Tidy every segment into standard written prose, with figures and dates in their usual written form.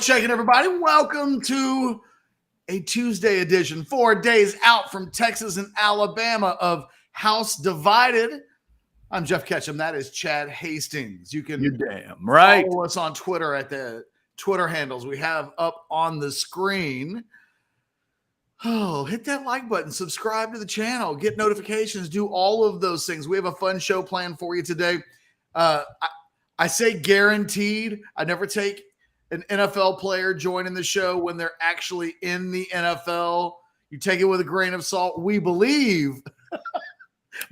What's shaking, everybody? Welcome to a Tuesday edition, 4 days out from Texas and Alabama of House Divided. I'm Jeff Ketchum. That is Chad Hastings. You can You're damn right. follow us on Twitter at the Twitter handles we have up on the screen. Oh, hit that like button, subscribe to the channel, get notifications, do all of those things. We have a fun show planned for you today. I say guaranteed. I never take an NFL player joining the show when they're actually in the NFL. You take it with a grain of salt. We believe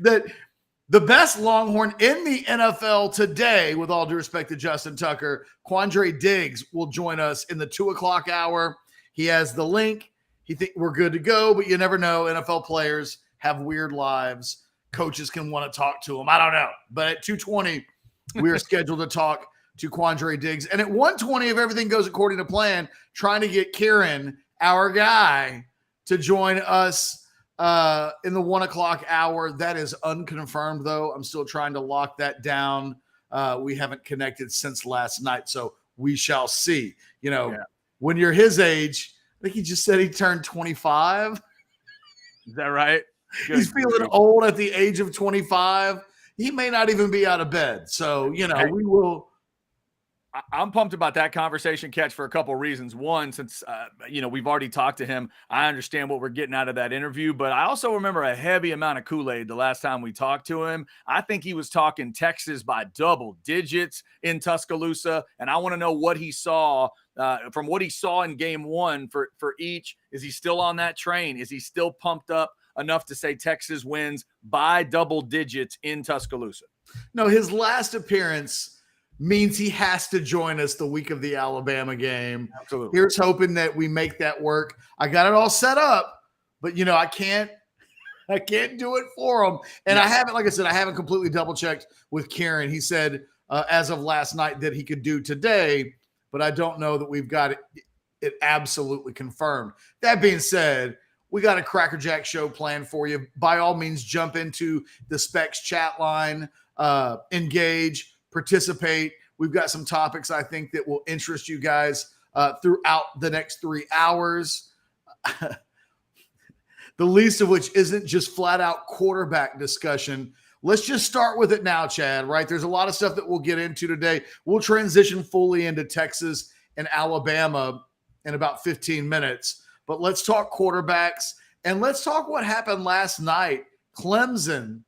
that the best Longhorn in the NFL today, with all due respect to Justin Tucker, Quandre Diggs will join us in the 2 o'clock hour. He has the link. He think we're good to go, but you never know. NFL players have weird lives. Coaches can want to talk to them. I don't know. But at 2:20, we are scheduled to talk to Quandre Diggs. And at 1:20, if everything goes according to plan, trying to get Kieran, our guy, to join us in the 1 o'clock hour. That is unconfirmed, though. I'm still trying to lock that down. We haven't connected since last night, so we shall see. You know, when you're his age, I think he just said he turned 25. Is that right? He's feeling old at the age of 25. He may not even be out of bed. So, you know, we will. I'm pumped about that conversation, Ketch, for a couple of reasons. One, since, we've already talked to him, I understand what we're getting out of that interview, but I also remember a heavy amount of Kool-Aid the last time we talked to him. I think he was talking Texas by double digits in Tuscaloosa, and I want to know what he saw from what he saw in game one for each. Is he still on that train? Is he still pumped up enough to say Texas wins by double digits in Tuscaloosa? No, his last appearance means he has to join us the week of the Alabama game. Absolutely. Here's hoping that we make that work. I got it all set up, but you know, I can't do it for him. And I haven't, like I said, I haven't completely double checked with Kieran. He said as of last night that he could do today, but I don't know that we've got it absolutely confirmed. That being said, we got a Cracker Jack show planned for you. By all means, jump into the Specs chat line, engage, participate. We've got some topics I think that will interest you guys throughout the next 3 hours. The least of which isn't just flat out quarterback discussion. Let's just start with it now, Chad, right? There's a lot of stuff that we'll get into today. We'll transition fully into Texas and Alabama in about 15 minutes. But let's talk quarterbacks, and let's talk what happened last night. Clemson.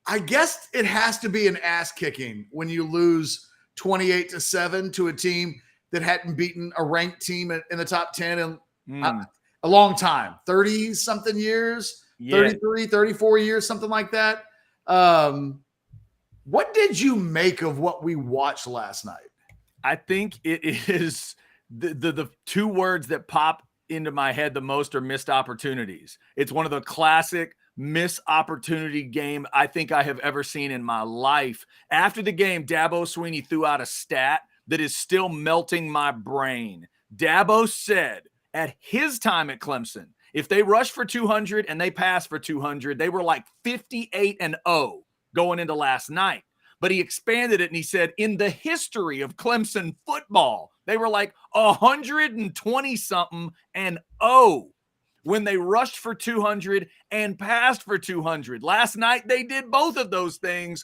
I guess it has to be an ass kicking when you lose 28-7 to a team that hadn't beaten a ranked team in the top 10 in a long time, 30 something years, 33, 34 years, something like that. What did you make of what we watched last night? I think it is the two words that pop into my head the most are missed opportunities. It's one of the classic missed opportunity game I think I have ever seen in my life. After the game, Dabo Swinney threw out a stat that is still melting my brain. Dabo said at his time at Clemson, if they rushed for 200 and they passed for 200, they were like 58-0 going into last night. But he expanded it and he said, in the history of Clemson football, they were like 120-something and 0 when they rushed for 200 and passed for 200. Last night, they did both of those things,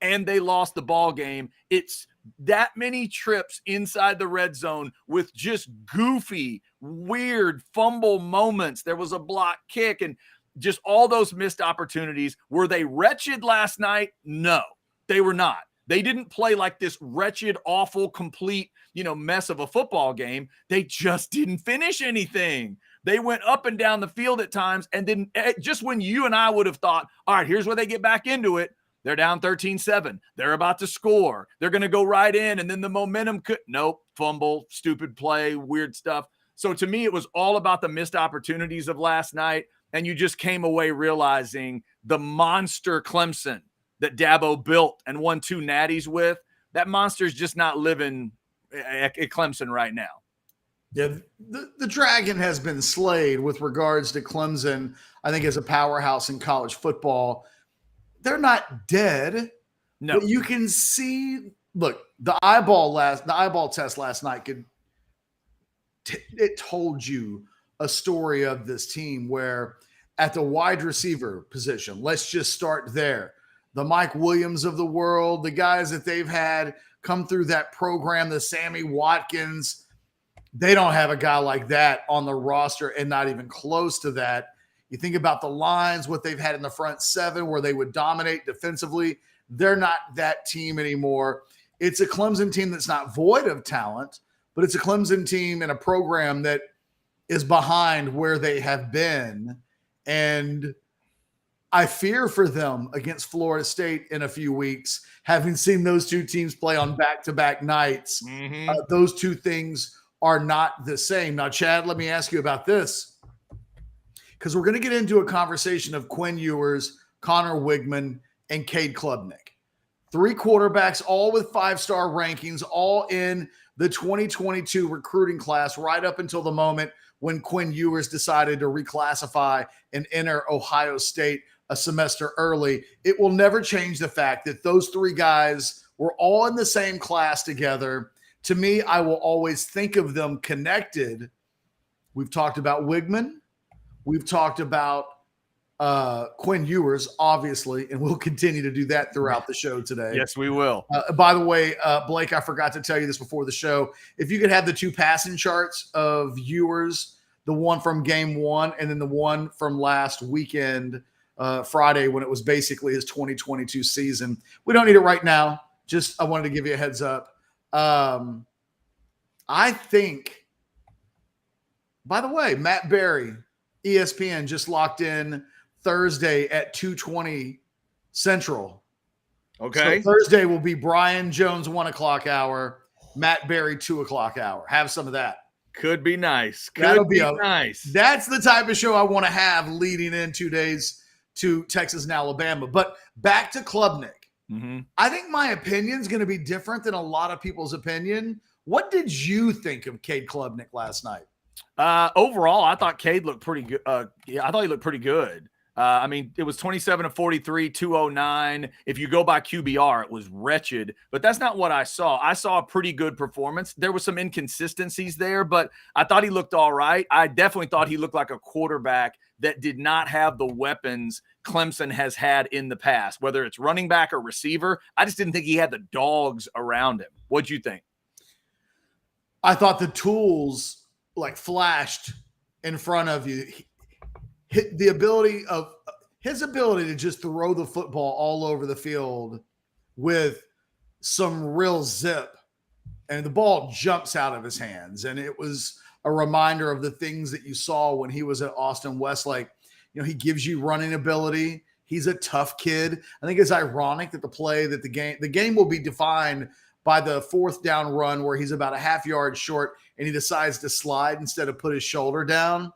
and they lost the ball game. It's that many trips inside the red zone with just goofy, weird fumble moments. There was a block kick and just all those missed opportunities. Were they wretched last night? No, they were not. They didn't play like this wretched, awful, complete, mess of a football game. They just didn't finish anything. They went up and down the field at times, and then just when you and I would have thought, all right, here's where they get back into it, they're down 13-7. They're about to score. They're going to go right in, and then the momentum could – nope, fumble, stupid play, weird stuff. So to me, it was all about the missed opportunities of last night, and you just came away realizing the monster Clemson that Dabo built and won 2 natties with, that monster's just not living at Clemson right now. Yeah, the Dragon has been slayed with regards to Clemson, I think, as a powerhouse in college football. They're not dead. No. But you can see, look, the eyeball test last night could it told you a story of this team where at the wide receiver position, let's just start there. The Mike Williams of the world, the guys that they've had come through that program, the Sammy Watkins, they don't have a guy like that on the roster and not even close to that. You think about the lines, what they've had in the front seven where they would dominate defensively. They're not that team anymore. It's a Clemson team that's not void of talent, but it's a Clemson team and a program that is behind where they have been. And I fear for them against Florida State in a few weeks, having seen those two teams play on back-to-back nights. Those two things are not the same. Now, Chad, let me ask you about this, because we're going to get into a conversation of Quinn Ewers, Connor Weigman, and Cade Klubnik. 3 quarterbacks, all with 5-star rankings, all in the 2022 recruiting class right up until the moment when Quinn Ewers decided to reclassify and enter Ohio State a semester early. It will never change the fact that those 3 guys were all in the same class together. To me, I will always think of them connected. We've talked about Weigman. We've talked about Quinn Ewers, obviously, and we'll continue to do that throughout the show today. Yes, we will. By the way, Blake, I forgot to tell you this before the show. If you could have the 2 passing charts of Ewers, the one from game 1 and then the one from last weekend, Friday, when it was basically his 2022 season. We don't need it right now. Just I wanted to give you a heads up. I think, by the way, Matt Berry, ESPN, just locked in Thursday at 2:20 Central. Okay. So Thursday will be Brian Jones 1 o'clock hour, Matt Berry 2 o'clock hour. Have some of that. Could be nice. That'll Could be be nice. That's the type of show I want to have leading in 2 days to Texas and Alabama. But back to Klubnik. I think my opinion is going to be different than a lot of people's opinion. What did you think of Cade Klubnik last night? Overall, I thought Cade looked pretty good. I thought he looked pretty good. I mean, it was 27 of 43, 209. If you go by QBR, it was wretched, but that's not what I saw. I saw a pretty good performance. There was some inconsistencies there, but I thought he looked all right. I definitely thought he looked like a quarterback that did not have the weapons Clemson has had in the past, whether it's running back or receiver. I just didn't think he had the dogs around him. What'd you think? I thought the tools like flashed in front of you. His ability to just throw the football all over the field with some real zip, and the ball jumps out of his hands. And it was a reminder of the things that you saw when he was at Austin Westlake. You know, he gives you running ability. He's a tough kid. I think it's ironic that the game will be defined by the 4th down run where he's about a half yard short and he decides to slide instead of put his shoulder down.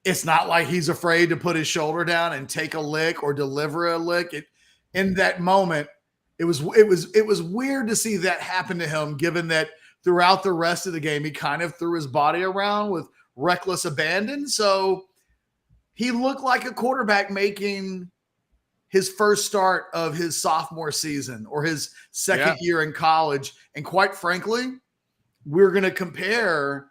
It's not like he's afraid to put his shoulder down and take a lick or deliver a lick. In that moment, it was weird to see that happen to him, given that throughout the rest of the game, he kind of threw his body around with reckless abandon. So he looked like a quarterback making his first start of his sophomore season or his second year in college. And quite frankly, we're going to compare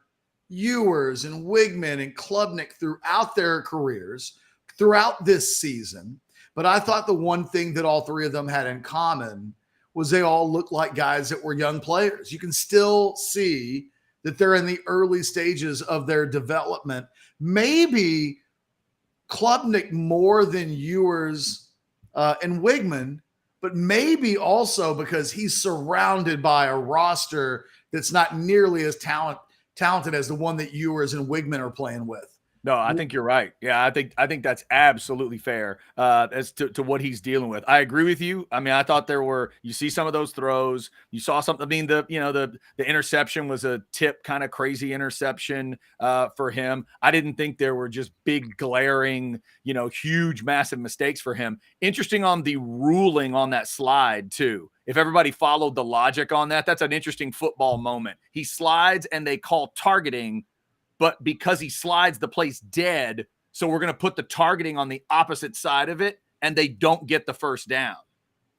Ewers and Weigman and Klubnik throughout their careers, throughout this season. But I thought the one thing that all 3 of them had in common was they all looked like guys that were young players. You can still see that they're in the early stages of their development. Maybe Klubnik more than Ewers and Weigman, but maybe also because he's surrounded by a roster that's not nearly as talented as the one that Ewers and Weigman are playing with. No, I think you're right. Yeah, I think that's absolutely fair as to what he's dealing with. I agree with you. I mean, I thought you see some of those throws. You saw something. I mean, the interception was a tip kind of crazy interception for him. I didn't think there were just big glaring, huge, massive mistakes for him. Interesting on the ruling on that slide too. If everybody followed the logic on that, that's an interesting football moment. He slides and they call targeting, but because he slides, the play's dead. So we're going to put the targeting on the opposite side of it, and they don't get the first down.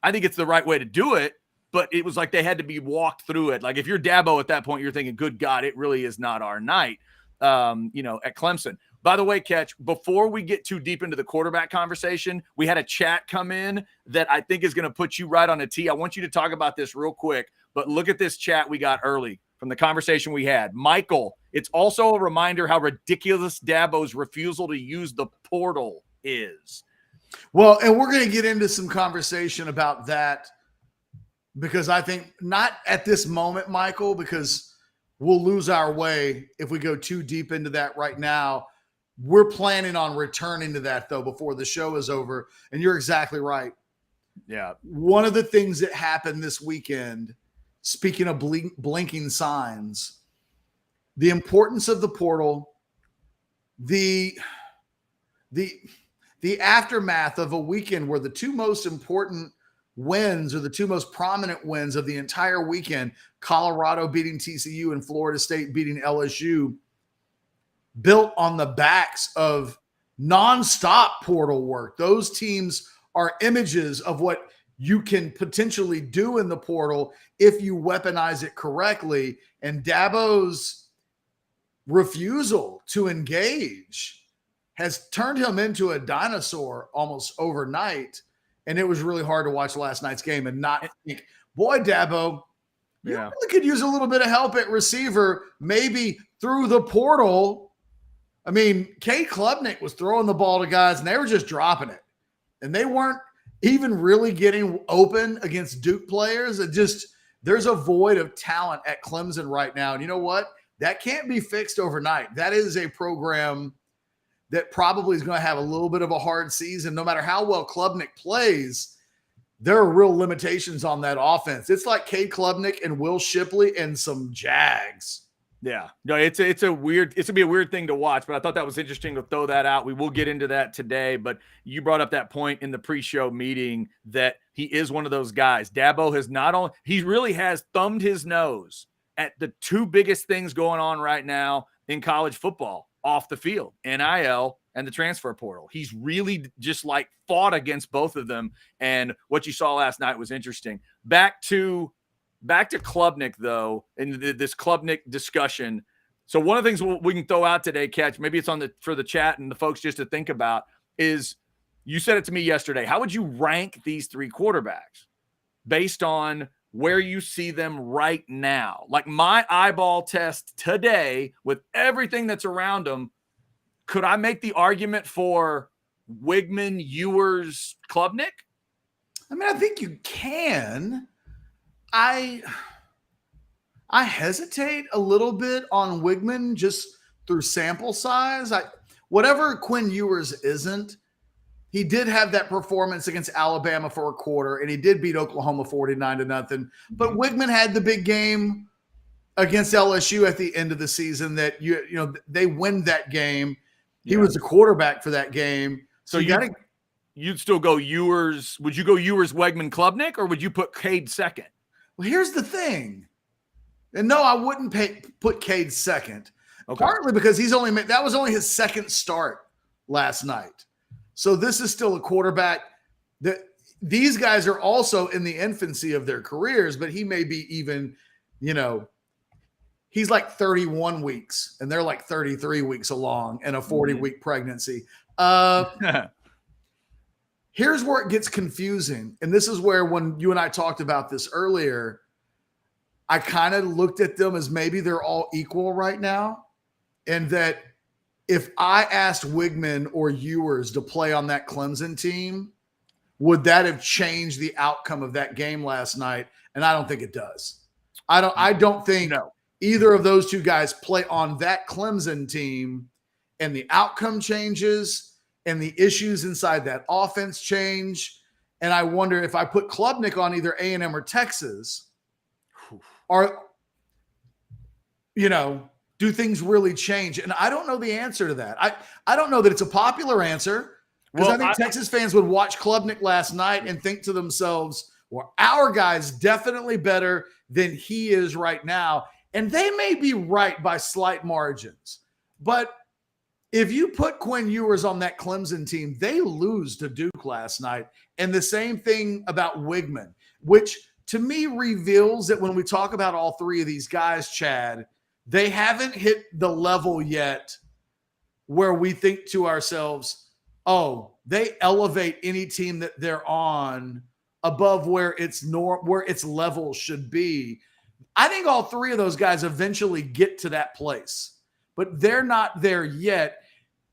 I think it's the right way to do it, but it was like they had to be walked through it. Like if you're Dabo at that point, you're thinking, good God, it really is not our night, at Clemson. By the way, Ketch, before we get too deep into the quarterback conversation, we had a chat come in that I think is going to put you right on a tee. I want you to talk about this real quick, but look at this chat we got early from the conversation we had. Michael, it's also a reminder how ridiculous Dabo's refusal to use the portal is. Well, and we're going to get into some conversation about that because I think not at this moment, Michael, because we'll lose our way if we go too deep into that right now. We're planning on returning to that, though, before the show is over. And you're exactly right. Yeah. One of the things that happened this weekend, speaking of blinking signs, the importance of the portal, the aftermath of a weekend where the two most important wins or the two most prominent wins of the entire weekend, Colorado beating TCU and Florida State beating LSU, built on the backs of nonstop portal work. Those teams are images of what you can potentially do in the portal if you weaponize it correctly. And Dabo's refusal to engage has turned him into a dinosaur almost overnight. And it was really hard to watch last night's game and not think, boy, Dabo, you really could use a little bit of help at receiver, maybe through the portal. I mean, Klubnik was throwing the ball to guys and they were just dropping it. And they weren't even really getting open against Duke players. There's a void of talent at Clemson right now. And you know what? That can't be fixed overnight. That is a program that probably is going to have a little bit of a hard season. No matter how well Klubnik plays, there are real limitations on that offense. It's like Klubnik and Will Shipley and some Jags. Yeah, no, it's going to be a weird thing to watch, but I thought that was interesting to throw that out. We will get into that today, but you brought up that point in the pre-show meeting that he is one of those guys. Dabo has he really has thumbed his nose at the two biggest things going on right now in college football off the field, NIL and the transfer portal. He's really just like fought against both of them. And what you saw last night was interesting. Back to Klubnik, though, in this Klubnik discussion. So one of the things we can throw out today, Ketch, maybe it's for the chat and the folks just to think about, is you said it to me yesterday. How would you rank these three quarterbacks based on where you see them right now? Like my eyeball test today with everything that's around them, could I make the argument for Weigman, Ewers, Klubnik? I mean, I think you can. I hesitate a little bit on Weigman just through sample size. Whatever Quinn Ewers isn't, he did have that performance against Alabama for a quarter, and he did beat Oklahoma 49-0. But Weigman had the big game against LSU at the end of the season that they win that game. He was the quarterback for that game. So you'd still go Ewers. Would you go Ewers, Weigman, Klubnik, or would you put Cade second? Well, here's the thing. And no, I wouldn't put Cade second. Okay. Partly because that was only his second start last night. So this is still a quarterback that these guys are also in the infancy of their careers, but he may be even, he's like 31 weeks and they're like 33 weeks along in a 40-week pregnancy. Here's where it gets confusing. And this is where, when you and I talked about this earlier, I kind of looked at them as maybe they're all equal right now. And that if I asked Weigman or Ewers to play on that Clemson team, would that have changed the outcome of that game last night? And I don't think it does. I don't think either of those two guys play on that Clemson team and the outcome changes and the issues inside that offense change. And I wonder if I put Klubnik on either A&M or Texas, do things really change? And I don't know the answer to that. I don't know that it's a popular answer, because I think Texas fans would watch Klubnik last night and think to themselves, well, our guy's definitely better than he is right now. And they may be right by slight margins. But if you put Quinn Ewers on that Clemson team, they lose to Duke last night. And the same thing about Weigman, which to me reveals that when we talk about all three of these guys, Chad, they haven't hit the level yet where we think to ourselves, oh, they elevate any team that they're on above where its level should be. I think all three of those guys eventually get to that place, but they're not there yet.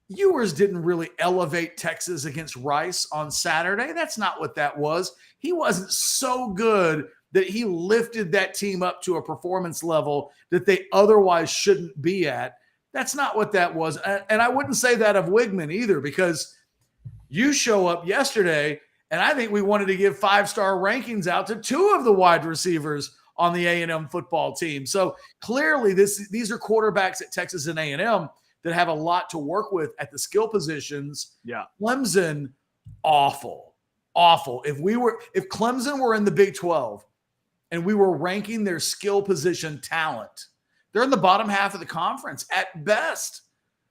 Ewers didn't really elevate Texas against Rice on Saturday. That's not what that was. He wasn't so good that he lifted that team up to a performance level that they otherwise shouldn't be at. That's not what that was. And I wouldn't say that of Weigman either, because you show up yesterday, and I think we wanted to give 5-star rankings out to 2 of the wide receivers on the A&M football team. So clearly these are quarterbacks at Texas and A&M that have a lot to work with at the skill positions. Yeah. Clemson, awful. If Clemson were in the Big 12 and we were ranking their skill position talent, they're in the bottom half of the conference at best,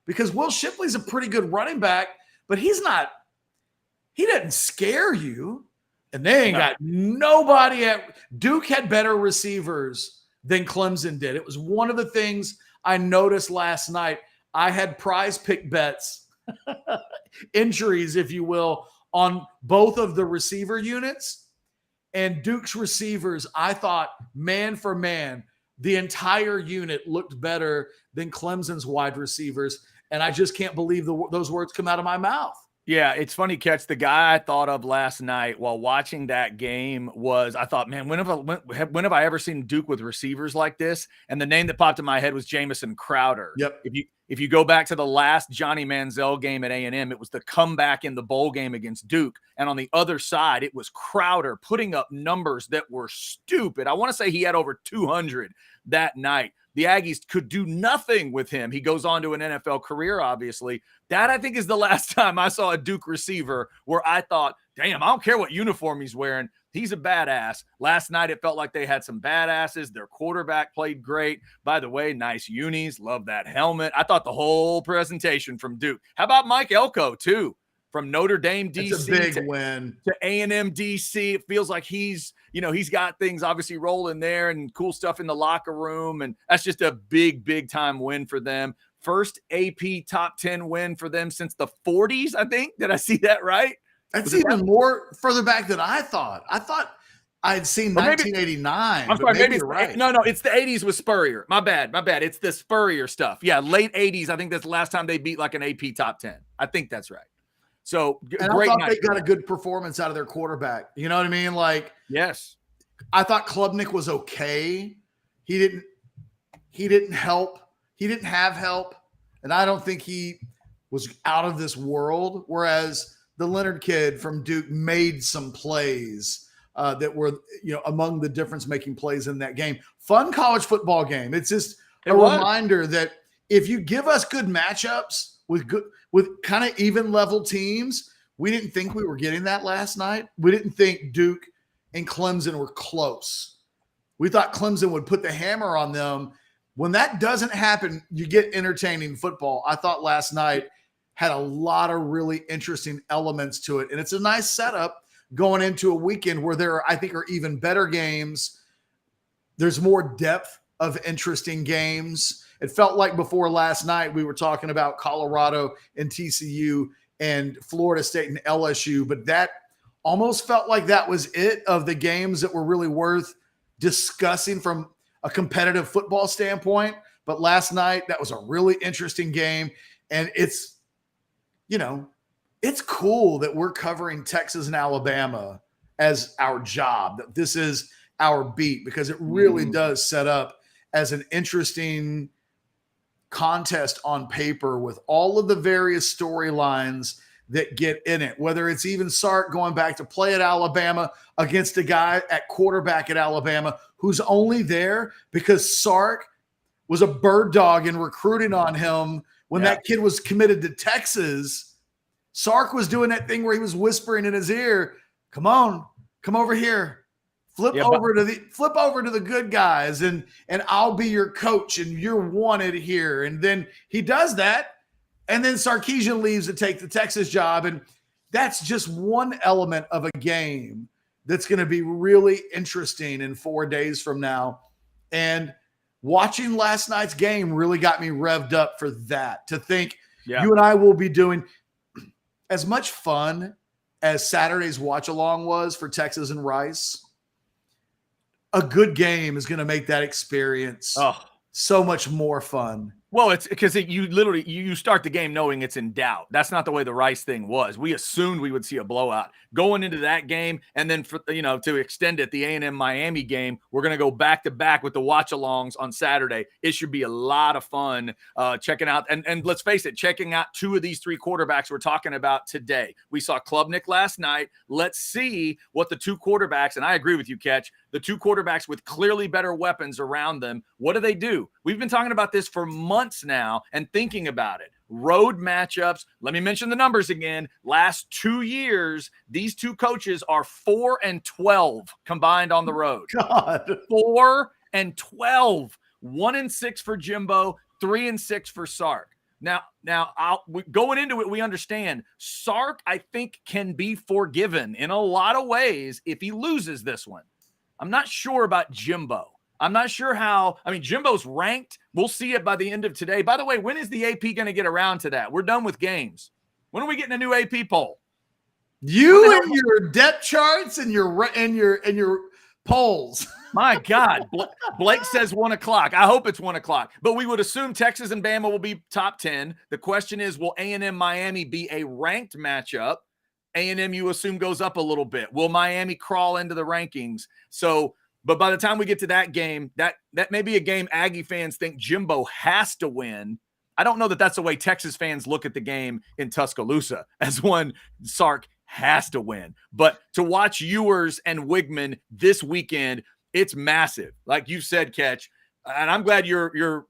because Will Shipley's a pretty good running back, but he doesn't scare you. And they ain't got nobody at Duke had better receivers than Clemson did. It was one of the things I noticed last night. I had prize pick bets, injuries, if you will, on both of the receiver units, and Duke's receivers. I thought, man for man, the entire unit looked better than Clemson's wide receivers. And I just can't believe those words come out of my mouth. Yeah, it's funny, Ketch. The guy I thought of last night while watching that game was, I thought, man, when have I ever seen Duke with receivers like this? And the name that popped in my head was Jamison Crowder. Yep. If you go back to the last Johnny Manziel game at A&M, it was the comeback in the bowl game against Duke. And on the other side, it was Crowder putting up numbers that were stupid. I want to say he had over 200 that night. The Aggies could do nothing with him. He goes on to an NFL career, obviously. That, I think, is the last time I saw a Duke receiver where I thought, damn, I don't care what uniform he's wearing. He's a badass. Last night, it felt like they had some badasses. Their quarterback played great. By the way, nice unis. Love that helmet. I thought the whole presentation from Duke. How about Mike Elko, too? From Notre Dame, D.C. It's a big win. To A&M, D.C. It feels like he's got things obviously rolling there and cool stuff in the locker room. And that's just a big, big time win for them. First AP top 10 win for them since the 40s, I think. Did I see that right? That's even more further back than I thought. I thought I'd seen 1989. I'm sorry, maybe you're right. No, it's the 80s with Spurrier. My bad. It's the Spurrier stuff. Yeah, late 80s. I think that's the last time they beat like an AP top 10. I think that's right. So and great. I thought they got a good performance out of their quarterback. You know what I mean? Like, yes, I thought Klubnik was okay. He didn't help. He didn't have help, and I don't think he was out of this world. Whereas the Leonard kid from Duke made some plays that were, among the difference-making plays in that game. Fun college football game. It's just reminder that if you give us good matchups with kind of even level teams, we didn't think we were getting that last night. We didn't think Duke and Clemson were close. We thought Clemson would put the hammer on them. When that doesn't happen, you get entertaining football. I thought last night had a lot of really interesting elements to it. And it's a nice setup going into a weekend where there are, I think, are even better games. There's more depth of interesting games. It felt like before last night we were talking about Colorado and TCU and Florida State and LSU, but that almost felt like that was it of the games that were really worth discussing from a competitive football standpoint. But last night, that was a really interesting game. And it's cool that we're covering Texas and Alabama as our job, that this is our beat, because it really does set up as an interesting contest on paper with all of the various storylines that get in it, whether it's even Sark going back to play at Alabama against a guy at quarterback at Alabama who's only there because Sark was a bird dog in recruiting on him when that kid was committed to Texas. Sark was doing that thing where he was whispering in his ear, come over here. Flip over to the good guys, and I'll be your coach, and you're wanted here. And then he does that, and then Sarkisian leaves to take the Texas job, and that's just one element of a game that's going to be really interesting in 4 days from now. And watching last night's game really got me revved up for that, to think you and I will be doing as much fun as Saturday's watch along was for Texas and Rice. A good game is going to make that experience so much more fun. Well, it's because you literally you start the game knowing it's in doubt. That's not the way the Rice thing was. We assumed we would see a blowout going into that game, and then for to extend it, the A&M Miami game, we're going to go back to back with the watch-alongs on Saturday. It should be a lot of fun checking out, and let's face it, checking out two of these three quarterbacks we're talking about today. We saw Klubnik last night. Let's see what the two quarterbacks, and I agree with you, Ketch, the two quarterbacks with clearly better weapons around them, what do? We've been talking about this for months now and thinking about it. Road matchups. Let me mention the numbers again. Last 2 years, these two coaches are 4-12 combined on the road. God. 4-12. 1-6 for Jimbo, 3-6 for Sark. Now, going into it, we understand Sark, I think, can be forgiven in a lot of ways if he loses this one. I'm not sure about Jimbo. I'm not sure how. I mean, Jimbo's ranked. We'll see it by the end of today. By the way, when is the AP going to get around to that? We're done with games. When are we getting a new AP poll? You and your depth charts and your polls. My God. Blake says 1 o'clock. I hope it's 1 o'clock. But we would assume Texas and Bama will be top 10. The question is, will A&M Miami be a ranked matchup? A&M, you assume, goes up a little bit. Will Miami crawl into the rankings? But by the time we get to that game, that may be a game Aggie fans think Jimbo has to win. I don't know that that's the way Texas fans look at the game in Tuscaloosa, as one Sark has to win. But to watch Ewers and Weigman this weekend, it's massive. Like you said, Ketch, and I'm glad you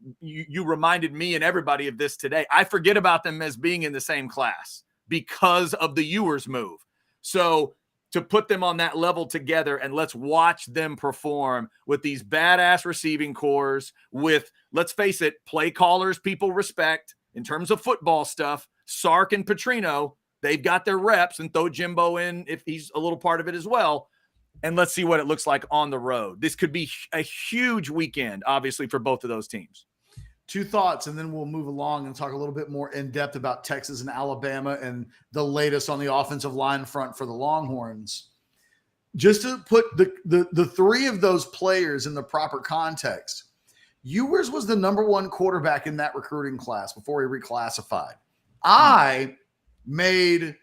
reminded me and everybody of this today. I forget about them as being in the same class because of the Ewers move. So to put them on that level together, and let's watch them perform with these badass receiving cores, with, let's face it, play callers people respect in terms of football stuff. Sark and Petrino, they've got their reps, and throw Jimbo in if he's a little part of it as well. And let's see what it looks like on the road. This could be a huge weekend, obviously, for both of those teams. Two thoughts, and then we'll move along and talk a little bit more in depth about Texas and Alabama and the latest on the offensive line front for the Longhorns. Just to put the three of those players in the proper context, Ewers was the number one quarterback in that recruiting class before he reclassified. I made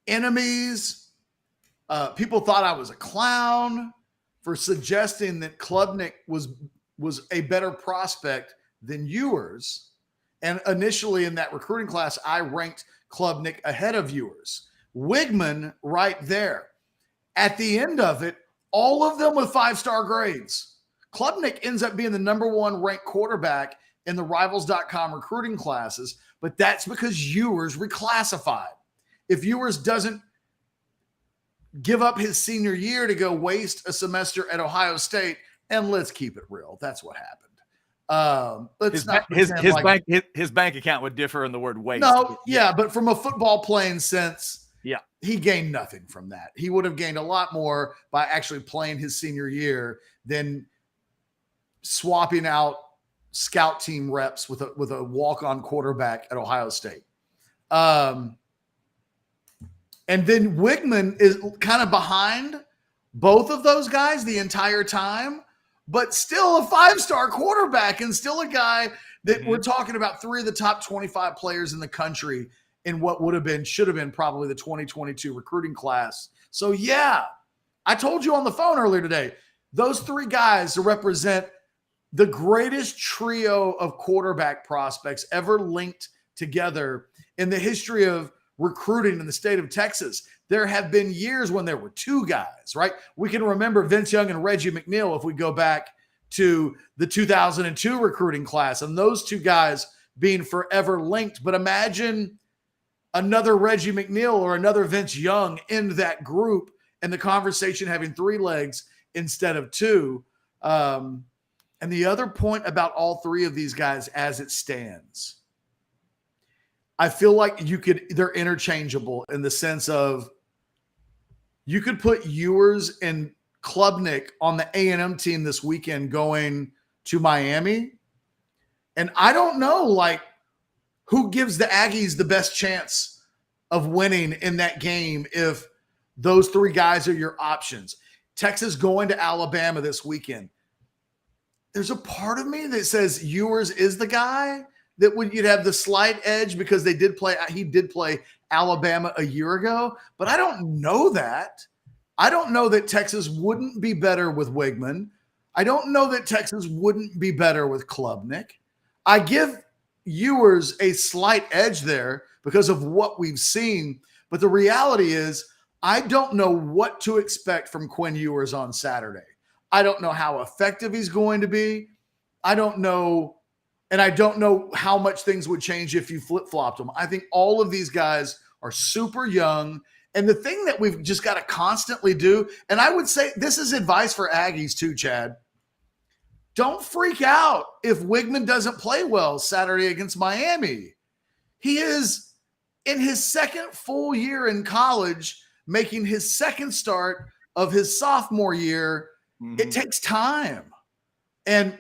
enemies. People thought I was a clown for suggesting that Klubnik was a better prospect than Ewers. And initially in that recruiting class, I ranked Klubnik ahead of Ewers. Weigman right there. At the end of it, all of them with 5-star grades. Klubnik ends up being the number one ranked quarterback in the Rivals.com recruiting classes, but that's because Ewers reclassified. If Ewers doesn't give up his senior year to go waste a semester at Ohio State, and let's keep it real, that's what happened. His bank account would differ in the word waste. No, yeah, but from a football playing sense, yeah, he gained nothing from that. He would have gained a lot more by actually playing his senior year than swapping out scout team reps with a walk-on quarterback at Ohio State. And then Weigman is kind of behind both of those guys the entire time, but still a 5-star quarterback and still a guy that we're talking about 3 of the top 25 players in the country in what should have been probably the 2022 recruiting class. So yeah, I told you on the phone earlier today, those 3 guys represent the greatest trio of quarterback prospects ever linked together in the history of recruiting in the state of Texas. There have been years when there were 2 guys, right? We can remember Vince Young and Reggie McNeil if we go back to the 2002 recruiting class, and those 2 guys being forever linked. But imagine another Reggie McNeil or another Vince Young in that group, and the conversation having 3 legs instead of 2. And the other point about all 3 of these guys as it stands, I feel like they're interchangeable in the sense of You could put Ewers and Klubnik on the A&M team this weekend going to Miami. And I don't know, like, who gives the Aggies the best chance of winning in that game if those three guys are your options. Texas going to Alabama this weekend. There's a part of me that says Ewers is the guy that you'd have the slight edge because he did play Alabama a year ago, but I don't know that. I don't know that Texas wouldn't be better with Weigman. I don't know that Texas wouldn't be better with Klubnik. I give Ewers a slight edge there because of what we've seen, but the reality is I don't know what to expect from Quinn Ewers on Saturday. I don't know how effective he's going to be. I don't know, and I don't know how much things would change if you flip-flopped them. I think all of these guys are super young. And the thing that we've just got to constantly do, and I would say this is advice for Aggies too, Chad. Don't freak out if Weigman doesn't play well Saturday against Miami. He is in his second full year in college, making his second start of his sophomore year. Mm-hmm. It takes time. And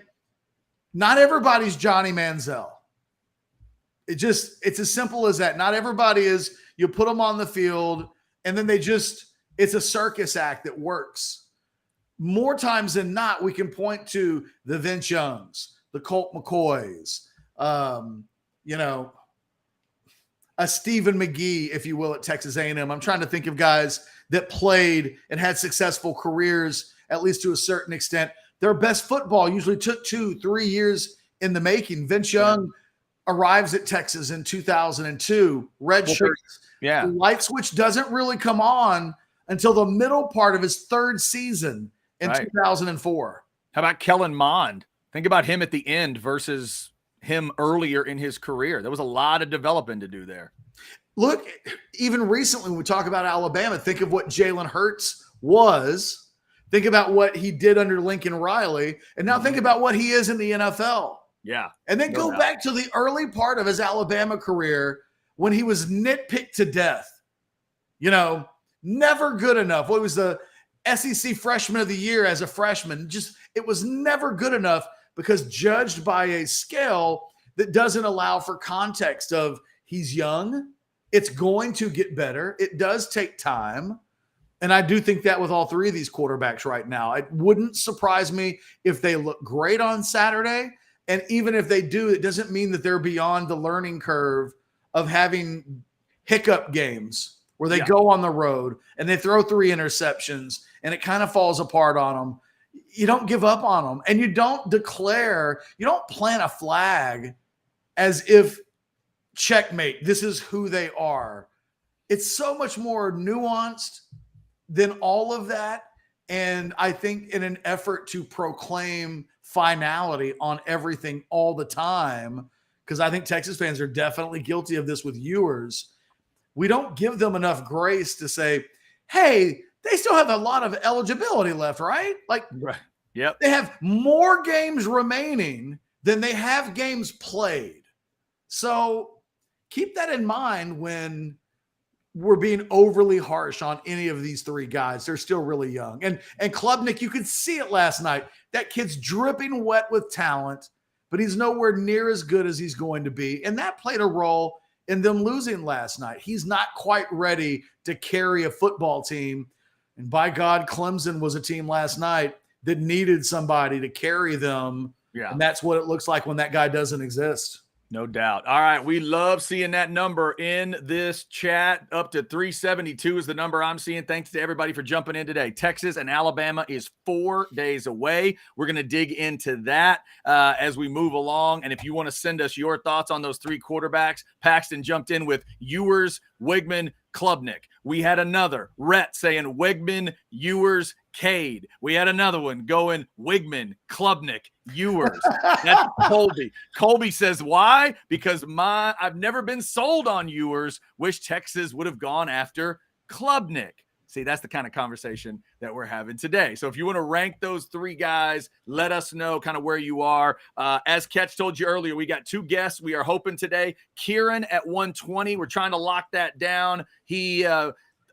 not everybody's Johnny Manziel. It's as simple as that. Not everybody is, you put them on the field and then it's a circus act that works. More times than not, we can point to the Vince Youngs, the Colt McCoys, a Stephen McGee, if you will, at Texas A&M. I'm trying to think of guys that played and had successful careers, at least to a certain extent. Their best football usually took 2-3 years in the making. Vince Young arrives at Texas in 2002, red shirts. Yeah. The light switch doesn't really come on until the middle part of his third season in 2004. How about Kellen Mond? Think about him at the end versus him earlier in his career. There was a lot of developing to do there. Look, even recently when we talk about Alabama, think of what Jalen Hurts was. Think about what he did under Lincoln Riley. And now think about what he is in the NFL. Yeah. And then go back to the early part of his Alabama career when he was nitpicked to death. Never good enough. What was the SEC Freshman of the Year as a freshman? It was never good enough because judged by a scale that doesn't allow for context of he's young. It's going to get better. It does take time. And I do think that with all three of these quarterbacks right now, it wouldn't surprise me if they look great on Saturday. And even if they do, it doesn't mean that they're beyond the learning curve of having hiccup games where they go on the road and they throw 3 interceptions and it kind of falls apart on them. You don't give up on them. And you don't plant a flag as if checkmate, this is who they are. It's so much more nuanced than all of that. And I think in an effort to proclaim finality on everything all the time, because I think Texas fans are definitely guilty of this with Ewers, we don't give them enough grace to say, hey, they still have a lot of eligibility left, right? Right. Yep. They have more games remaining than they have games played. So keep that in mind when we're being overly harsh on any of these three guys. They're still really young. And Klubnik, you could see it last night. That kid's dripping wet with talent, but he's nowhere near as good as he's going to be. And that played a role in them losing last night. He's not quite ready to carry a football team. And by God, Clemson was a team last night that needed somebody to carry them. Yeah. And that's what it looks like when that guy doesn't exist. No doubt. All right. We love seeing that number in this chat. Up to 372 is the number I'm seeing. Thanks to everybody for jumping in today. Texas and Alabama is 4 days away. We're going to dig into that as we move along. And if you want to send us your thoughts on those three quarterbacks, Paxton jumped in with Ewers, Weigman, Klubnik. We had another Rhett saying Weigman, Ewers, Cade. We had another one going Weigman, Klubnik, Ewers. That's Colby. Colby says, why? Because I've never been sold on Ewers. Wish Texas would have gone after Klubnik. See, that's the kind of conversation that we're having today. So if you want to rank those three guys, let us know kind of where you are. As Ketch told you earlier, we got 2 guests we are hoping today. Kieran at 120. We're trying to lock that down. He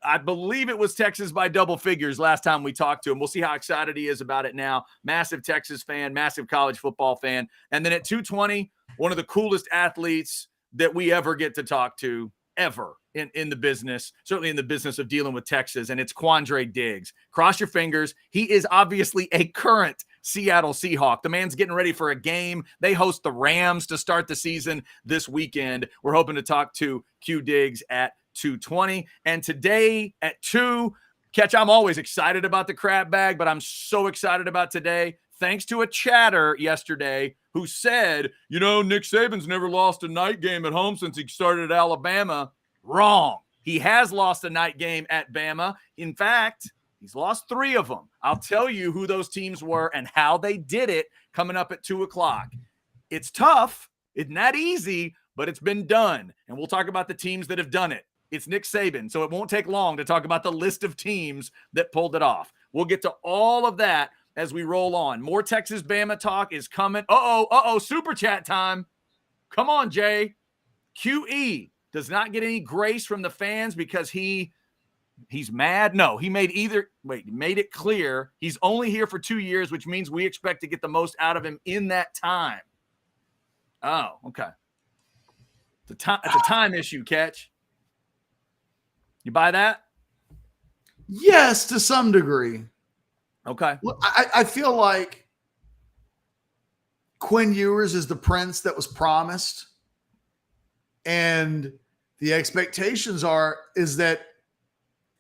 I believe it was Texas by double figures last time we talked to him. We'll see how excited he is about it now. Massive Texas fan, massive college football fan. And then at 220, one of the coolest athletes that we ever get to talk to ever in the business, certainly in the business of dealing with Texas, and it's Quandre Diggs. Cross your fingers. He is obviously a current Seattle Seahawk. The man's getting ready for a game. They host the Rams to start the season this weekend. We're hoping to talk to Q Diggs at 2:20. And today at 2, Ketch, I'm always excited about the crab bag, but I'm so excited about today. Thanks to a chatter yesterday who said, Nick Saban's never lost a night game at home since he started at Alabama. Wrong. He has lost a night game at Bama. In fact, he's lost 3 of them. I'll tell you who those teams were and how they did it coming up at 2 o'clock. It's tough. It's not easy, but it's been done. And we'll talk about the teams that have done it. It's Nick Saban, so it won't take long to talk about the list of teams that pulled it off. We'll get to all of that as we roll on. More Texas Bama talk is coming. Super chat time. Come on, Jay. QE does not get any grace from the fans because he's mad. No, he made it clear he's only here for 2 years, which means we expect to get the most out of him in that time. Oh, okay. It's a time issue, Ketch. You buy that? Yes, to some degree. Okay. Well, I feel like Quinn Ewers is the prince that was promised. And the expectations is that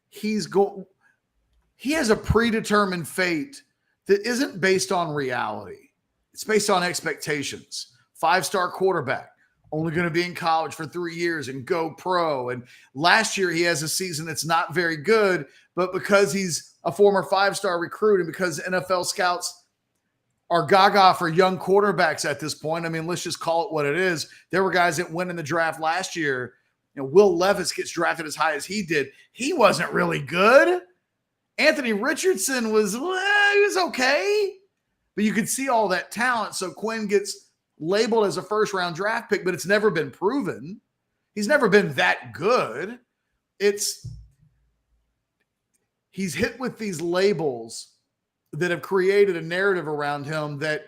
he has a predetermined fate that isn't based on reality. It's based on expectations. 5-star quarterback, only going to be in college for 3 years and go pro. And last year he has a season that's not very good, but because he's a former 5-star recruit and because NFL scouts are gaga for young quarterbacks at this point. I mean, let's just call it what it is. There were guys that went in the draft last year. Will Levis gets drafted as high as he did. He wasn't really good. Anthony Richardson he was okay, but you could see all that talent. So Quinn gets labeled as a first-round draft pick, but it's never been proven. He's never been that good. He's hit with these labels that have created a narrative around him that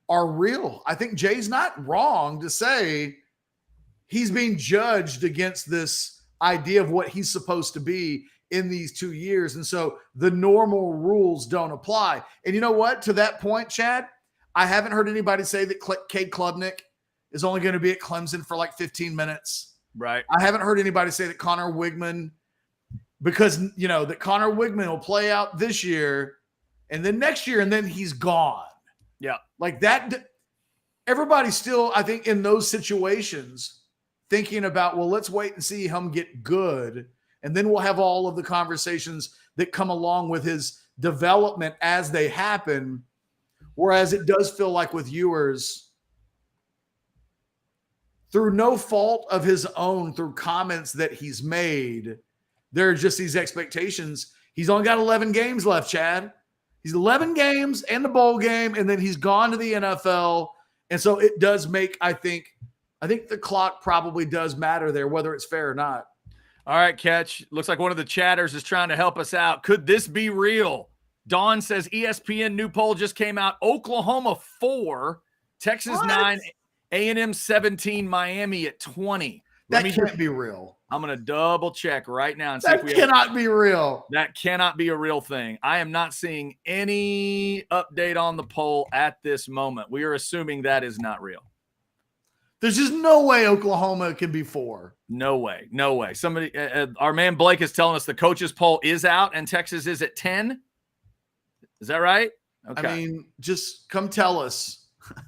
are real. I think Jay's not wrong to say he's being judged against this idea of what he's supposed to be in these 2 years. And so the normal rules don't apply. And you know what? To that point, Chad, I haven't heard anybody say that Cade Klubnik is only going to be at Clemson for like 15 minutes. Right. I haven't heard anybody say that Connor Weigman, because, that Connor Weigman will play out this year and then next year, and then he's gone. Yeah. Like that. Everybody's still, I think, in those situations thinking about, well, let's wait and see him get good. And then we'll have all of the conversations that come along with his development as they happen. Whereas it does feel like with Ewers, through no fault of his own, through comments that he's made, there are just these expectations. He's only got 11 games left, Chad. He's 11 games and the bowl game, and then he's gone to the NFL. And so it does make, I think the clock probably does matter there, whether it's fair or not. All right, Ketch. Looks like one of the chatters is trying to help us out. Could this be real? Dawn says ESPN new poll just came out. Oklahoma 4, Texas 9, A&M 17, Miami at 20. That can't be real. I'm going to double check right now and see that if we cannot be real. That cannot be a real thing. I am not seeing any update on the poll at this moment. We are assuming that is not real. There's just no way Oklahoma can be 4. No way. No way. Somebody, our man Blake is telling us the coaches poll is out and Texas is at 10. Is that right? Okay. I mean, just come tell us.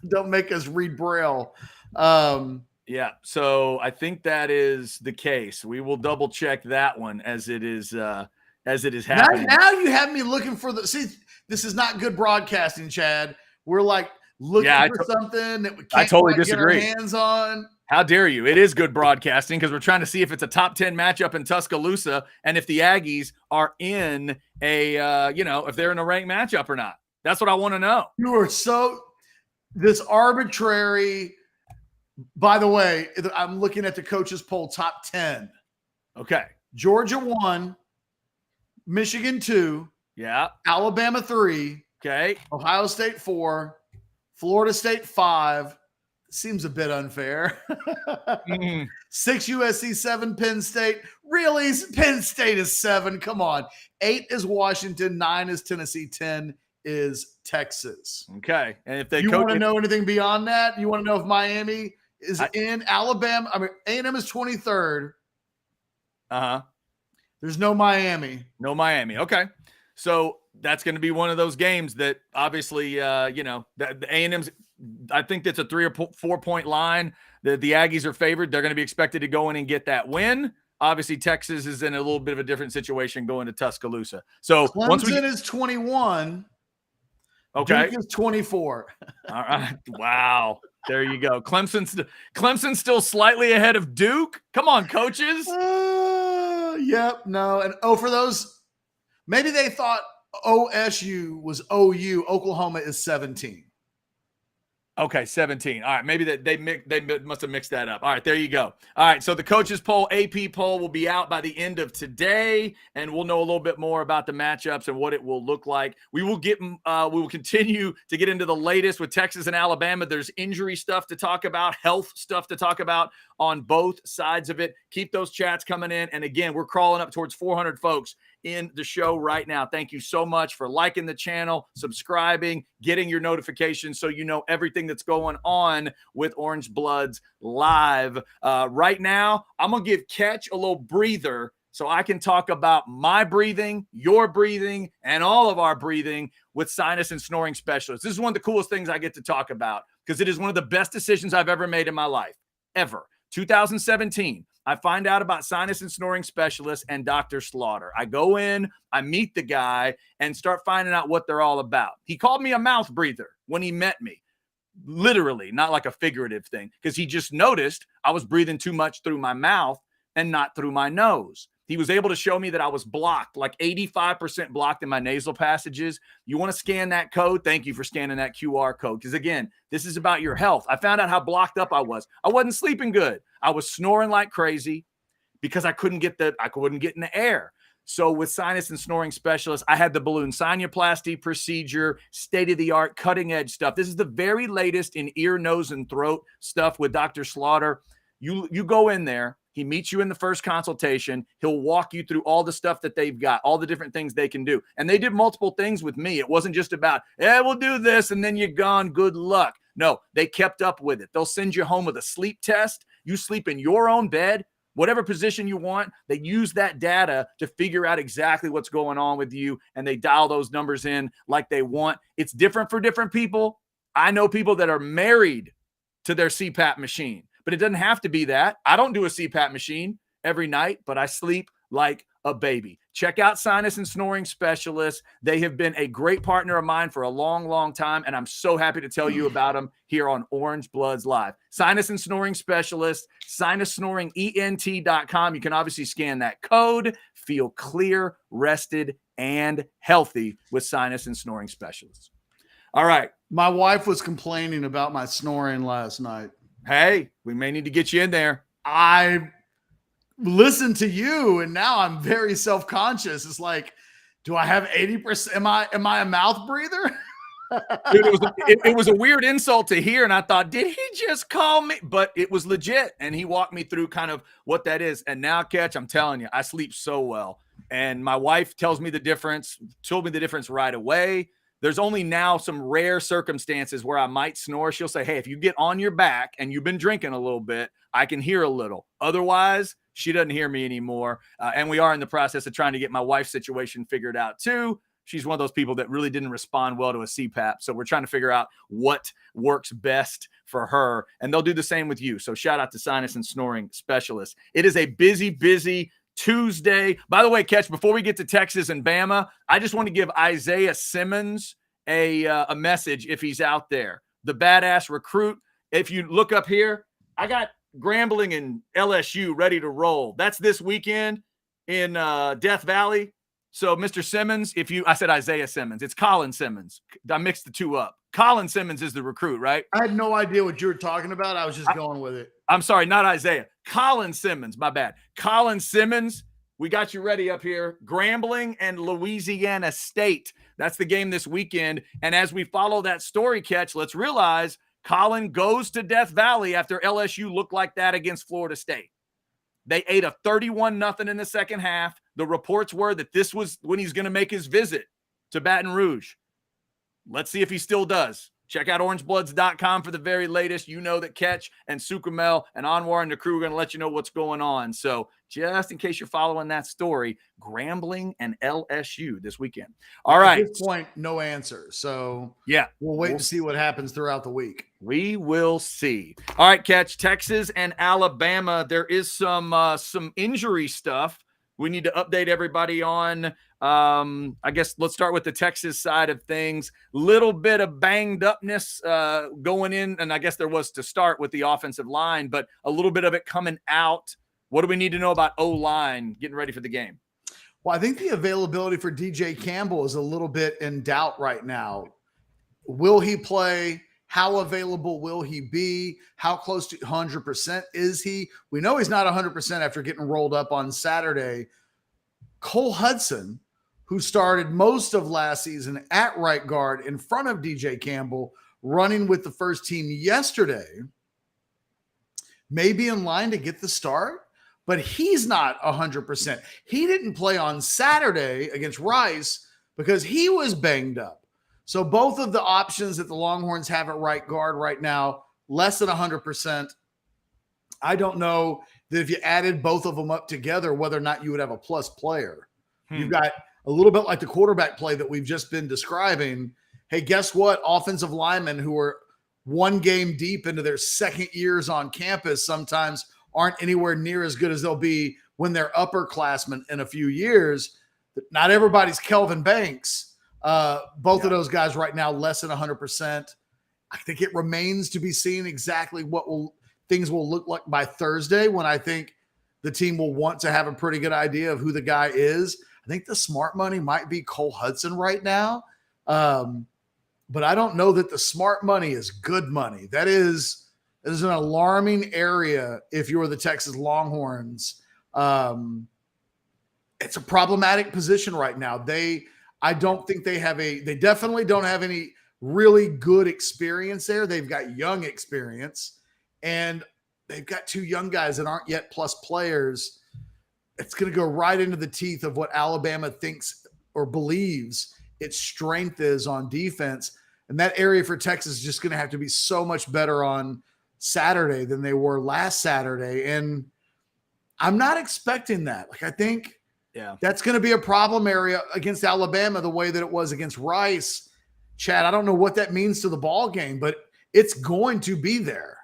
Don't make us read Braille. Yeah, so I think that is the case. We will double check that one as it is happening. Now you have me looking for this is not good broadcasting, Chad. We're like looking for something that we can't get our hands on. How dare you? It is good broadcasting because we're trying to see if it's a top 10 matchup in Tuscaloosa and if the Aggies are in if they're in a ranked matchup or not. That's what I want to know. You are this arbitrary. By the way, I'm looking at the coaches poll top 10. Okay. Georgia 1, Michigan 2, Yeah. Alabama 3, Okay. Ohio State 4, Florida State 5. Seems a bit unfair. 6 USC, 7 Penn State. Really? Penn State is 7. Come on. 8 is Washington, 9 is Tennessee, 10 is Texas. Okay. And if they You want to know anything beyond that? You want to know if Miami is in Alabama? I mean, A&M is 23rd. Uh-huh. There's no Miami. No Miami. Okay. So that's going to be one of those games that obviously, the A&M's, I think that's a 3 or 4 point line. The Aggies are favored. They're going to be expected to go in and get that win. Obviously, Texas is in a little bit of a different situation going to Tuscaloosa. So Clemson is 21. Okay. Duke is 24. All right. Wow. There you go. Clemson's still slightly ahead of Duke. Come on, coaches. Yep. No. And for those, maybe they thought OSU was OU. Oklahoma is 17. Okay, 17. All right, maybe they must have mixed that up. All right, there you go. All right, so the coaches poll, AP poll, will be out by the end of today, and we'll know a little bit more about the matchups and what it will look like. We will continue to get into the latest with Texas and Alabama. There's injury stuff to talk about, health stuff to talk about on both sides of it. Keep those chats coming in, and again, we're crawling up towards 400 folks in the show right now. Thank you so much for liking the channel, subscribing, getting your notifications so you know everything that's going on with Orangebloods live. Right now, I'm going to give Ketch a little breather so I can talk about my breathing, your breathing, and all of our breathing with sinus and snoring specialists. This is one of the coolest things I get to talk about because it is one of the best decisions I've ever made in my life, ever. 2017. I find out about sinus and snoring specialists and Dr. Slaughter. I go in, I meet the guy, and start finding out what they're all about. He called me a mouth breather when he met me. Literally, not like a figurative thing, because he just noticed I was breathing too much through my mouth and not through my nose. He was able to show me that I was blocked, like 85% blocked in my nasal passages. You want to scan that code? Thank you for scanning that QR code. Because again, this is about your health. I found out how blocked up I was. I wasn't sleeping good. I was snoring like crazy because I couldn't get in the air. So with sinus and snoring specialists, I had the balloon sinuplasty procedure, state-of-the-art, cutting-edge stuff. This is the very latest in ear, nose, and throat stuff with Dr. Slaughter. You go in there. He meets you in the first consultation. He'll walk you through all the stuff that they've got, all the different things they can do. And they did multiple things with me. It wasn't just about, we'll do this, and then you're gone. Good luck. No, they kept up with it. They'll send you home with a sleep test. You sleep in your own bed, whatever position you want. They use that data to figure out exactly what's going on with you, and they dial those numbers in like they want. It's different for different people. I know people that are married to their CPAP machine. But it doesn't have to be that. I don't do a CPAP machine every night, but I sleep like a baby. Check out Sinus and Snoring Specialists. They have been a great partner of mine for a long, long time, and I'm so happy to tell you about them here on Orangebloods Live. Sinus and Snoring Specialists, sinussnoringent.com. You can obviously scan that code. Feel clear, rested, and healthy with Sinus and Snoring Specialists. All right. My wife was complaining about my snoring last night. Hey, we may need to get you in there. I listened to you, and now I'm very self-conscious. It's like, do I have 80%? Am I a mouth breather? Dude, it was a weird insult to hear, and I thought, did he just call me? But it was legit, and he walked me through kind of what that is. And now, Ketch, I'm telling you, I sleep so well. And my wife told me the difference right away. There's only now some rare circumstances where I might snore. She'll say, hey, if you get on your back and you've been drinking a little bit, I can hear a little. Otherwise, she doesn't hear me anymore. And we are in the process of trying to get my wife's situation figured out too. She's one of those people that really didn't respond well to a CPAP. So we're trying to figure out what works best for her. And they'll do the same with you. So shout out to Sinus and Snoring Specialists. It is a busy Tuesday. By the way, Ketch, before we get to Texas and Bama, I just want to give Isaiah Simmons a message if he's out there. The badass recruit. If you look up here, I got Grambling and LSU ready to roll. That's this weekend in Death Valley. So, Mr. Simmons, I said Isaiah Simmons. It's Colin Simmons. I mixed the two up. Colin Simmons is the recruit, right? I had no idea what you were talking about. I was just going with it. I'm sorry, not Isaiah. Colin Simmons, my bad. Colin Simmons, we got you ready up here. Grambling and Louisiana State. That's the game this weekend. And as we follow that story, Ketch, let's realize Colin goes to Death Valley after LSU looked like that against Florida State. They ate a 31-0 in the second half. The reports were that this was when he's going to make his visit to Baton Rouge. Let's see if he still does. Check out orangebloods.com for the very latest. You know that Ketch and Sukamel and Anwar and the crew are going to let you know what's going on. So just in case you're following that story, Grambling and LSU this weekend. All right. At this point, no answer. So yeah, we'll wait to see what happens throughout the week. We will see. All right, Ketch, Texas and Alabama. There is some injury stuff we need to update everybody on. I guess let's start with the Texas side of things. Little bit of banged upness going in, and I guess there was to start with the offensive line, but a little bit of it coming out. What do we need to know about O-line getting ready for the game? Well, I think the availability for DJ Campbell is a little bit in doubt right now. Will he play? How available will he be? How close to 100% is he? We know he's not 100% after getting rolled up on Saturday. Cole Hudson, who started most of last season at right guard in front of DJ Campbell, running with the first team yesterday, may be in line to get the start, but he's not 100%. He didn't play on Saturday against Rice because he was banged up. So both of the options that the Longhorns have at right guard right now, less than 100%. I don't know that if you added both of them up together, whether or not you would have a plus player. You've got a little bit like the quarterback play that we've just been describing. Hey, guess what? Offensive linemen who are one game deep into their second years on campus sometimes aren't anywhere near as good as they'll be when they're upperclassmen in a few years. Not everybody's Kelvin Banks. Both of those guys right now, less than 100%. I think it remains to be seen exactly what things will look like by Thursday, when I think the team will want to have a pretty good idea of who the guy is. I think the smart money might be Cole Hudson right now. But I don't know that the smart money is good money. That is an alarming area if you're the Texas Longhorns. It's a problematic position right now. I don't think they definitely don't have any really good experience there. They've got young experience, and they've got two young guys that aren't yet plus players. It's going to go right into the teeth of what Alabama thinks or believes its strength is on defense. And that area for Texas is just going to have to be so much better on Saturday than they were last Saturday. And I'm not expecting that. I think that's going to be a problem area against Alabama the way that it was against Rice. Chad, I don't know what that means to the ball game, but it's going to be there.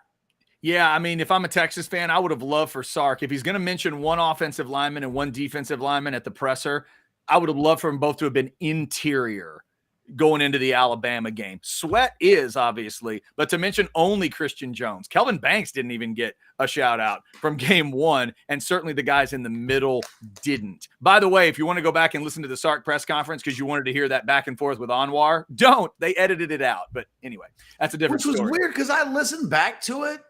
Yeah, I mean, if I'm a Texas fan, I would have loved for Sark, if he's going to mention one offensive lineman and one defensive lineman at the presser, I would have loved for them both to have been interior going into the Alabama game. Sweat is, obviously, but to mention only Christian Jones. Kelvin Banks didn't even get a shout out from game one, and certainly the guys in the middle didn't. By the way, if you want to go back and listen to the Sark press conference because you wanted to hear that back and forth with Anwar, don't. They edited it out. But anyway, that's a different story. Which was weird because I listened back to it.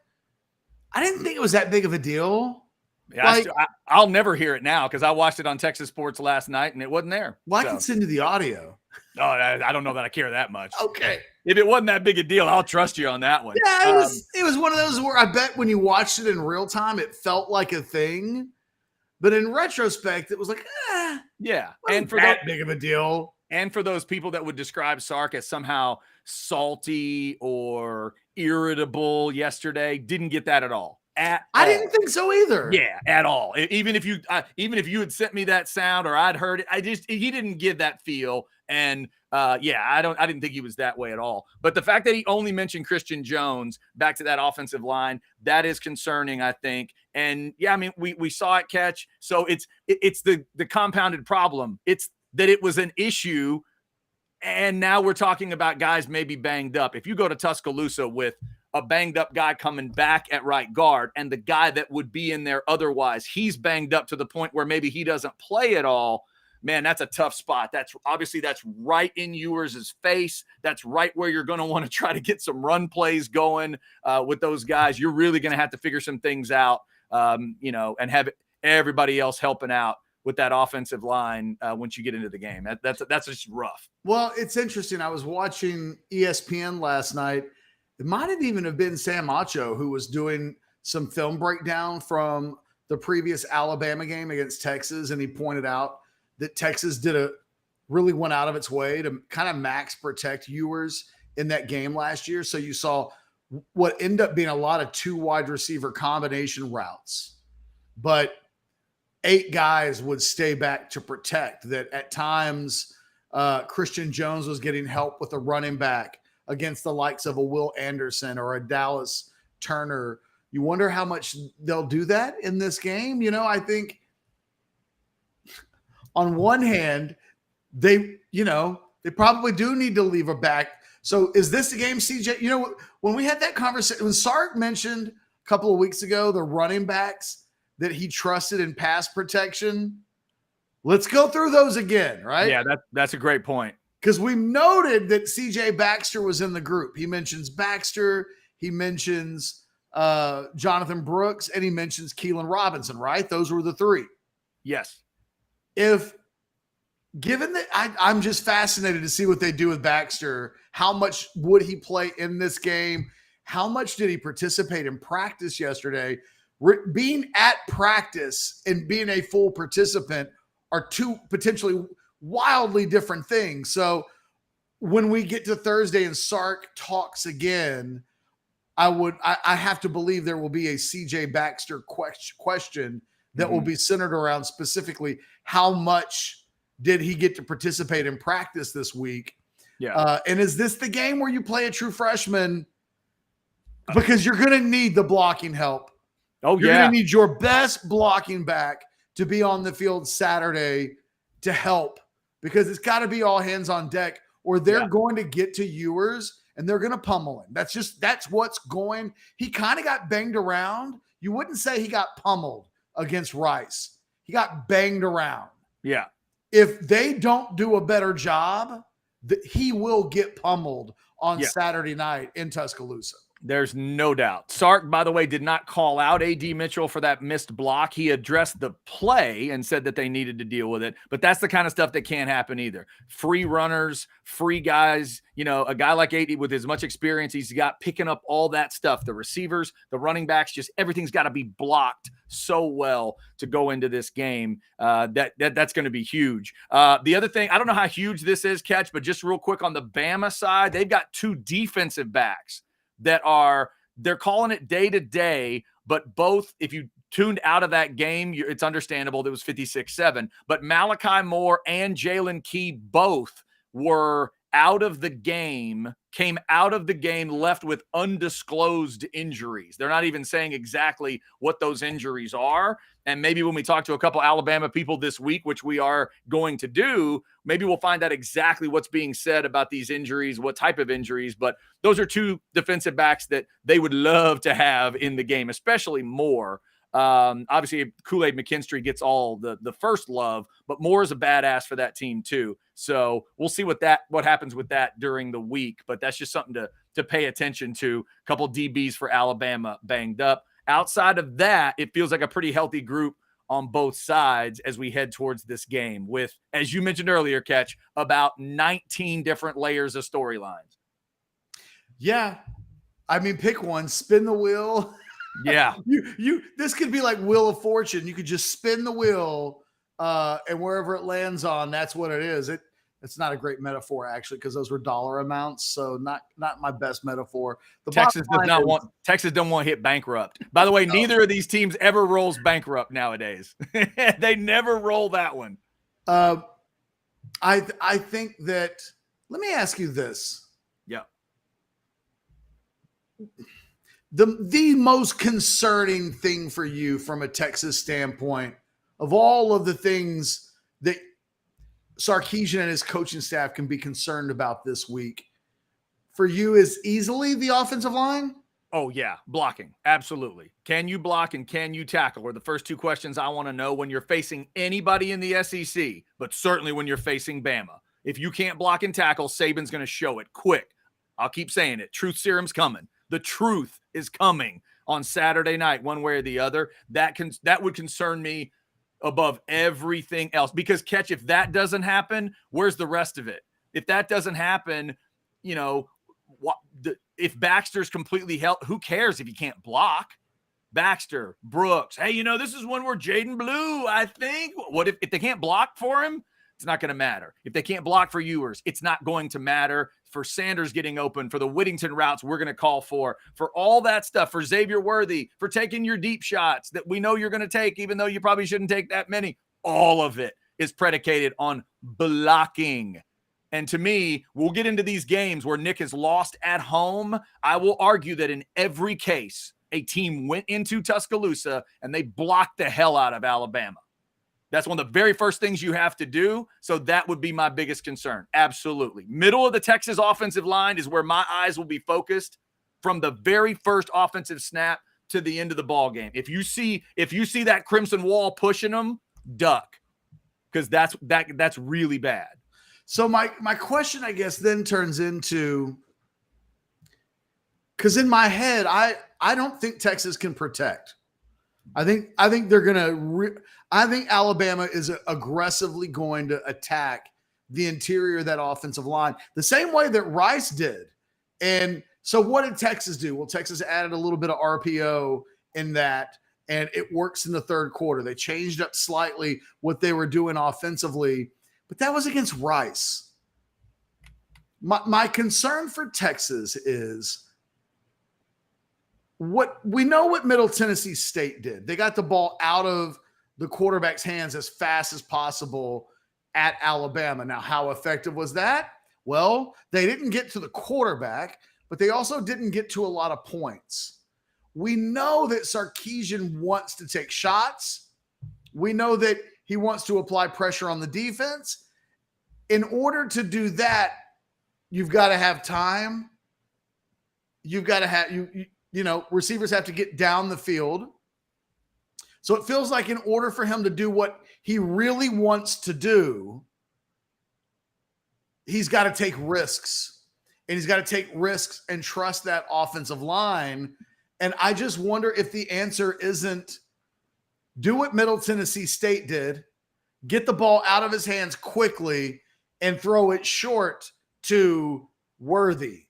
I didn't think it was that big of a deal. Yeah, I'll never hear it now because I watched it on Texas Sports last night and it wasn't there. Well, I can send you the audio. Oh, I don't know that I care that much. Okay. If it wasn't that big a deal, I'll trust you on that one. Yeah, it was one of those where I bet when you watched it in real time, it felt like a thing. But in retrospect, it was like, yeah. And for that big of a deal. And for those people that would describe Sark as somehow salty or irritable yesterday, didn't get that at all. I didn't think so either. Yeah, at all. Even if you had sent me that sound or I'd heard it, he didn't give that feel. And I didn't think he was that way at all. But the fact that he only mentioned Christian Jones back to that offensive line, that is concerning, I think. And yeah, I mean, we saw it, Ketch. So it's the compounded problem. It's that it was an issue. And now we're talking about guys maybe banged up. If you go to Tuscaloosa with a banged up guy coming back at right guard and the guy that would be in there otherwise, he's banged up to the point where maybe he doesn't play at all, man, that's a tough spot. That's right in Ewers' face. That's right where you're going to want to try to get some run plays going with those guys. You're really going to have to figure some things out, and have everybody else helping out with that offensive line once you get into the game. That's just rough. Well, it's interesting. I was watching ESPN last night. It might have even have been Sam Acho who was doing some film breakdown from the previous Alabama game against Texas, and he pointed out that Texas really went out of its way to kind of max protect Ewers in that game last year. So you saw what ended up being a lot of 2 wide receiver combination routes, but 8 guys would stay back to protect. That at times Christian Jones was getting help with a running back against the likes of a Will Anderson or a Dallas Turner. You wonder how much they'll do that in this game. I think on one hand, they probably do need to leave a back. So is this the game, CJ? When we had that conversation, when Sark mentioned a couple of weeks ago, the running backs that he trusted in pass protection, let's go through those again, right? Yeah, that's a great point. Because we noted that CJ Baxter was in the group. He mentions Baxter, he mentions Jonathan Brooks, and he mentions Keelan Robinson, right? Those were the 3. Yes. Given that I'm just fascinated to see what they do with Baxter, how much would he play in this game? How much did he participate in practice yesterday? Being at practice and being a full participant are 2 potentially wildly different things. So when we get to Thursday and Sark talks again, I have to believe there will be a CJ Baxter question that will be centered around specifically how much did he get to participate in practice this week? Yeah. And is this the game where you play a true freshman? Because you're going to need the blocking help. Oh, you're going to need your best blocking back to be on the field Saturday to help, because it's got to be all hands on deck, or they're going to get to Ewers and they're going to pummel him. That's what's going. He kind of got banged around. You wouldn't say he got pummeled against Rice. He got banged around. Yeah. If they don't do a better job, he will get pummeled on Saturday night in Tuscaloosa. There's no doubt. Sark, by the way, did not call out A.D. Mitchell for that missed block. He addressed the play and said that they needed to deal with it. But that's the kind of stuff that can't happen either. Free runners, free guys, a guy like A.D. with as much experience he's got picking up all that stuff. The receivers, the running backs, just everything's got to be blocked so well to go into this game. That's going to be huge. The other thing, I don't know how huge this is, Ketch, but just real quick on the Bama side, they've got 2 defensive backs they're calling it day to day, but both, if you tuned out of that game, it's understandable that it was 56-7, but Malachi Moore and Jalen Key both were came out of the game left with undisclosed injuries. They're not even saying exactly what those injuries are. And maybe when we talk to a couple Alabama people this week, which we are going to do, maybe we'll find out exactly what's being said about these injuries, what type of injuries. But those are 2 defensive backs that they would love to have in the game, especially Moore. Obviously, Kool-Aid McKinstry gets all the first love, but Moore is a badass for that team too. So we'll see what happens with that during the week. But that's just something to pay attention to. A couple DBs for Alabama banged up. Outside of that, it feels like a pretty healthy group on both sides as we head towards this game with, as you mentioned earlier, Ketch, about 19 different layers of storylines. Yeah. I mean, pick one, spin the wheel. Yeah. This could be like Wheel of Fortune. You could just spin the wheel and wherever it lands on, that's what it is. It's not a great metaphor, actually, because those were dollar amounts. So not my best metaphor. Texas don't want to hit bankrupt. By the way, neither of these teams ever rolls bankrupt nowadays. They never roll that one. I think that, let me ask you this. Yeah. The most concerning thing for you from a Texas standpoint of all of the things that Sarkisian and his coaching staff can be concerned about this week, for you is easily the offensive line? Oh, yeah. Blocking. Absolutely. Can you block and can you tackle are the first 2 questions I want to know when you're facing anybody in the SEC, but certainly when you're facing Bama. If you can't block and tackle, Saban's going to show it quick. I'll keep saying it. Truth serum's coming. The truth is coming on Saturday night, one way or the other. That would concern me above everything else. Because Ketch, if that doesn't happen, where's the rest of it? If that doesn't happen, if Baxter's completely healthy, who cares if he can't block? Baxter, Brooks, hey, this is one where Jaden Blue, I think. What if they can't block for him? It's not going to matter. If they can't block for Ewers, it's not going to matter. For Sanders getting open, for the Whittington routes we're going to call for all that stuff, for Xavier Worthy, for taking your deep shots that we know you're going to take, even though you probably shouldn't take that many. All of it is predicated on blocking. And to me, we'll get into these games where Nick has lost at home. I will argue that in every case, a team went into Tuscaloosa and they blocked the hell out of Alabama. That's one of the very first things you have to do. So that would be my biggest concern. Absolutely. Middle of the Texas offensive line is where my eyes will be focused from the very first offensive snap to the end of the ball game. If you see that Crimson Wall pushing them, duck, because that's really bad. So my question, I guess, then turns into, because in my head, I don't think Texas can protect. I think they're gonna. I think Alabama is aggressively going to attack the interior of that offensive line the same way that Rice did. And so, what did Texas do? Well, Texas added a little bit of RPO in that, and it works in the third quarter. They changed up slightly what they were doing offensively, but that was against Rice. My concern for Texas is, what we know what Middle Tennessee State did. They got the ball out of the quarterback's hands as fast as possible at Alabama. Now, how effective was that? Well, they didn't get to the quarterback, but they also didn't get to a lot of points. We know that Sarkisian wants to take shots. We know that he wants to apply pressure on the defense. In order to do that, you've got to have time. You've got to have receivers have to get down the field. So it feels like in order for him to do what he really wants to do, he's got to take risks. And he's got to take risks and trust that offensive line. And I just wonder if the answer isn't do what Middle Tennessee State did, get the ball out of his hands quickly and throw it short to Worthy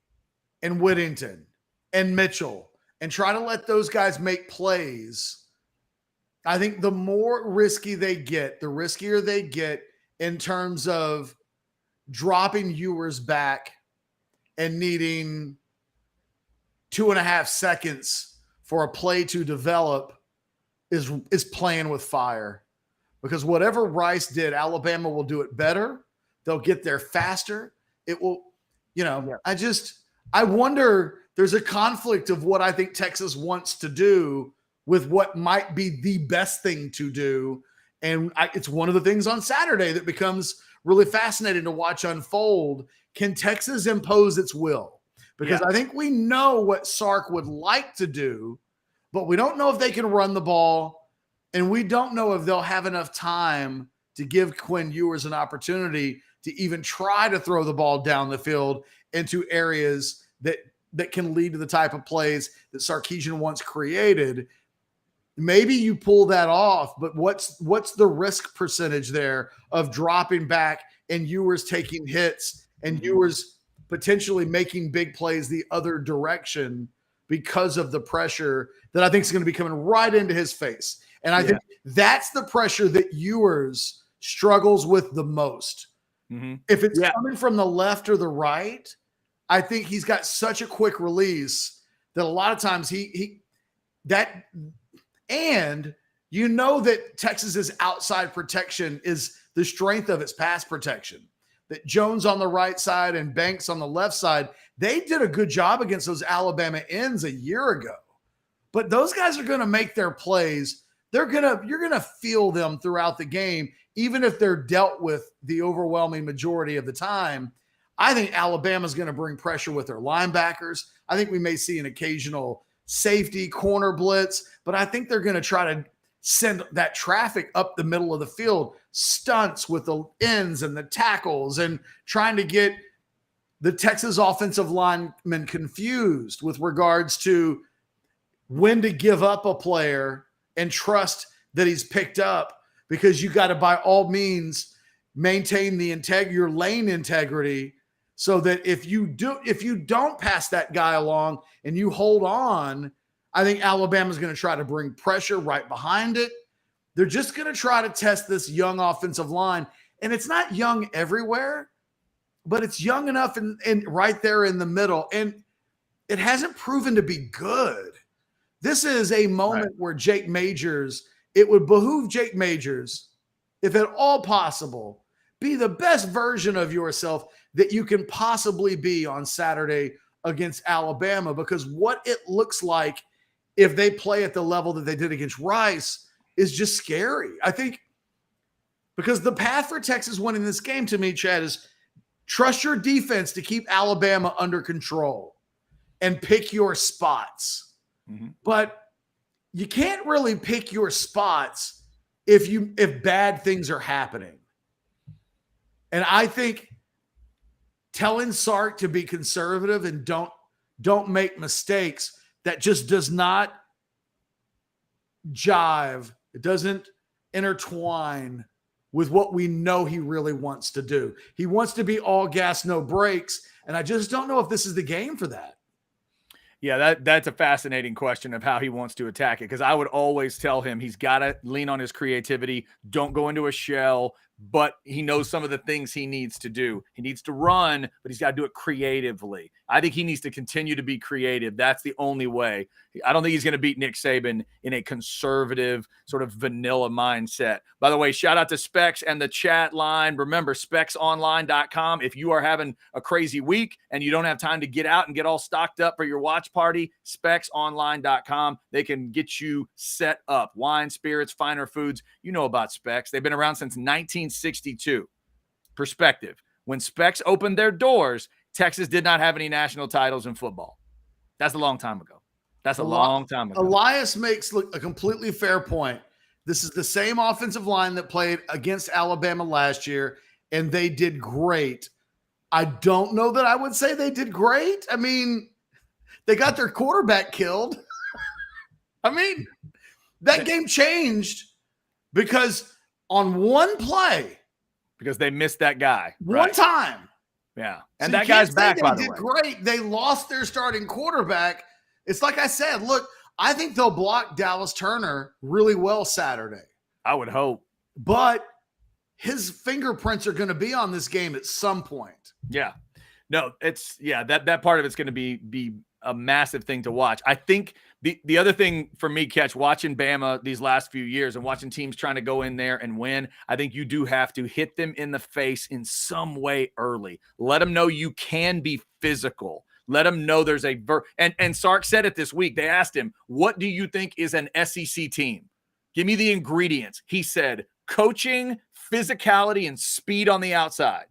and Whittington and Mitchell and try to let those guys make plays. I think the more risky they get, the riskier they get in terms of dropping Ewers back and needing 2.5 seconds for a play to develop is playing with fire. Because whatever Rice did, Alabama will do it better. They'll get there faster. It will, I wonder, there's a conflict of what I think Texas wants to do with what might be the best thing to do. And it's one of the things on Saturday that becomes really fascinating to watch unfold. Can Texas impose its will? Because I think we know what Sark would like to do, but we don't know if they can run the ball, and we don't know if they'll have enough time to give Quinn Ewers an opportunity to even try to throw the ball down the field into areas that can lead to the type of plays that Sarkisian once created. Maybe you pull that off, but what's the risk percentage there of dropping back and Ewers taking hits and Ewers potentially making big plays the other direction because of the pressure that I think is going to be coming right into his face. And I think that's the pressure that Ewers struggles with the most. Mm-hmm. If it's coming from the left or the right, I think he's got such a quick release that a lot of times and you know that Texas's outside protection is the strength of its pass protection. That Jones on the right side and Banks on the left side, they did a good job against those Alabama ends a year ago. But those guys are going to make their plays. You're going to feel them throughout the game, even if they're dealt with the overwhelming majority of the time. I think Alabama's going to bring pressure with their linebackers. I think we may see an occasional safety corner blitz, but I think they're going to try to send that traffic up the middle of the field, stunts with the ends and the tackles, and trying to get the Texas offensive linemen confused with regards to when to give up a player and trust that he's picked up because you got to, by all means, maintain your lane integrity, so that if you don't pass that guy along and you hold on, I think Alabama's going to try to bring pressure right behind it. They're just going to try to test this young offensive line. And it's not young everywhere, but it's young enough and right there in the middle. And it hasn't proven to be good. This is a moment where it would behoove Jake Majors, if at all possible, be the best version of yourself that you can possibly be on Saturday against Alabama, because what it looks like if they play at the level that they did against Rice is just scary. I think because the path for Texas winning this game, to me, Chad, is trust your defense to keep Alabama under control and pick your spots. Mm-hmm. But you can't really pick your spots if bad things are happening. And I think telling Sark to be conservative and don't make mistakes, that just does not jive. It doesn't intertwine with what we know he really wants to do. He wants to be all gas, no brakes. And I just don't know if this is the game for that. Yeah, that's a fascinating question of how he wants to attack it, because I would always tell him he's got to lean on his creativity. Don't go into a shell, but he knows some of the things he needs to do. He needs to run, but he's got to do it creatively. I think he needs to continue to be creative. That's the only way. I don't think he's going to beat Nick Saban in a conservative sort of vanilla mindset. By the way, shout out to Specs and the chat line. Remember, specsonline.com. If you are having a crazy week and you don't have time to get out and get all stocked up for your watch party, specsonline.com. They can get you set up. Wine, spirits, finer foods. You know about Specs. They've been around since 1962. Perspective. When Specs opened their doors, Texas did not have any national titles in football. That's a long time ago. That's a long time ago. Elias makes a completely fair point. This is the same offensive line that played against Alabama last year, and they did great. I don't know that I would say they did great. I mean, they got their quarterback killed. I mean, that game changed because on one play. Because they missed that guy. One time. Yeah. And so that guy's back, by the way. They did great. They lost their starting quarterback. It's like I said, look, I think they'll block Dallas Turner really well Saturday. I would hope. But his fingerprints are going to be on this game at some point. Yeah. No, that part of it's going to be a massive thing to watch. I think the other thing for me, Ketch, watching Bama these last few years and watching teams trying to go in there and win, I think you do have to hit them in the face in some way early. Let them know you can be physical. Let them know there's and Sark said it this week. They asked him, what do you think is an SEC team? Give me the ingredients. He said, coaching, physicality, and speed on the outside.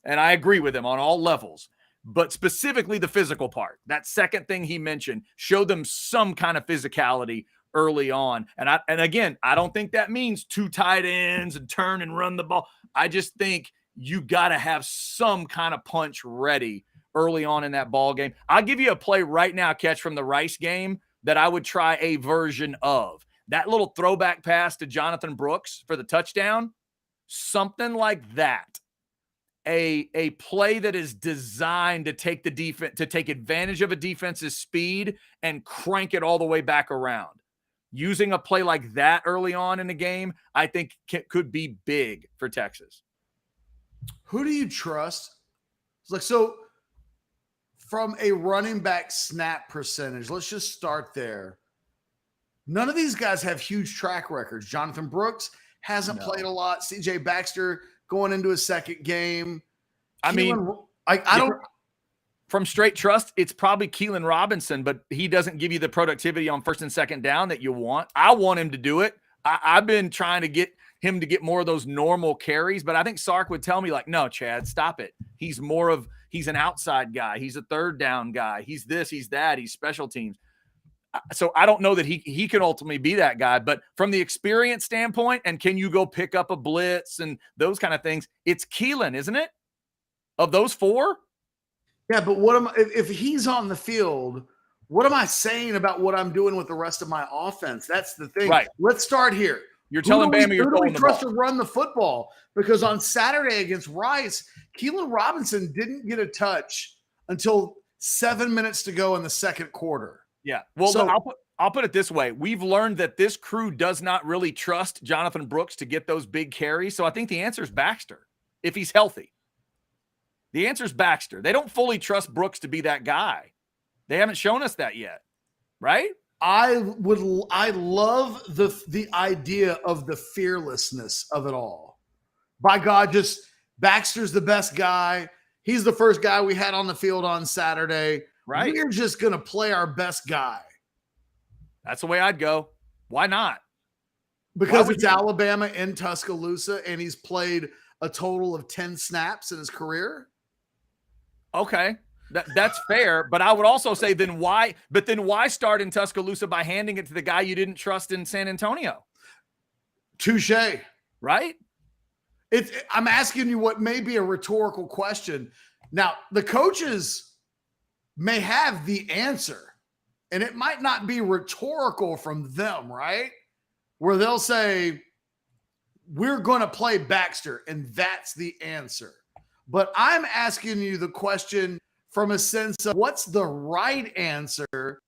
And I agree with him on all levels. But specifically the physical part, that second thing he mentioned, show them some kind of physicality early on. And again, I don't think that means 2 tight ends and turn and run the ball. I just think you got to have some kind of punch ready early on in that ball game. I'll give you a play right now, Ketch, from the Rice game that I would try a version of. That little throwback pass to Jonathan Brooks for the touchdown, something like that. A play that is designed to take the defense, to take advantage of a defense's speed and crank it all the way back around. Using a play like that early on in the game, I think could be big for Texas. Who do you trust? It's like, so from a running back snap percentage, let's just start there. None of these guys have huge track records. Jonathan Brooks hasn't played a lot. CJ Baxter going into his second game. I don't. From straight trust, it's probably Keelan Robinson, but he doesn't give you the productivity on first and second down that you want. I want him to do it. I've been trying to get him to get more of those normal carries, but I think Sark would tell me, like, no, Chad, stop it. He's an outside guy. He's a third down guy. He's this, he's that. He's special teams. So I don't know that he can ultimately be that guy, but from the experience standpoint, and can you go pick up a blitz and those kind of things, it's Keelan, isn't it? Of those 4? Yeah, but if he's on the field, what am I saying about what I'm doing with the rest of my offense? That's the thing. Right. Let's start here. You're telling Bama you're who do we throwing the trust ball. to run the football? Because on Saturday against Rice, Keelan Robinson didn't get a touch until 7 minutes to go in the second quarter. Yeah. Well, So, I'll put it this way. We've learned that this crew does not really trust Jonathan Brooks to get those big carries. So I think the answer is Baxter, if he's healthy. The answer is Baxter. They don't fully trust Brooks to be that guy. They haven't shown us that yet, right? I love the idea of the fearlessness of it all. By God, just Baxter's the best guy. He's the first guy we had on the field on Saturday. Right. We're just going to play our best guy. That's the way I'd go. Why not? Because it's Alabama in Tuscaloosa, and he's played a total of 10 snaps in his career. Okay. That's fair, but I would also say then why start in Tuscaloosa by handing it to the guy you didn't trust in San Antonio? Touche. Right? I'm asking you what may be a rhetorical question. Now, the coaches may have the answer, and it might not be rhetorical from them, right? Where they'll say, we're going to play Baxter, and that's the answer. But I'm asking you the question from a sense of what's the right answer,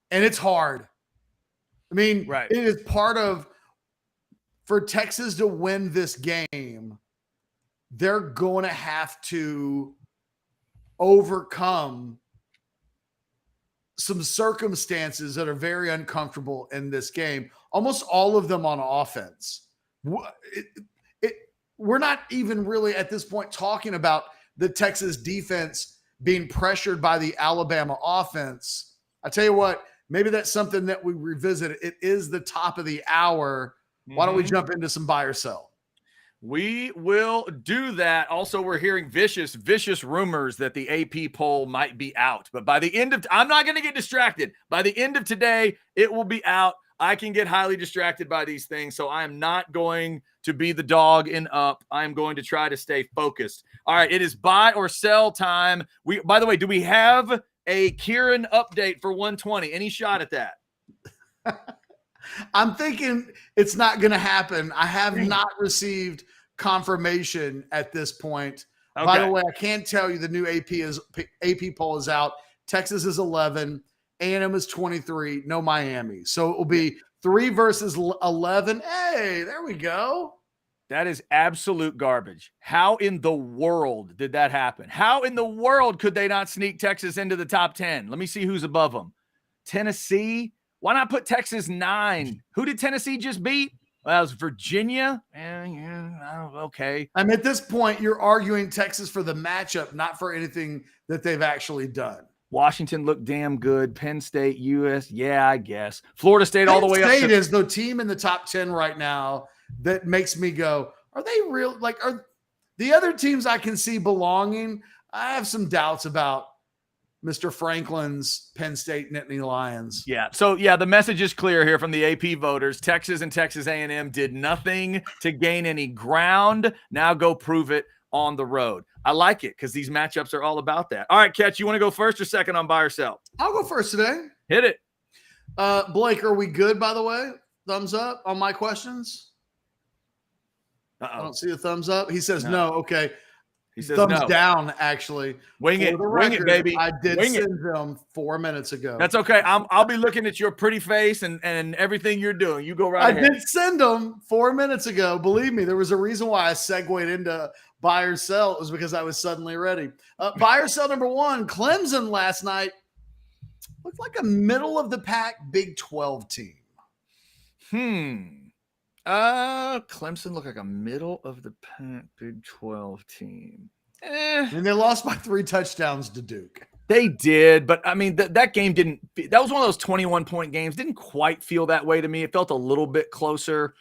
and it's hard. I mean, right. It is part of, for Texas to win this game, they're going to have to overcome some circumstances that are very uncomfortable in this game, almost all of them on offense. We're not even really at this point talking about the Texas defense being pressured by the Alabama offense. I tell you what, maybe that's something that we revisit. It is the top of the hour. Why don't we jump into some buy or sell? We will do that. Also, we're hearing vicious rumors that the AP poll might be out. But by the end of, I'm not going to get distracted. By the end of today, it will be out. I can get highly distracted by these things, so I am not going to be the dog in up. I am going to try to stay focused. All right, it is buy or sell time. By the way, do we have a Kieran update for 120? Any shot at that? I'm thinking it's not going to happen. I have not received confirmation at this point. Okay. By the way, I can't tell you the new AP poll is out. Texas is 11. A&M is 23. No Miami. So it will be 3 versus 11. Hey, there we go. That is absolute garbage. How in the world did that happen? How in the world could they not sneak Texas into the top 10? Let me see who's above them. Tennessee. Why not put Texas 9? Who did Tennessee just beat? Well, it was Virginia. Okay. I mean, at this point, you're arguing Texas for the matchup, not for anything that they've actually done. Washington looked damn good. Penn State, US, yeah, I guess. Florida State all the way up. Penn State is the team in the top 10 right now that makes me go, are they real? Like, are the other teams I can see belonging? I have some doubts about Mr. Franklin's Penn State Nittany Lions. Yeah. So, yeah, the message is clear here from the AP voters. Texas and Texas A&M did nothing to gain any ground. Now go prove it on the road. I like it because these matchups are all about that. All right, Ketch, you want to go first or second on buy or sell? I'll go first today. Hit it. Blake, are we good, by the way? Thumbs up on my questions? I don't see a thumbs up. He says no. Okay. He says thumbs no. Down, actually. Wing it, baby. I did send them 4 minutes ago. That's okay. I'll be looking at your pretty face and everything you're doing. You go right ahead. I did send them 4 minutes ago. Believe me, there was a reason why I segued into buy or sell. It was because I was suddenly ready. Buy or sell number 1, Clemson last night looked like a middle of the pack Big 12 team. Clemson looked like a middle of the pack Big 12 team. And they lost by 3 touchdowns to Duke. They did, but I mean, that game didn't. That was one of those 21-point games. Didn't quite feel that way to me. It felt a little bit closer.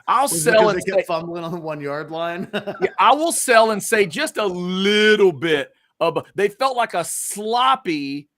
I'll sell and they kept fumbling on the 1 yard line. Yeah, I will sell and say just a little bit of. They felt like a sloppy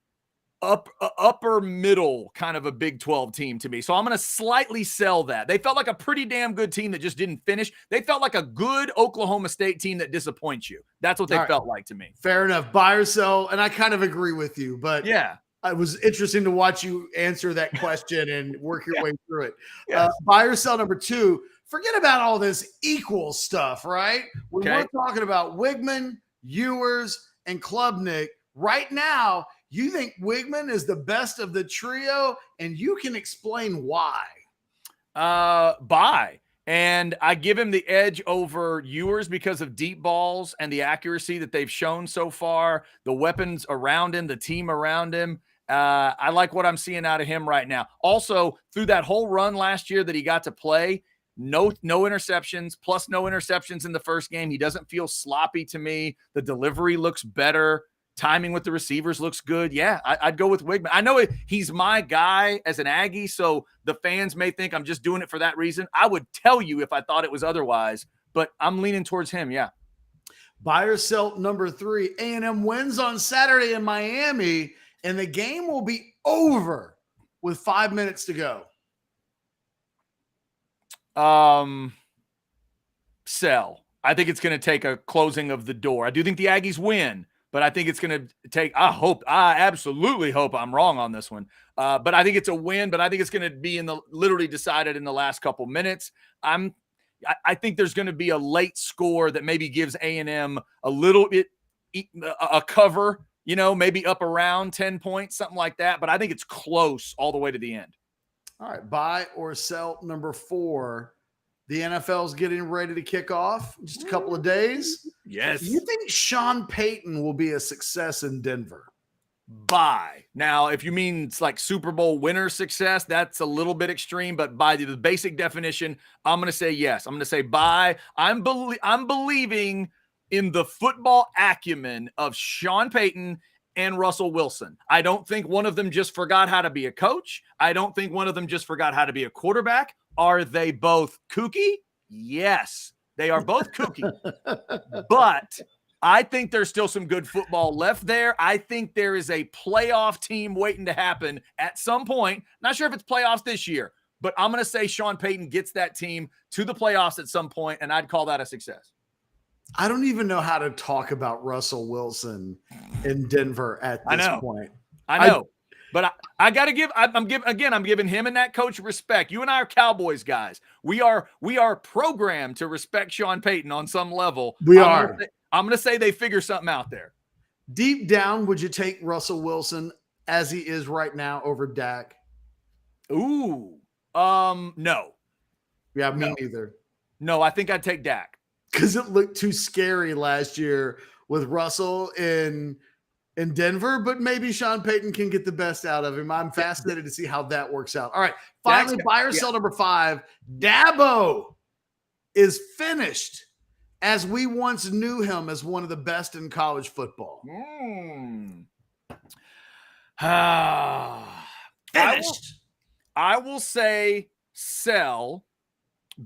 upper middle kind of a Big 12 team to me. So I'm going to slightly sell that. They felt like a pretty damn good team that just didn't finish. They felt like a good Oklahoma State team that disappoints you. That's what they felt like to me. Fair enough. Buy or sell. And I kind of agree with you, but yeah, It was interesting to watch you answer that question and work your way through it. Yes. Buy or sell number 2. Forget about all this equal stuff, right? When we're talking about Weigman, Ewers, and Klubnik, right now, you think Weigman is the best of the trio, and you can explain why. Buy. And I give him the edge over Ewers because of deep balls and the accuracy that they've shown so far, the weapons around him, the team around him. I like what I'm seeing out of him right now. Also, through that whole run last year that he got to play, no interceptions, plus no interceptions in the first game. He doesn't feel sloppy to me. The delivery looks better. Timing with the receivers looks good. Yeah, I'd go with Weigman. I know he's my guy as an Aggie, so the fans may think I'm just doing it for that reason. I would tell you if I thought it was otherwise, but I'm leaning towards him, yeah. Buy or sell number 3. A&M wins on Saturday in Miami, and the game will be over with 5 minutes to go. Sell. I think it's going to take a closing of the door. I do think the Aggies win, but I think it's going to take, I absolutely hope I'm wrong on this one. But I think it's a win, but I think it's going to be literally decided in the last couple minutes. I think there's going to be a late score that maybe gives A&M a little bit, a cover, maybe up around 10 points, something like that. But I think it's close all the way to the end. All right. Buy or sell number 4. The NFL's getting ready to kick off in just a couple of days. Yes. You think Sean Payton will be a success in Denver? Buy. Now, if you mean it's like Super Bowl winner success, that's a little bit extreme, but by the basic definition, I'm going to say yes. I'm going to say buy. I'm believing in the football acumen of Sean Payton and Russell Wilson. I don't think one of them just forgot how to be a coach. I don't think one of them just forgot how to be a quarterback. Are they both kooky? Yes, they are both kooky. But I think there's still some good football left there. I think there is a playoff team waiting to happen at some point. Not sure if it's playoffs this year, but I'm going to say Sean Payton gets that team to the playoffs at some point, and I'd call that a success. I don't even know how to talk about Russell Wilson in Denver at this point. I know. But I got to I'm giving him and that coach respect. You and I are Cowboys guys. We are programmed to respect Sean Payton on some level. I'm going to say they figure something out there. Deep down, would you take Russell Wilson as he is right now over Dak? Ooh. No. Yeah, me neither. No, I think I'd take Dak. Because it looked too scary last year with Russell in Denver, but maybe Sean Payton can get the best out of him. I'm fascinated to see how that works out. All right, finally, buy or sell number 5. Dabo is finished as we once knew him as one of the best in college football. Finished. I will say sell,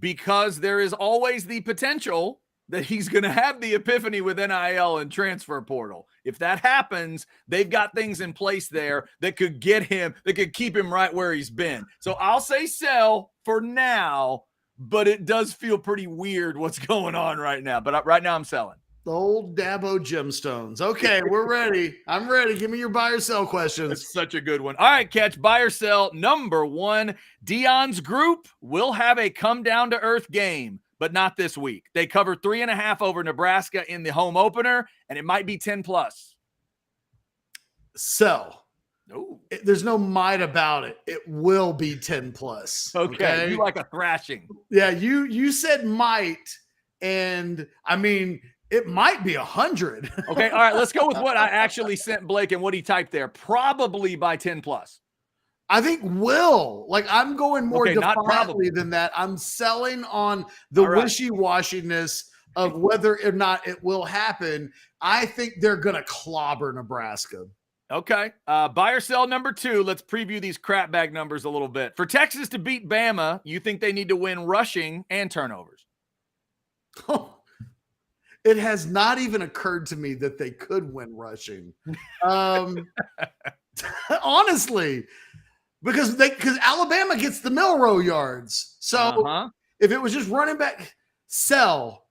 because there is always the potential that he's going to have the epiphany with NIL and transfer portal. If that happens, they've got things in place there that could get him, that could keep him right where he's been. So I'll say sell for now, but it does feel pretty weird what's going on right now. But right now I'm selling. The old Dabo gemstones. Okay, we're ready. I'm ready. Give me your buy or sell questions. That's such a good one. All right, Ketch, buy or sell. Number 1, Deion's group will have a come down to earth game, but not this week. They covered 3.5 over Nebraska in the home opener, and it might be 10 plus. Sell. No. There's no might about it. It will be 10 plus. Okay. You like a thrashing. Yeah, you said might, and I mean, it might be 100. Okay. All right. Let's go with what I actually sent Blake and what he typed there. Probably by 10 plus. I think will. Like, I'm going more defiantly than that. I'm selling on the wishy-washiness of whether or not it will happen. I think they're going to clobber Nebraska. Okay. Buy or sell number 2. Let's preview these crap bag numbers a little bit. For Texas to beat Bama, you think they need to win rushing and turnovers? It has not even occurred to me that they could win rushing. Honestly, because Alabama gets the Milrow yards. So if it was just running back, sell.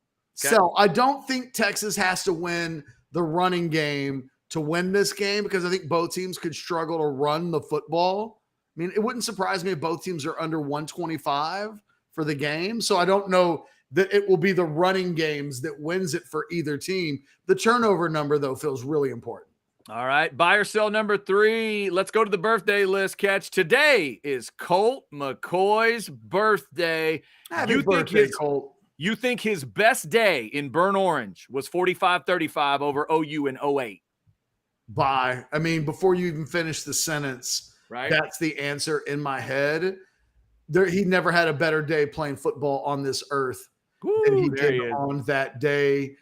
I don't think Texas has to win the running game to win this game because I think both teams could struggle to run the football. I mean, it wouldn't surprise me if both teams are under 125 for the game. So I don't know that it will be the running games that wins it for either team. The turnover number, though, feels really important. All right. Buy or sell number 3. Let's go to the birthday list, Ketch. Today is Colt McCoy's birthday. Happy birthday, Colt. You think his best day in Burn Orange was 45-35 over OU in 08? Buy. I mean, before you even finish the sentence, right? That's the answer in my head. He never had a better day playing football on this earth than he did on that day.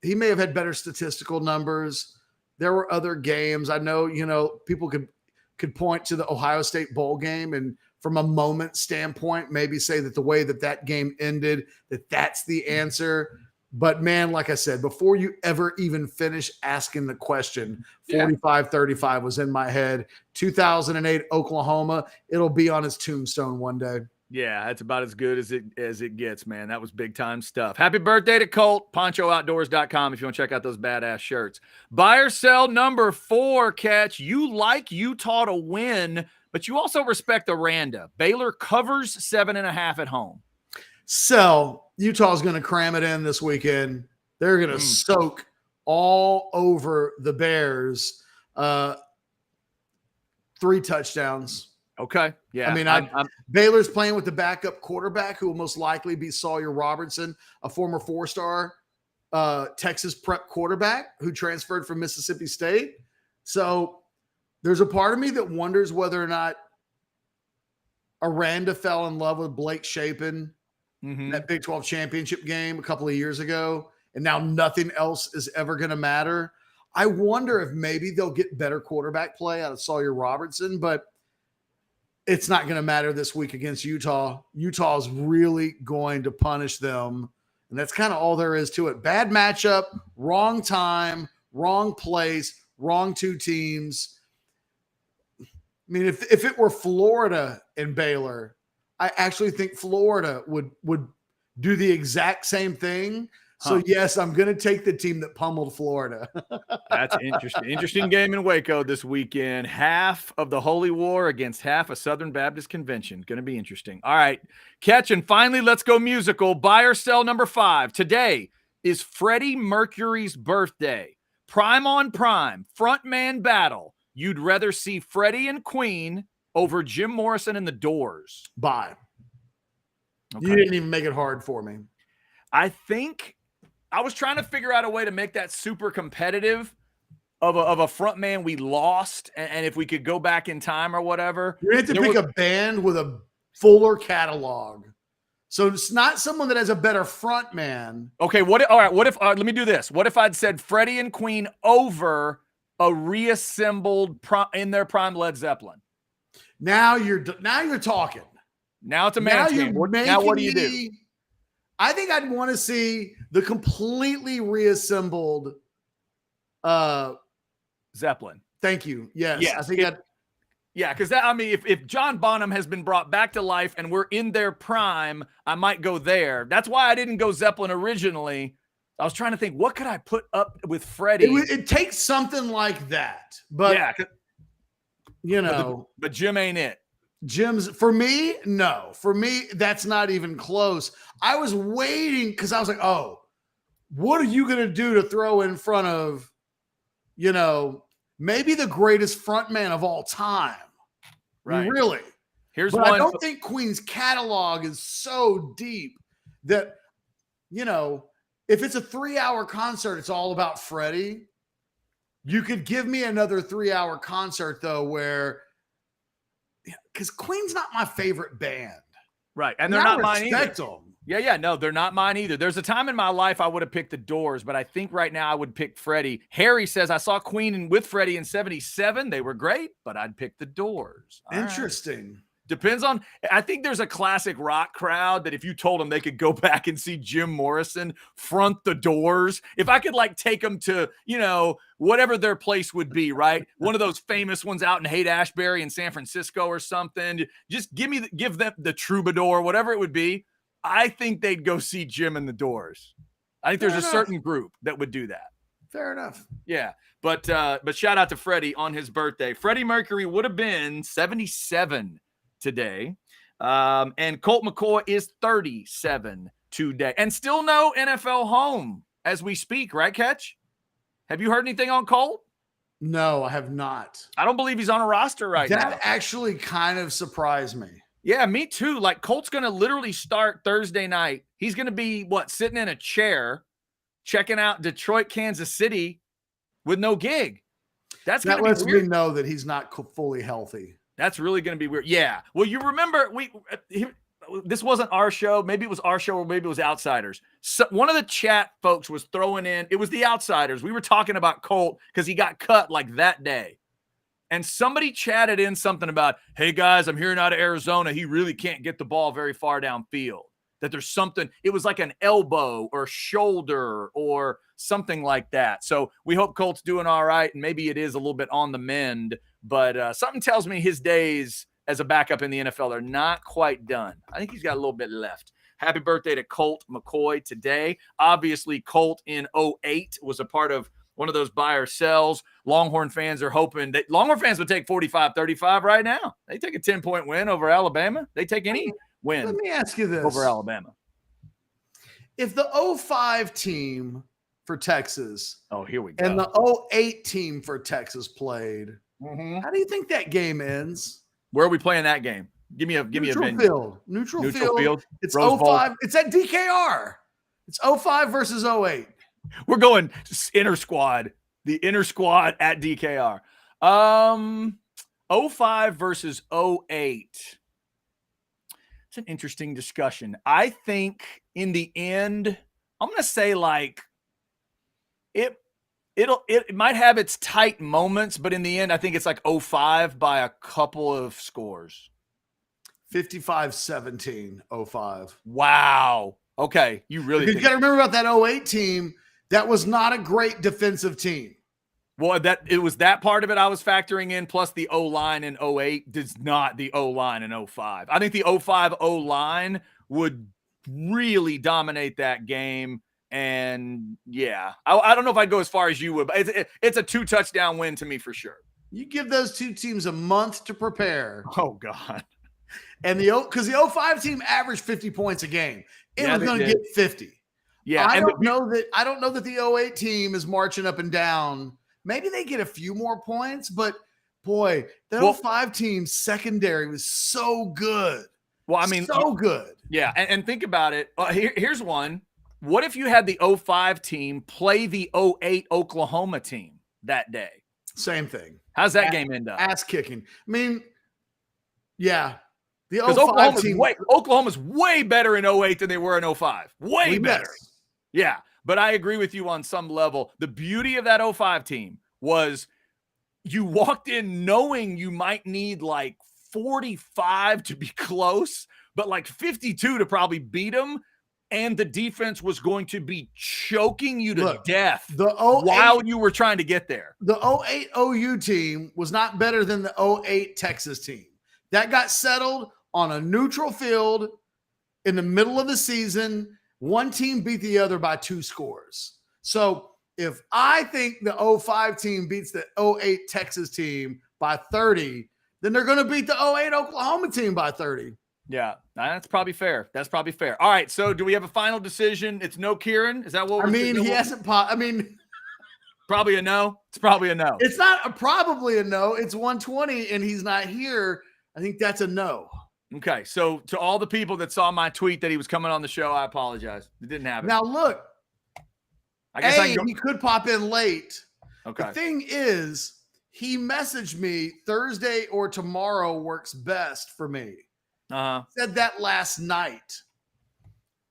He may have had better statistical numbers. There were other games. I know, people could point to the Ohio State bowl game and from a moment standpoint, maybe say that the way that game ended, that's the answer. But man, like I said, before you ever even finish asking the question, 45-35 was in my head. 2008 Oklahoma, it'll be on his tombstone one day. Yeah, that's about as good as it gets, man. That was big time stuff. Happy birthday to Colt. PonchoOutdoors.com if you want to check out those badass shirts. Buy or sell number 4, Ketch. You like Utah to win, but you also respect the Randa. Baylor covers 7.5 at home. Sell. Utah's going to cram it in this weekend. They're going to soak all over the Bears. 3 touchdowns. Okay. Yeah. I mean, Baylor's playing with the backup quarterback who will most likely be Sawyer Robertson, a former 4-star Texas prep quarterback who transferred from Mississippi State. So there's a part of me that wonders whether or not Aranda fell in love with Blake Shapen in that Big 12 championship game a couple of years ago, and now nothing else is ever going to matter. I wonder if maybe they'll get better quarterback play out of Sawyer Robertson, but it's not going to matter this week against Utah. Utah's really going to punish them, and that's kind of all there is to it. Bad matchup, wrong time, wrong place, wrong 2 teams. I mean, if it were Florida and Baylor, I actually think Florida would do the exact same thing. So, yes, I'm going to take the team that pummeled Florida. That's interesting. Interesting game in Waco this weekend. Half of the Holy War against half a Southern Baptist convention. Going to be interesting. All right, Ketch, and finally, let's go musical. Buy or sell number 5. Today is Freddie Mercury's birthday. Prime on prime, frontman battle. You'd rather see Freddie and Queen over Jim Morrison and the Doors. Buy. Okay. You didn't even make it hard for me. I think I was trying to figure out a way to make that super competitive of a front man we lost, and if we could go back in time or whatever. You have to pick a band with a fuller catalog. So it's not someone that has a better front man. Okay, all right, what if let me do this. What if I'd said Freddie and Queen over a reassembled in their prime Led Zeppelin? Now you're talking. Now it's a man's game. Now what do you do? I think I'd want to see the completely reassembled Zeppelin. Thank you. Yes. I think because if John Bonham has been brought back to life and we're in their prime, I might go there. That's why I didn't go Zeppelin originally. I was trying to think, what could I put up with Freddie? It takes something like that, but but Jim ain't it. Jim's for me. No, for me, that's not even close. I was waiting because I was like, oh, what are you going to do to throw in front of, maybe the greatest front man of all time? Right. Really. But one. I don't think Queen's catalog is so deep that, if it's a 3-hour concert, it's all about Freddie. You could give me another 3-hour concert, though, where because Queen's not my favorite band. Right. And they're not mine either. Them. Yeah. No, they're not mine either. There's a time in my life I would have picked the Doors, but I think right now I would pick Freddie. Harry says, I saw Queen with Freddie in 77. They were great, but I'd pick the Doors. All Interesting. Right. Depends on, I think there's a classic rock crowd that if you told them they could go back and see Jim Morrison front the Doors, if I could take them to, whatever their place would be, right? One of those famous ones out in Haight-Ashbury in San Francisco or something. Just give them the Troubadour, whatever it would be. I think they'd go see Jim and the Doors. I think there's a certain group that would do that. Fair enough. Yeah. But shout out to Freddie on his birthday. Freddie Mercury would have been 77 today. And Colt McCoy is 37 today. And still no NFL home as we speak, right, Ketch? Have you heard anything on Colt? No, I have not. I don't believe he's on a roster right now. That actually kind of surprised me. Yeah, me too. Like, Colt's going to literally start Thursday night. He's going to be, sitting in a chair checking out Detroit, Kansas City with no gig. That lets me know that he's not fully healthy. That's really going to be weird. Yeah. Well, you remember this wasn't our show. Maybe it was our show or maybe it was Outsiders. So one of the chat folks was throwing in, it was the Outsiders. We were talking about Colt because he got cut like that day. And somebody chatted in something about, hey, guys, I'm hearing out of Arizona. He really can't get the ball very far downfield. That there's something, it was like an elbow or shoulder or something like that. So we hope Colt's doing all right. And maybe it is a little bit on the mend. But something tells me his days as a backup in the NFL are not quite done. I think he's got a little bit left. Happy birthday to Colt McCoy today. Obviously, Colt in 2008 was a part of one of those buy or sells. Longhorn fans are hoping that Longhorn fans would take 45-35 right now. They take a 10-point win over Alabama. They take any win. Let me ask you this. Over Alabama. If the 05 team for Texas here we go. and the 08 team for Texas played, how do you think that game ends? Where are we playing that game? Give me a venue. Field. Neutral field. It's Rose 05. Bowl. It's at DKR. It's 05 versus 08. We're going inner squad. The inner squad at DKR. 05 versus 08. It's an interesting discussion. I think in the end, I'm going to say like it might have its tight moments, but in the end, I think it's like 05 by a couple of scores. 55-17, 05. Wow. Okay. You really You got to remember about that 08 team. That was not a great defensive team. Well, it was that part of it I was factoring in, plus the O-line in 08 does not the O-line in 05. I think the 05 O-line would really dominate that game. And yeah, I don't know if I'd go as far as you would, but it's a 2-touchdown win to me for sure. You give those two teams a month to prepare. Oh God. And because the 05 team averaged 50 points a game. It was going to get 50. Yeah. I don't know that the 08 team is marching up and down. Maybe they get a few more points, but boy, that 05 team secondary was so good. Well, I mean, so good. Yeah. And think about it. Here's one. What if you had the 05 team play the 08 Oklahoma team that day? Same thing. How's that game end up? Ass kicking. I mean, yeah. The 05 team. Oklahoma's way better in 08 than they were in 05. Way better. Yeah. But I agree with you on some level. The beauty of that 05 team was you walked in knowing you might need like 45 to be close, but like 52 to probably beat them. And the defense was going to be choking you to death while you were trying to get there. The 08 OU team was not better than the 08 Texas team. That got settled on a neutral field in the middle of the season. One team beat the other by 2 scores. So if I think the 05 team beats the 08 Texas team by 30, then they're going to beat the 08 Oklahoma team by 30. Yeah, that's probably fair. All right, so do we have a final decision? It's no Kieran? Is that what we're he hasn't probably a no. It's probably a no. It's not probably a no. It's 120 and he's not here. I think that's a no. Okay, so to all the people that saw my tweet that he was coming on the show, I apologize. It didn't happen. Now look, I guess he could pop in late. Okay. The thing is, he messaged me Thursday or tomorrow works best for me. Said that last night.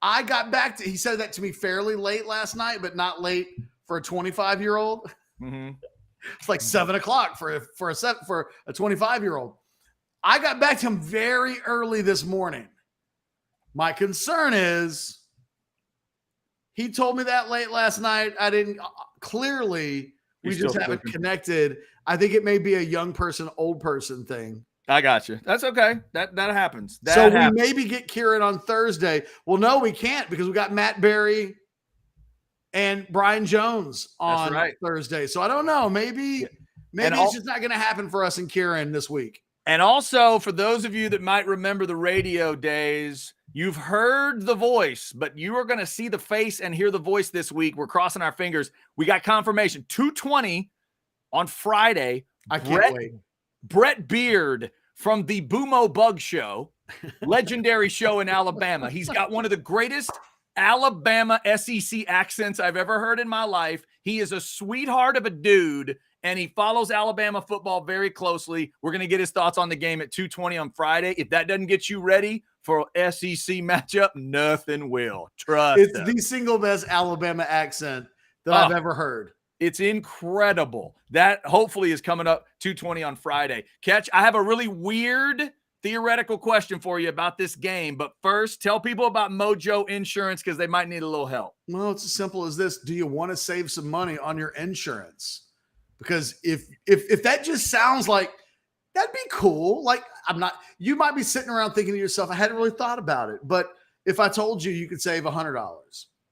I got back to, he said that to me fairly late last night, but not late for a 25-year-old. Mm-hmm. It's like 7 o'clock for a 25-year-old. I got back to him very early this morning. My concern is he told me that late last night. I didn't clearly. We just haven't connected. I think it may be a young person, old person thing. I got you. That's okay. That happens. We maybe get Kieran on Thursday. Well, no, we can't because we got Matt Berry and Brian Jones on right. Thursday. So I don't know. Maybe it's just not going to happen for us and Kieran this week. And also, for those of you that might remember the radio days, you've heard the voice, but you are going to see the face and hear the voice this week. We're crossing our fingers. We got confirmation. 2:20 on Friday. I can't wait. Brett Beard from the Boomo Bug Show, legendary show in Alabama. He's got one of the greatest Alabama SEC accents I've ever heard in my life. He is a sweetheart of a dude, and he follows Alabama football very closely. We're going to get his thoughts on the game at 2:20 on Friday. If that doesn't get you ready for an SEC matchup, nothing will. Trust It's us. the single best Alabama accent that I've ever heard. It's incredible. That hopefully is coming up 2:20 on Friday. Ketch, I have a really weird theoretical question for you about this game. But first, tell people about Mojo Insurance because they might need a little help. Well, it's as simple as this. Do you want to save some money on your insurance? Because if that just sounds like that'd be cool. Like you might be sitting around thinking to yourself, I hadn't really thought about it. But if I told you you could save $100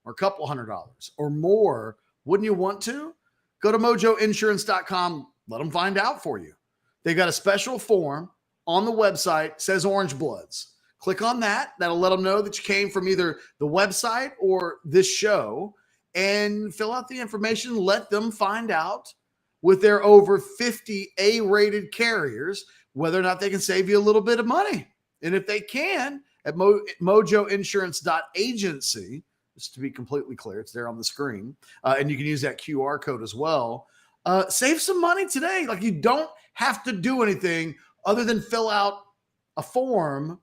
or a couple $100 or more, wouldn't you want to? Go to mojoinsurance.com. Let them find out for you. They got a special form on the website, says Orangebloods. Click on that. That'll let them know that you came from either the website or this show, and fill out the information. Let them find out with their over 50 A-rated carriers whether or not they can save you a little bit of money. And if they can, at mojoinsurance.agency, just to be completely clear, it's there on the screen, and you can use that QR code as well. Save some money today. Like, you don't have to do anything other than fill out a form.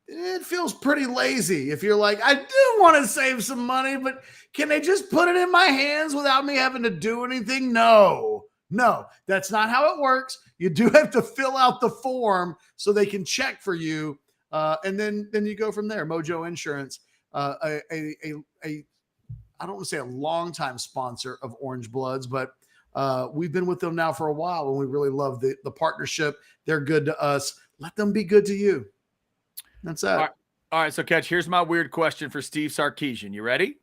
It feels pretty lazy if you're like, I do want to save some money, but can they just put it in my hands without me having to do anything? No, that's not how it works. You do have to fill out the form so they can check for you. And then you go from there. Mojo Insurance, I don't want to say a longtime sponsor of Orangebloods, but we've been with them now for a while, and we really love the partnership. They're good to us. Let them be good to you. That's it. All right. So, Ketch, here's my weird question for Steve Sarkisian. You ready?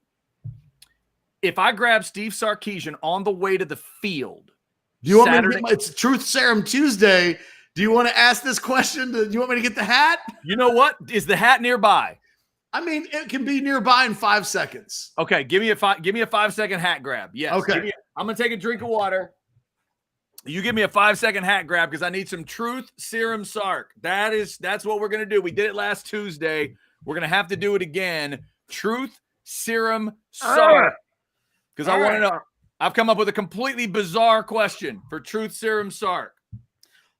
If I grab Steve Sarkisian on the way to the field, do you want me to get it's Truth Serum Tuesday. Do you want to ask this question? Do you want me to get the hat? You know what? Is the hat nearby? I mean, it can be nearby in 5 seconds. Okay, give me a 5-second hat grab. Yes. Okay. I'm gonna take a drink of water. You give me a 5-second hat grab because I need some Truth Serum Sark. That's what we're gonna do. We did it last Tuesday. We're gonna have to do it again. Truth Serum Sark. Because I want to know. I've come up with a completely bizarre question for Truth Serum Sark.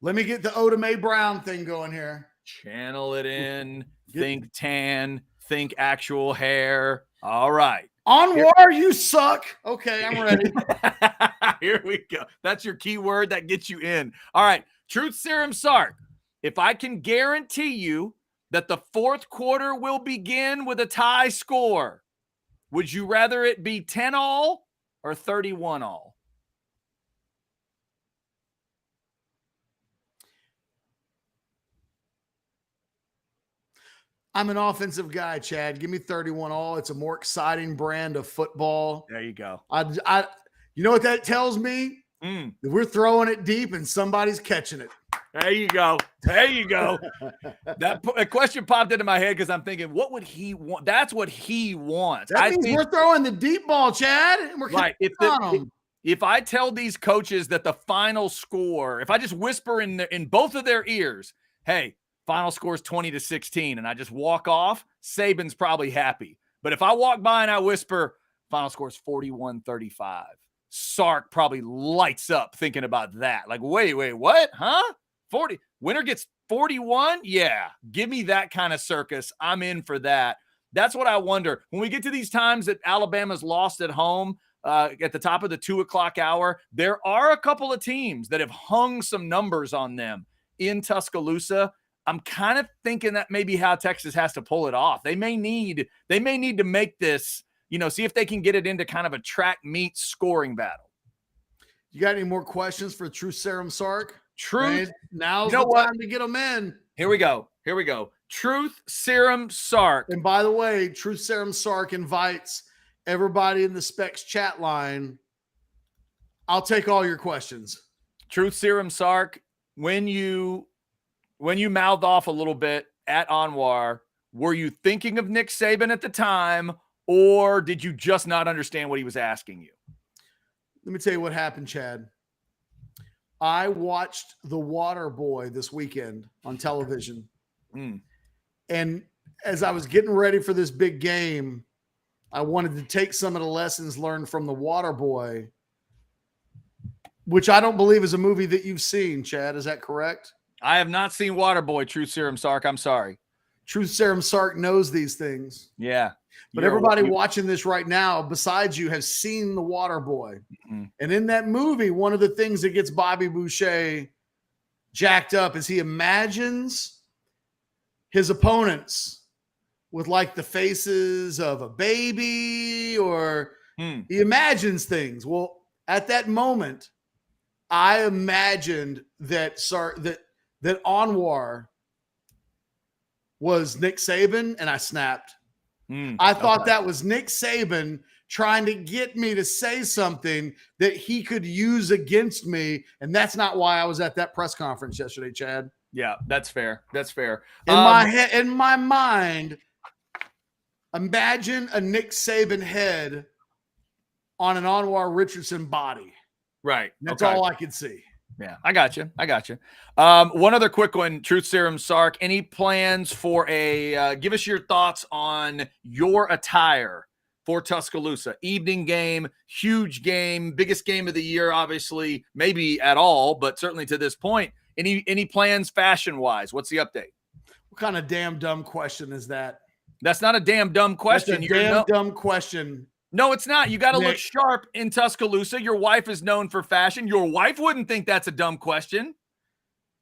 Let me get the Oda Mae Brown thing going here. Channel it in. Think tan. Think actual hair. All right. On war, you suck. Okay, I'm ready. Here we go. That's your keyword that gets you in. All right. Truth Serum Sark. If I can guarantee you that the fourth quarter will begin with a tie score, would you rather it be 10-all or 31-all? I'm an offensive guy, Chad. Give me 31-all. It's a more exciting brand of football. There you go. You know what that tells me? That we're throwing it deep and somebody's catching it. There you go. There you go. That question popped into my head because I'm thinking, what would he want? That's what he wants. That means we're throwing the deep ball, Chad. And we're right. If I tell these coaches that the final score, if I just whisper in both of their ears, hey, final score is 20-16, and I just walk off, Saban's probably happy. But if I walk by and I whisper, final score is 41-35, Sark probably lights up thinking about that. Like, wait, what? Huh? 40. Winner gets 41? Yeah. Give me that kind of circus. I'm in for that. That's what I wonder. When we get to these times that Alabama's lost at home at the top of the 2:00 hour, there are a couple of teams that have hung some numbers on them in Tuscaloosa. I'm kind of thinking that may be how Texas has to pull it off. They may need to make this, see if they can get it into kind of a track meet scoring battle. You got any more questions for Truth Serum Sark? Truth. Now's the time to get them in. Here we go. Truth Serum Sark. And by the way, Truth Serum Sark invites everybody in the Specs chat line, I'll take all your questions. Truth Serum Sark, when you mouthed off a little bit at Anwar, were you thinking of Nick Saban at the time, or did you just not understand what he was asking you? Let me tell you what happened, Chad. I watched The Water Boy this weekend on television. And as I was getting ready for this big game, I wanted to take some of the lessons learned from The Water Boy, which I don't believe is a movie that you've seen, Chad. Is that correct? I have not seen Waterboy, Truth Serum Sark. I'm sorry. Truth Serum Sark knows these things. Yeah. But everybody watching this right now, besides you, has seen The Water Boy. Mm-hmm. And in that movie, one of the things that gets Bobby Boucher jacked up is he imagines his opponents with like the faces of a baby, or he imagines things. Well, at that moment, I imagined that Anwar was Nick Saban, and I snapped. I thought that was Nick Saban trying to get me to say something that he could use against me, and that's not why I was at that press conference yesterday, Chad. Yeah, that's fair. That's fair. In my mind, imagine a Nick Saban head on an Anwar Richardson body. Right. That's all I could see. Yeah, I got you. One other quick one, Truth Serum Sark. Any plans for give us your thoughts on your attire for Tuscaloosa? Evening game, huge game, biggest game of the year, obviously, maybe at all, but certainly to this point. Any plans fashion-wise? What's the update? What kind of damn dumb question is that? That's not a damn dumb question. That's a dumb question. No, it's not. You got to look sharp in Tuscaloosa. Your wife is known for fashion. Your wife wouldn't think that's a dumb question.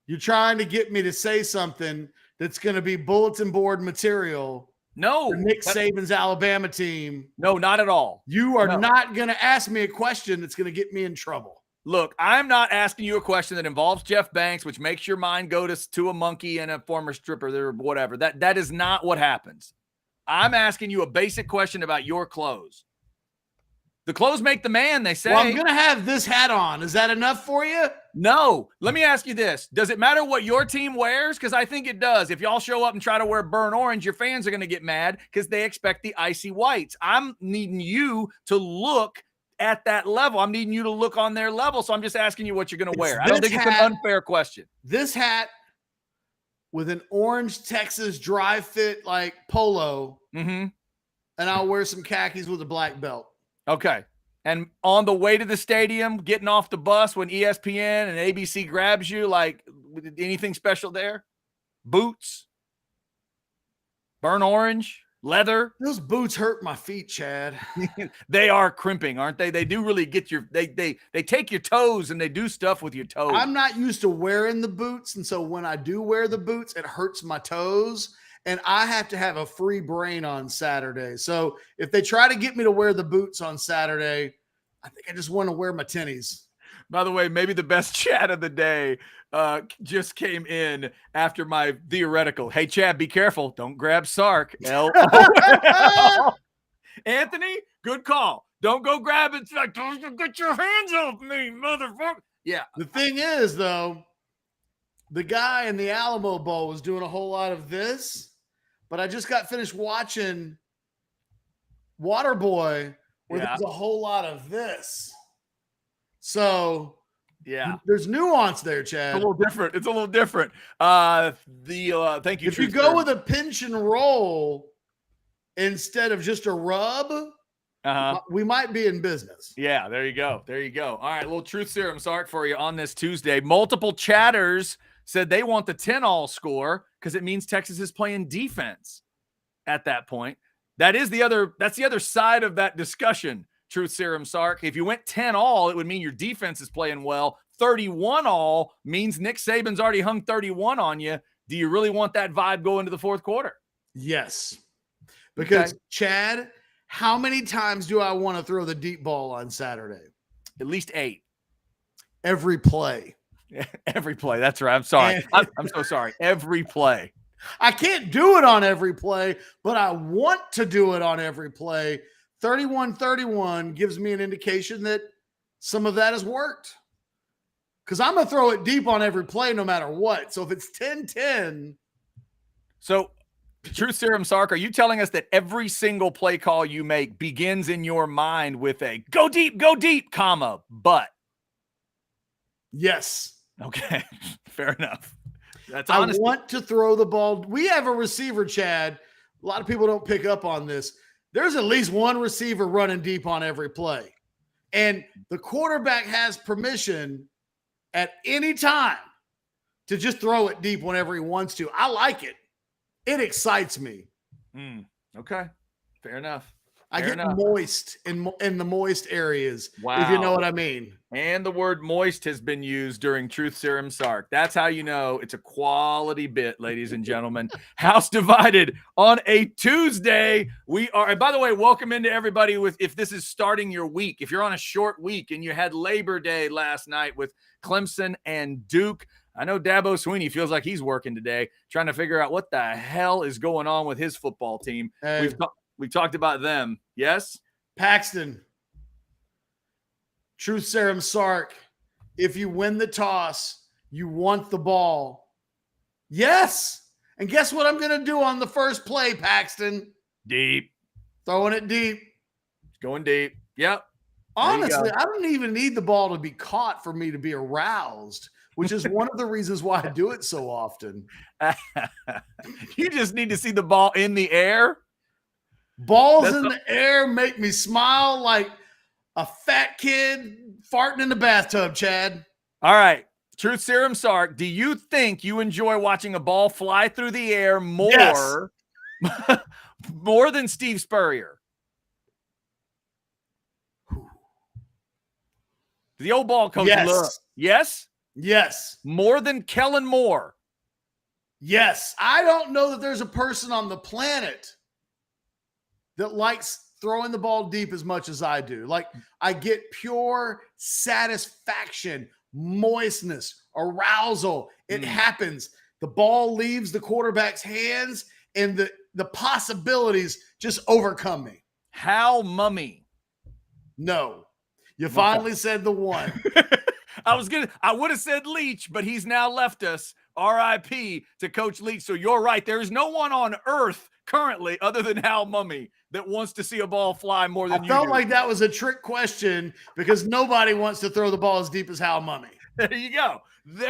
You're trying to get me to say something that's going to be bulletin board material. No. For Nick Saban's Alabama team. No, not at all. You are not going to ask me a question that's going to get me in trouble. Look, I'm not asking you a question that involves Jeff Banks, which makes your mind go to a monkey and a former stripper or whatever. That is not what happens. I'm asking you a basic question about your clothes. The clothes make the man, they say. Well, I'm going to have this hat on. Is that enough for you? No. Let me ask you this. Does it matter what your team wears? Because I think it does. If y'all show up and try to wear burnt orange, your fans are going to get mad because they expect the icy whites. I'm needing you to look at that level. I'm needing you to look on their level. So I'm just asking you what you're going to wear. I don't think it's an unfair question. This hat with an orange Texas dry fit like polo, and I'll wear some khakis with a black belt. Okay. And on the way to the stadium, getting off the bus when ESPN and ABC grabs you, like anything special there? Boots? Burnt orange? Leather? Those boots hurt my feet, Chad. They are crimping, aren't they? They do really get they take your toes and they do stuff with your toes. I'm not used to wearing the boots, and so when I do wear the boots, it hurts my toes. And I have to have a free brain on Saturday. So if they try to get me to wear the boots on Saturday, I think I just want to wear my tennies. By the way, maybe the best chat of the day just came in after my theoretical. Hey, Chad, be careful. Don't grab Sark. Anthony, good call. Don't go grab it. Like, don't get your hands off me, motherfucker. Yeah. The thing is, though, the guy in the Alamo Bowl was doing a whole lot of this. But I just got finished watching Waterboy, where there's a whole lot of this. So, there's nuance there, Chad. It's a little different. Thank you. If you go with a pinch and roll instead of just a rub, we might be in business. Yeah, there you go. All right, a little Truth Serum Sark for you on this Tuesday. Multiple chatters said they want the 10-all score because it means Texas is playing defense at that point. That's the other side of that discussion, Truth Serum Sark. If you went 10-all, it would mean your defense is playing well. 31-all means Nick Saban's already hung 31 on you. Do you really want that vibe going to the fourth quarter? Yes. Because, Chad, how many times do I want to throw the deep ball on Saturday? At least 8. Every play. Every play. That's right. I'm sorry. I'm so sorry. Every play. I can't do it on every play, but I want to do it on every play. 31-31 gives me an indication that some of that has worked. Because I'm going to throw it deep on every play no matter what. So if it's 10-10. So, Truth Serum Sark, are you telling us that every single play call you make begins in your mind with a go deep, comma, but? Yes. Okay, fair enough. That's I honesty. want to throw the ball. We have a receiver, Chad. A lot of people don't pick up on this. There's at least one receiver running deep on every play. And the quarterback has permission at any time to just throw it deep whenever he wants to. I like it. It excites me. Okay, fair enough. I get moist in the moist areas, wow. if you know what I mean. And the word moist has been used during Truth Serum Sark. That's how you know it's a quality bit, ladies and gentlemen. House Divided on a Tuesday. We are, and by the way, welcome into everybody if this is starting your week. If you're on a short week and you had Labor Day last night with Clemson and Duke, I know Dabo Sweeney feels like he's working today, trying to figure out what the hell is going on with his football team. Hey. We've talked about them. Yes? Paxton. Truth Serum Sark. If you win the toss, you want the ball. Yes. And guess what I'm going to do on the first play, Paxton? Deep. Throwing it deep. Going deep. Yep. Honestly, I don't even need the ball to be caught for me to be aroused, which is one of the reasons why I do it so often. You just need to see the ball in the air. Balls in the air make me smile like a fat kid farting in the bathtub, Chad. All right. Truth Serum Sark, do you think you enjoy watching a ball fly through the air more, more than Steve Spurrier? The old ball coach. Yes. Yes? Yes. More than Kellen Moore? Yes. I don't know that there's a person on the planet that likes throwing the ball deep as much as I do. Like, I get pure satisfaction, moistness, arousal. It happens. The ball leaves the quarterback's hands, and the possibilities just overcome me. Hal Mummy. No. You finally said the one. I would have said Leach, but he's now left us. RIP to Coach Leach. So you're right. There is no one on earth currently other than Hal Mummy that wants to see a ball fly more than you. I felt like that was a trick question because nobody wants to throw the ball as deep as Hal Mummy. There you go.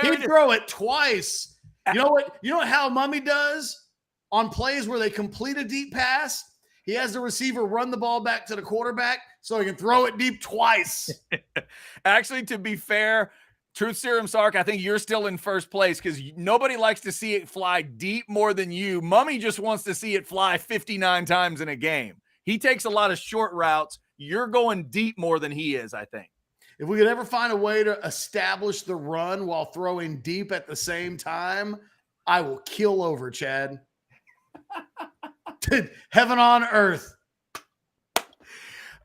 He'd throw it twice. You know what? You know what Hal Mummy does on plays where they complete a deep pass? He has the receiver run the ball back to the quarterback so he can throw it deep twice. Actually, to be fair, Truth Serum Sark, I think you're still in first place because nobody likes to see it fly deep more than you. Mummy just wants to see it fly 59 times in a game. He takes a lot of short routes. You're going deep more than he is, I think. If we could ever find a way to establish the run while throwing deep at the same time, I will kill over, Chad. Heaven on earth.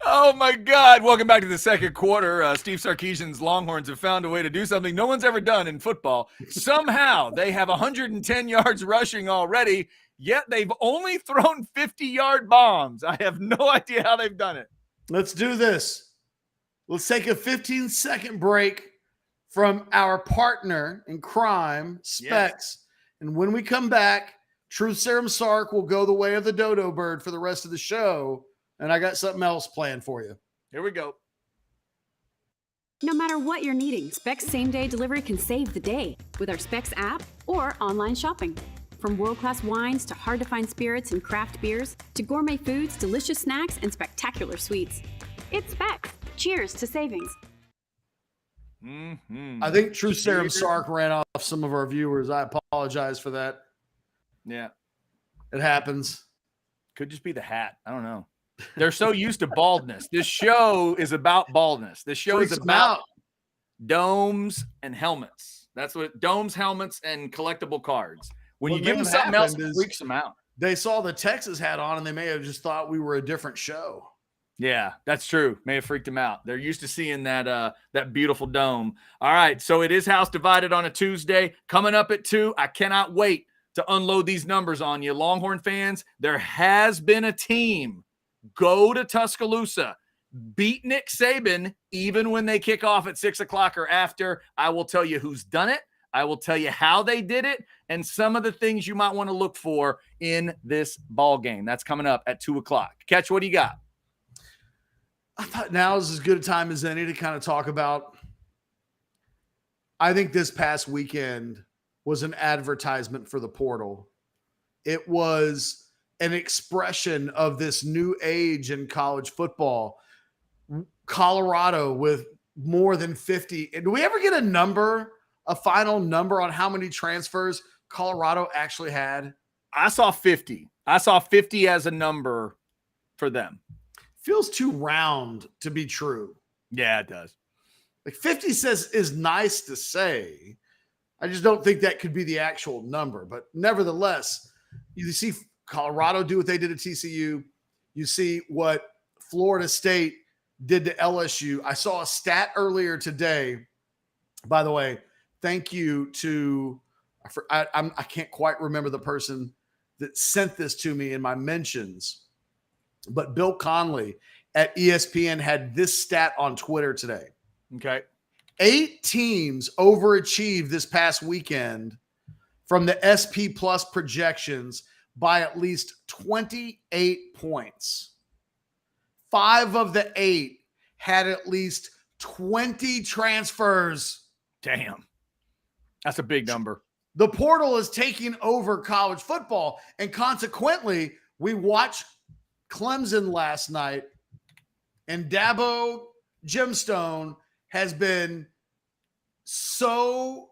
Oh, my God. Welcome back to the second quarter. Steve Sarkisian's Longhorns have found a way to do something no one's ever done in football. Somehow they have 110 yards rushing already, yet they've only thrown 50-yard bombs. I have no idea how they've done it. Let's do this. Let's take a 15-second break from our partner in crime, Specs. Yes. And when we come back, Truth Serum Sark will go the way of the dodo bird for the rest of the show. And I got something else planned for you. Here we go. No matter what you're needing, Specs same-day delivery can save the day with our Specs app or online shopping. From world-class wines to hard-to-find spirits and craft beers to gourmet foods, delicious snacks, and spectacular sweets. It's Specs. Cheers to savings. I think Truth Serum Sark ran off some of our viewers. I apologize for that. Yeah. It happens. Could just be the hat. I don't know. They're so used to baldness. This show is about baldness. This show is about domes and helmets. That's what domes, helmets, and collectible cards. When you give them something else, it freaks them out. They saw the Texas hat on and they may have just thought we were a different show. Yeah, that's true. May have freaked them out. They're used to seeing that beautiful dome. All right, so it is House Divided on a Tuesday. Coming up at 2. I cannot wait to unload these numbers on you. Longhorn fans, there has been a team Go to Tuscaloosa. Beat Nick Saban even when they kick off at 6 o'clock or after. I will tell you who's done it. I will tell you how they did it and some of the things you might want to look for in this ball game. That's coming up at 2 o'clock. Ketch, what do you got? I thought now is as good a time as any to kind of talk about. I think this past weekend was an advertisement for the portal. It was an expression of this new age in college football. Colorado with more than 50. Do we ever get a final number on how many transfers Colorado actually had? I saw 50. I saw 50 as a number for them. Feels too round to be true. Yeah, it does. Like 50 is nice to say. I just don't think that could be the actual number. But nevertheless, you see Colorado do what they did at TCU. You see what Florida State did to LSU. I saw a stat earlier today. By the way, thank you to I can't quite remember the person that sent this to me in my mentions, but Bill Conley at ESPN had this stat on Twitter today. Okay. 8 teams overachieved this past weekend from the SP Plus projections by at least 28 points. 5 of the 8 had at least 20 transfers. Damn. That's a big number. The portal is taking over college football, and consequently, we watched Clemson last night, and Dabo Gemstone has been so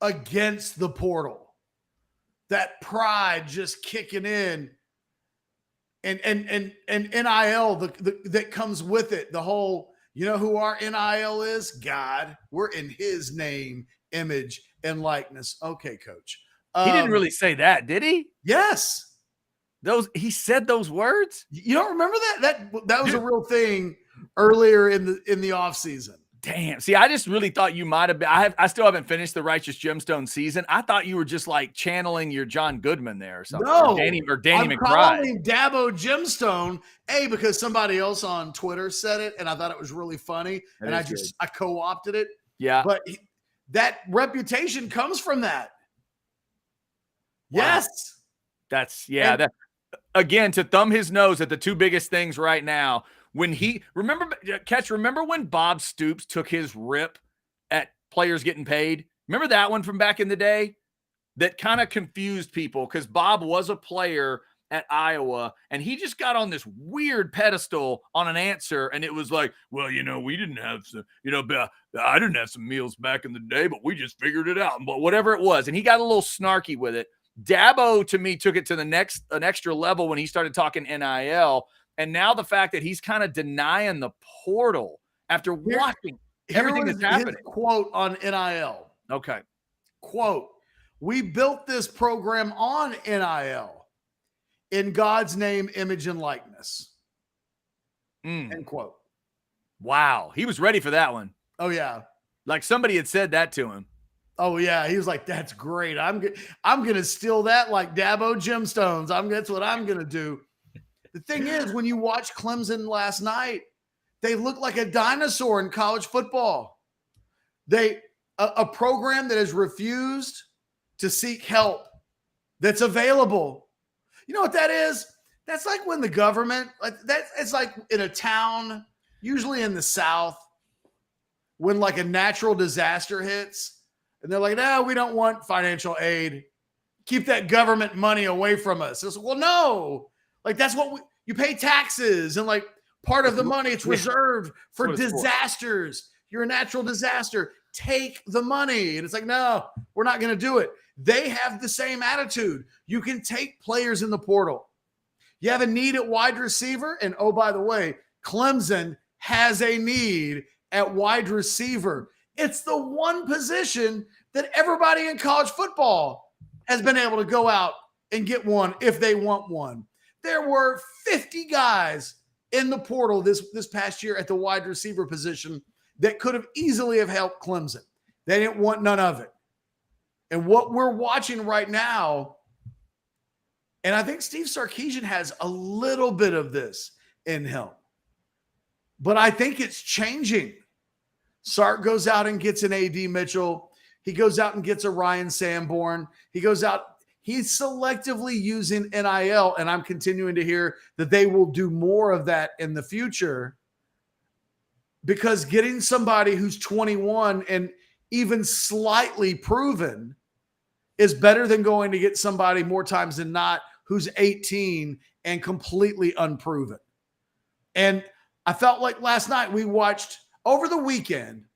against the portal. That pride just kicking in. And NIL that comes with it. The whole, you know who our NIL is? God. We're in his name, image, and likeness. Okay, coach. He didn't really say that, did he? Yes. He said those words? You don't remember that? That was a real thing earlier in the offseason. Damn. See, I just really thought you might have been. I still haven't finished the Righteous Gemstone season. I thought you were just like channeling your John Goodman there or something. No, or Danny I'm McBride. calling him Dabo Gemstone, because somebody else on Twitter said it, and I thought it was really funny, and I co-opted it. Yeah, but that reputation comes from that. Wow. Yes, that again to thumb his nose at the two biggest things right now. When remember when Bob Stoops took his rip at players getting paid? Remember that one from back in the day? That kind of confused people because Bob was a player at Iowa and he just got on this weird pedestal on an answer. And it was like, well, we didn't have some, I didn't have some meals back in the day, but we just figured it out. But whatever it was. And he got a little snarky with it. Dabo, to me, took it to an extra level when he started talking NIL. And now the fact that he's kind of denying the portal after watching everything that's happening. His quote on NIL. Okay. Quote, we built this program on NIL in God's name, image, and likeness. End quote. Wow. He was ready for that one. Oh, yeah. Like somebody had said that to him. Oh, yeah. He was like, that's great. I'm going to steal that like Dabo Gemstones. That's what I'm going to do. The thing is, when you watch Clemson last night, they look like a dinosaur in college football. A program that has refused to seek help that's available. You know what that is? That's like when the government, it's like in a town, usually in the South, when like a natural disaster hits, and they're like, no, we don't want financial aid. Keep that government money away from us. It's like, well, no. Like that's what you pay taxes and like part of the money it's reserved for disasters. You're a natural disaster. Take the money. And it's like, no, we're not going to do it. They have the same attitude. You can take players in the portal. You have a need at wide receiver. And oh, by the way, Clemson has a need at wide receiver. It's the one position that everybody in college football has been able to go out and get one if they want one. There were 50 guys in the portal this past year at the wide receiver position that could have easily have helped Clemson. They didn't want none of it. And what we're watching right now, and I think Steve Sarkisian has a little bit of this. in him. But I think it's changing. Sark goes out and gets an A.D. Mitchell. He goes out and gets a Ryan Sanborn. He goes out. He's selectively using NIL, and I'm continuing to hear that they will do more of that in the future, because getting somebody who's 21 and even slightly proven is better than going to get somebody more times than not who's 18 and completely unproven. And I felt like last night we watched over the weekend,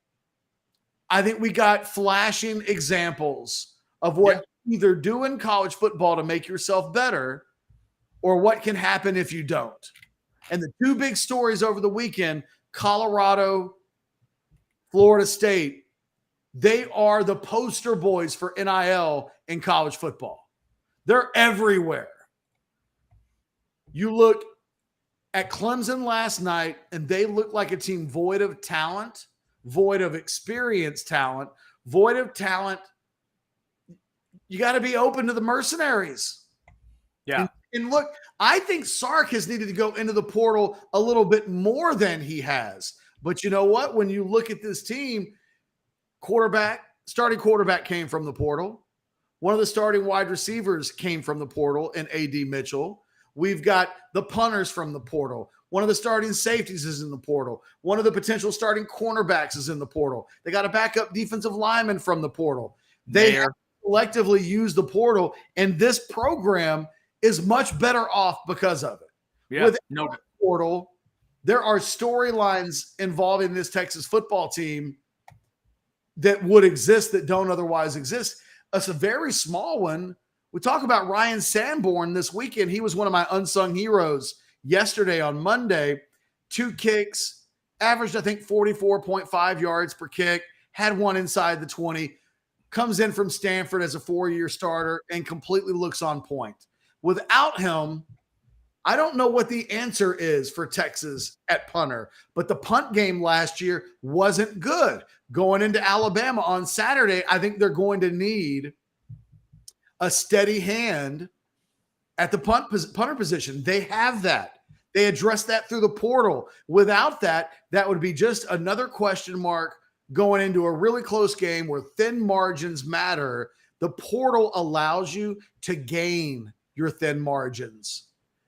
I think we got flashing examples of what you either do in college football to make yourself better or what can happen if you don't. And the two big stories over the weekend, Colorado, Florida State, they are the poster boys for NIL in college football. They're everywhere. You look at Clemson last night, and they look like a team void of talent, void of experienced talent, void of talent. You got to be open to the mercenaries. Yeah. And look, I think Sark has needed to go into the portal a little bit more than he has. But you know what? When you look at this team, starting quarterback came from the portal. One of the starting wide receivers came from the portal in A.D. Mitchell. We've got the punters from the portal. One of the starting safeties is in the portal. One of the potential starting cornerbacks is in the portal. They got a backup defensive lineman from the portal. They have collectively used the portal, and this program is much better off because of it. Yeah, With no portal, there are storylines involving this Texas football team that would exist that don't otherwise exist. It's a very small one. We talk about Ryan Sanborn this weekend. He was one of my unsung heroes yesterday on Monday. 2 kicks, averaged, I think, 44.5 yards per kick, had one inside the 20, comes in from Stanford as a 4-year starter and completely looks on point. Without him, I don't know what the answer is for Texas at punter, but the punt game last year wasn't good. Going into Alabama on Saturday, I think they're going to need a steady hand at the punter position. They have that. They addressed that through the portal. Without that, that would be just another question mark going into a really close game where thin margins matter. The portal allows you to gain your thin margins.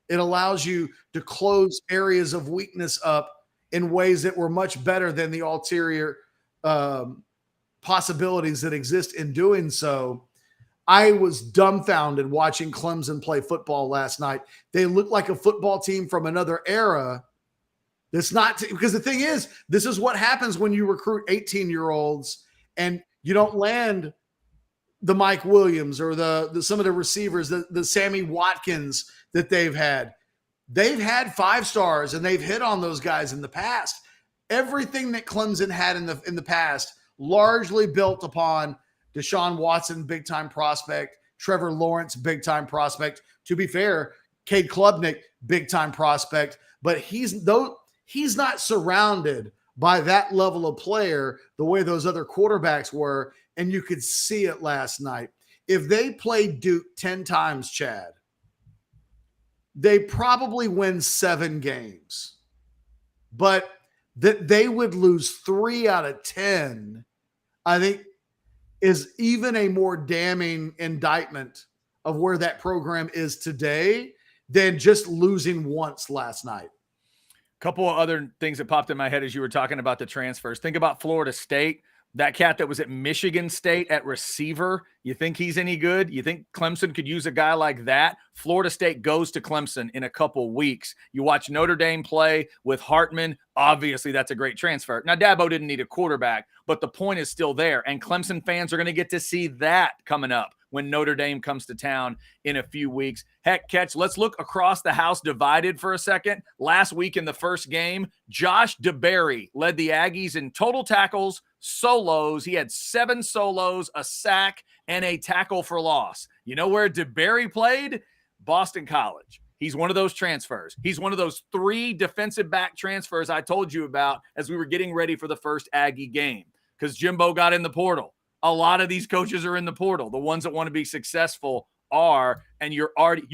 It allows you to close areas of weakness up in ways that were much better than the ulterior possibilities that exist in doing so. I was dumbfounded watching Clemson play football last night. They look like a football team from another era. That's not because the thing is, this is what happens when you recruit 18-year-olds and you don't land the Mike Williams or the some of the receivers, the Sammy Watkins that they've had. They've had 5 stars and they've hit on those guys in the past. Everything that Clemson had in the past largely built upon Deshaun Watson, big-time prospect. Trevor Lawrence, big-time prospect. To be fair, Cade Klubnik, big-time prospect. But he's not surrounded by that level of player the way those other quarterbacks were, and you could see it last night. If they played Duke 10 times, Chad, they probably win 7 games. But that they would lose 3 out of 10, I think, is even a more damning indictment of where that program is today than just losing once last night. A couple of other things that popped in my head as you were talking about the transfers. Think about Florida State. That cat that was at Michigan State at receiver, you think he's any good? You think Clemson could use a guy like that? Florida State goes to Clemson in a couple weeks. You watch Notre Dame play with Hartman. Obviously, that's a great transfer. Now, Dabo didn't need a quarterback, but the point is still there. And Clemson fans are going to get to see that coming up when Notre Dame comes to town in a few weeks. Heck, Ketch, let's look across the house divided for a second. Last week in the first game, Josh DeBerry led the Aggies in total tackles, solos. He had 7 solos, a sack, and a tackle for loss. You know where DeBerry played? Boston College. He's one of those transfers. He's one of those 3 defensive back transfers I told you about as we were getting ready for the first Aggie game because Jimbo got in the portal. A lot of these coaches are in the portal. The ones that want to be successful are, and you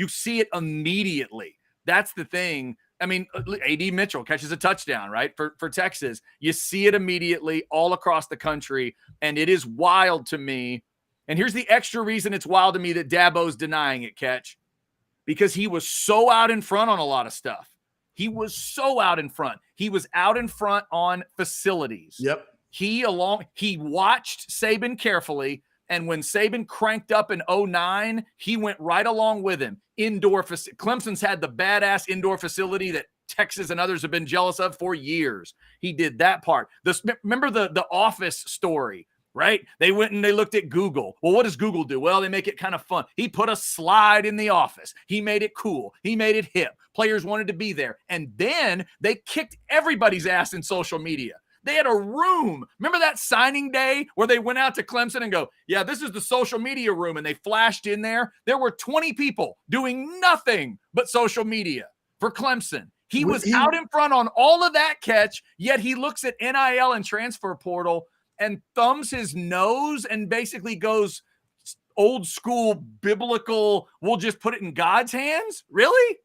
see it immediately. That's the thing I mean, A.D. Mitchell catches a touchdown, right, for Texas. You see it immediately all across the country, and it is wild to me. And here's the extra reason it's wild to me that Dabo's denying it, Ketch, because he was so out in front on a lot of stuff. He was so out in front. He was out in front on facilities. Yep. He watched Saban carefully, and when Saban cranked up in 2009, he went right along with him. Clemson's had the badass indoor facility that Texas and others have been jealous of for years. He did that part. Remember the Office story, right? They went and they looked at Google. Well, what does Google do? Well, they make it kind of fun. He put a slide in the office. He made it cool. He made it hip. Players wanted to be there. And then they kicked everybody's ass in social media. They had a room. Remember that signing day where they went out to Clemson and go, yeah, this is the social media room. And they flashed in there. There were 20 people doing nothing but social media for Clemson. He was out in front on all of that, Ketch, yet he looks at NIL and transfer portal and thumbs his nose and basically goes old school biblical, we'll just put it in God's hands? Really?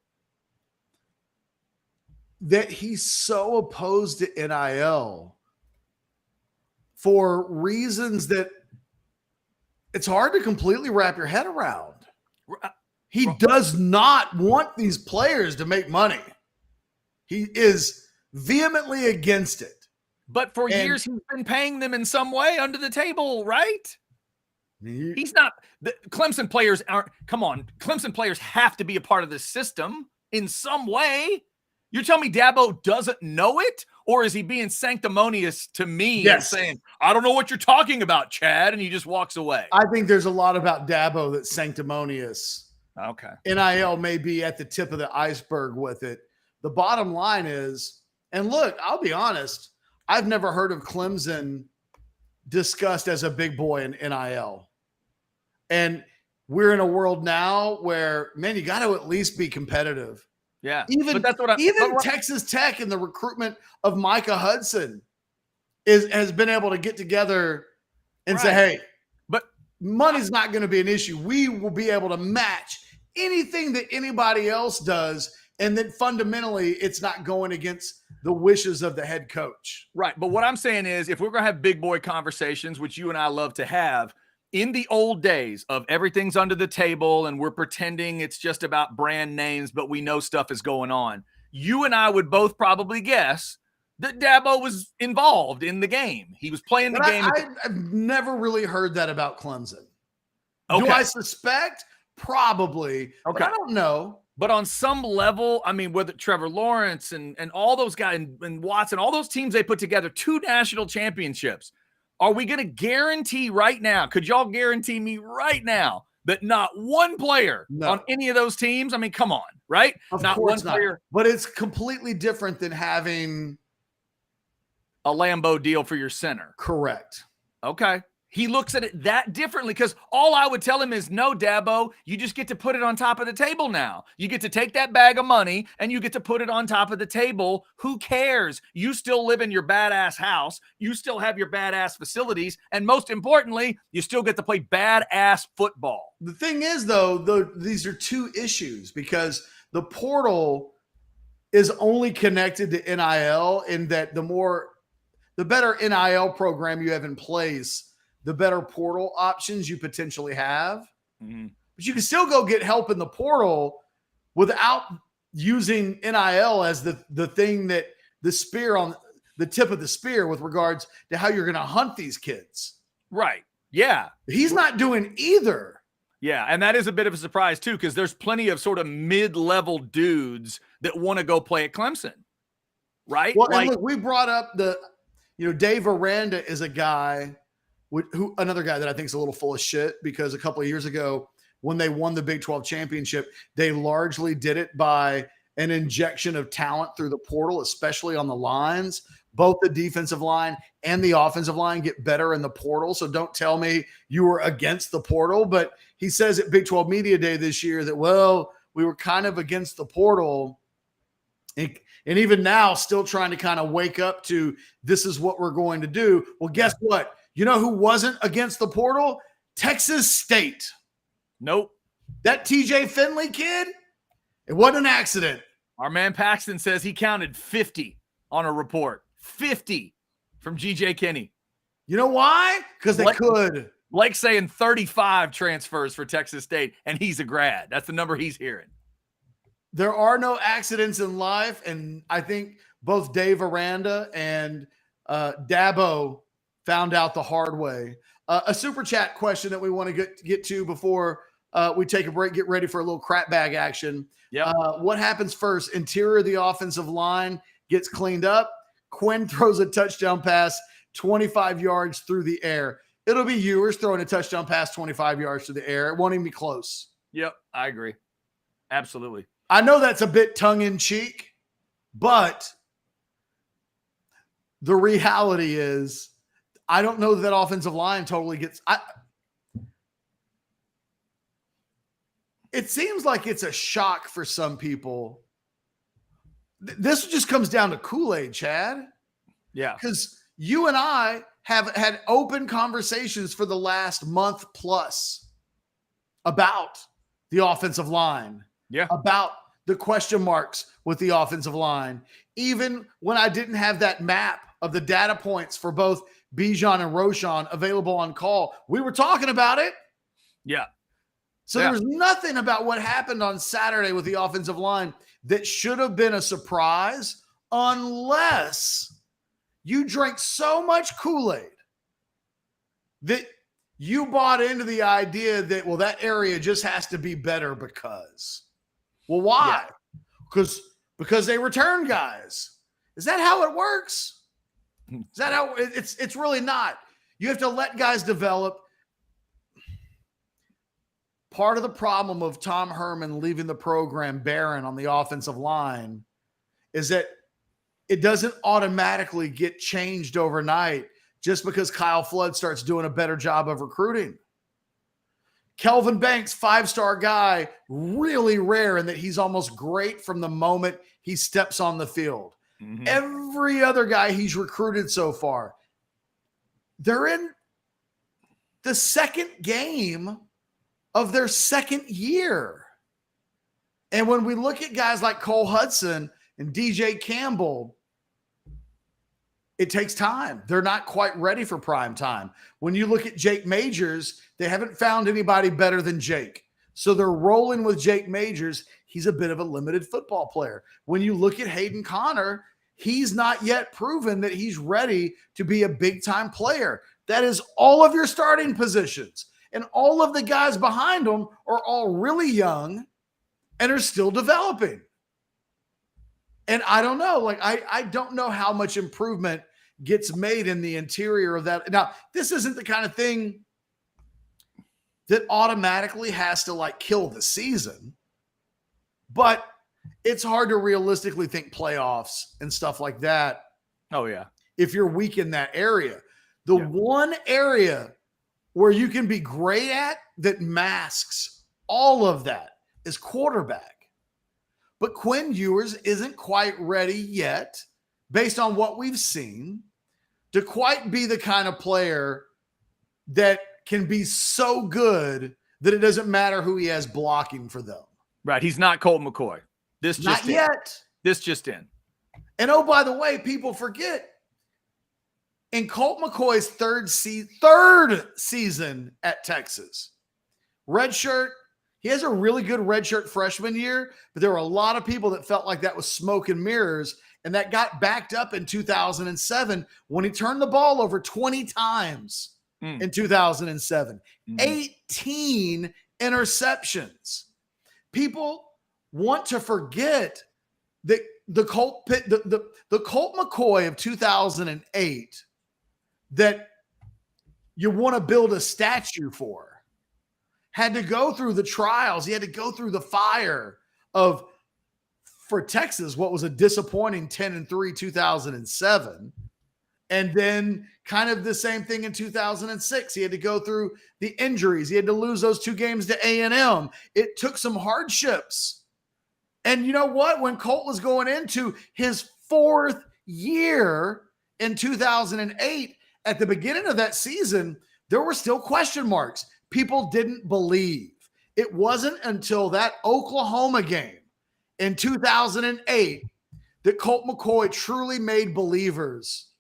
That he's so opposed to NIL for reasons that it's hard to completely wrap your head around. He does not want these players to make money. He is vehemently against it. But for years, he's been paying them in some way under the table, right? He's not. The Clemson players aren't. Come on. Clemson players have to be a part of the system in some way. You're telling me Dabo doesn't know it? Or is he being sanctimonious to me and saying, I don't know what you're talking about, Chad, and he just walks away? I think there's a lot about Dabo that's sanctimonious. Okay. NIL may be at the tip of the iceberg with it. The bottom line is, and look, I'll be honest, I've never heard of Clemson discussed as a big boy in NIL. And we're in a world now where, man, you got to at least be competitive. Yeah. Even Texas Tech and the recruitment of Micah Hudson has been able to get together and say, hey, but money's not going to be an issue. We will be able to match anything that anybody else does. And then fundamentally, it's not going against the wishes of the head coach. Right. But what I'm saying is, if we're going to have big boy conversations, which you and I love to have, in the old days of everything's under the table and we're pretending it's just about brand names, but we know stuff is going on, you and I would both probably guess that Dabo was involved in the game. He was playing the game. I've never really heard that about Clemson. Okay. Do I suspect? Probably. Okay. But I don't know. But on some level, I mean, whether Trevor Lawrence and all those guys and Watson, all those teams they put together, 2 national championships. Are we going to guarantee right now? Could y'all guarantee me right now that not one player on any of those teams? I mean, come on, right? Not one player. But it's completely different than having a Lambeau deal for your center. Correct. Okay. He looks at it that differently because all I would tell him is, no, Dabo, you just get to put it on top of the table now. You get to take that bag of money and you get to put it on top of the table. Who cares? You still live in your badass house. You still have your badass facilities. And most importantly, you still get to play badass football. The thing is, though, these are 2 issues because the portal is only connected to NIL in that the better NIL program you have in place, the better portal options you potentially have. Mm-hmm. But you can still go get help in the portal without using NIL as the thing that the spear on the tip of the spear with regards to how you're going to hunt these kids. Right. Yeah. He's not doing either. Yeah. And that is a bit of a surprise too, because there's plenty of sort of mid-level dudes that want to go play at Clemson. Right. Well, and look, we brought up Dave Aranda is a guy another guy that I think is a little full of shit because a couple of years ago when they won the Big 12 championship, they largely did it by an injection of talent through the portal, especially on the lines. Both the defensive line and the offensive line get better in the portal. So don't tell me you were against the portal. But he says at Big 12 Media Day this year that, well, we were kind of against the portal. And even now still trying to kind of wake up to this is what we're going to do. Well, guess what? You know who wasn't against the portal? Texas State. Nope. That TJ Finley kid, it wasn't an accident. Our man Paxton says he counted 50 on a report. 50 from GJ Kinney. You know why? Because they could. Blake's saying 35 transfers for Texas State, and he's a grad. That's the number he's hearing. There are no accidents in life, and I think both Dave Aranda and Dabo found out the hard way. A super chat question that we want to get to before we take a break, get ready for a little crap bag action. Yep. What happens first? Interior of the offensive line gets cleaned up. Quinn throws a touchdown pass 25 yards through the air. It'll be Ewers throwing a touchdown pass 25 yards through the air. It won't even be close. Yep, I agree. Absolutely. I know that's a bit tongue-in-cheek, but the reality is I don't know that offensive line totally gets it seems like it's a shock for some people. This just comes down to Kool-Aid, Chad. Yeah. Because you and I have had open conversations for the last month plus about the offensive line. Yeah. About the question marks with the offensive line. Even when I didn't have that map of the data points for both Bijan and Roschon available on call, we were talking about it. Yeah. So there was nothing about what happened on Saturday with the offensive line that should have been a surprise unless you drank so much Kool-Aid that you bought into the idea that, well, that area just has to be better because. Well, why? Because they return guys. Is that how it works? Is that how it's really not. You have to let guys develop. Part of the problem of Tom Herman leaving the program barren on the offensive line is that it doesn't automatically get changed overnight just because Kyle Flood starts doing a better job of recruiting. Kelvin Banks, 5-star guy, really rare in that he's almost great from the moment he steps on the field. Mm-hmm. Every other guy he's recruited so far, they're in the second game of their second year. And when we look at guys like Cole Hudson and DJ Campbell, it takes time. They're not quite ready for prime time. When you look at Jake Majors, they haven't found anybody better than Jake. So they're rolling with Jake Majors. He's a bit of a limited football player. When you look at Hayden Connor, he's not yet proven that he's ready to be a big-time player. That is all of your starting positions. And all of the guys behind them are all really young and are still developing. And I don't know, I don't know how much improvement gets made in the interior of that. Now, this isn't the kind of thing that automatically has to kill the season, but it's hard to realistically think playoffs and stuff like that. Oh yeah. If you're weak in that area, the one area where you can be great at that masks all of that is quarterback. But Quinn Ewers isn't quite ready yet, based on what we've seen, to quite be the kind of player that can be so good that it doesn't matter who he has blocking for them. Right. He's not Colt McCoy. This just not yet. This just in. And oh, by the way, people forget, in Colt McCoy's third season at Texas, redshirt, he has a really good redshirt freshman year, but there were a lot of people that felt like that was smoke and mirrors, and that got backed up in 2007 when he turned the ball over 20 times in 2007. 18 interceptions. People want to forget that the Colt McCoy of 2008 that you want to build a statue for had to go through the trials. He had to go through the fire of, for Texas, what was a disappointing 10-3 2007. And then kind of the same thing in 2006. He had to go through the injuries. He had to lose those 2 games to A&M. It took some hardships. And you know what? When Colt was going into his 4th year in 2008, at the beginning of that season, there were still question marks. People didn't believe. It wasn't until that Oklahoma game in 2008 that Colt McCoy truly made believers,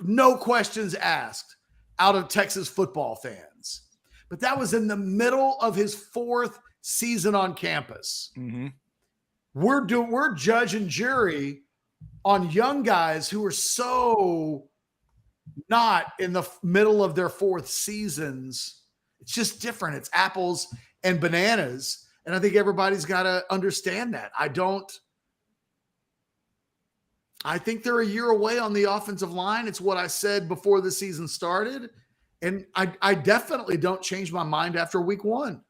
no questions asked, out of Texas football fans. But that was in the middle of his 4th season on campus. Mm-hmm. We're judge and jury on young guys who are so not in the middle of their 4th seasons. It's just different. It's apples and bananas. And I think everybody's got to understand that. I think they're a year away on the offensive line. It's what I said before the season started. And I definitely don't change my mind after week 1.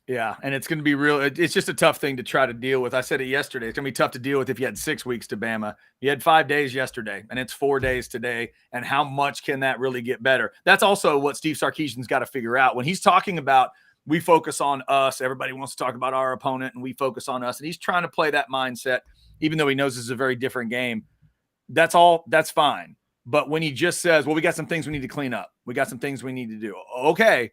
Yeah, and it's going to be real. It's just a tough thing to try to deal with. I said it yesterday. It's going to be tough to deal with if you had 6 weeks to Bama. You had 5 days yesterday, and it's 4 days today. And how much can that really get better? That's also what Steve Sarkisian's got to figure out. When he's talking about we focus on us, everybody wants to talk about our opponent, and we focus on us. And he's trying to play that mindset, even though he knows this is a very different game. That's fine. But when he just says, well, we got some things we need to clean up. We got some things we need to do. Okay.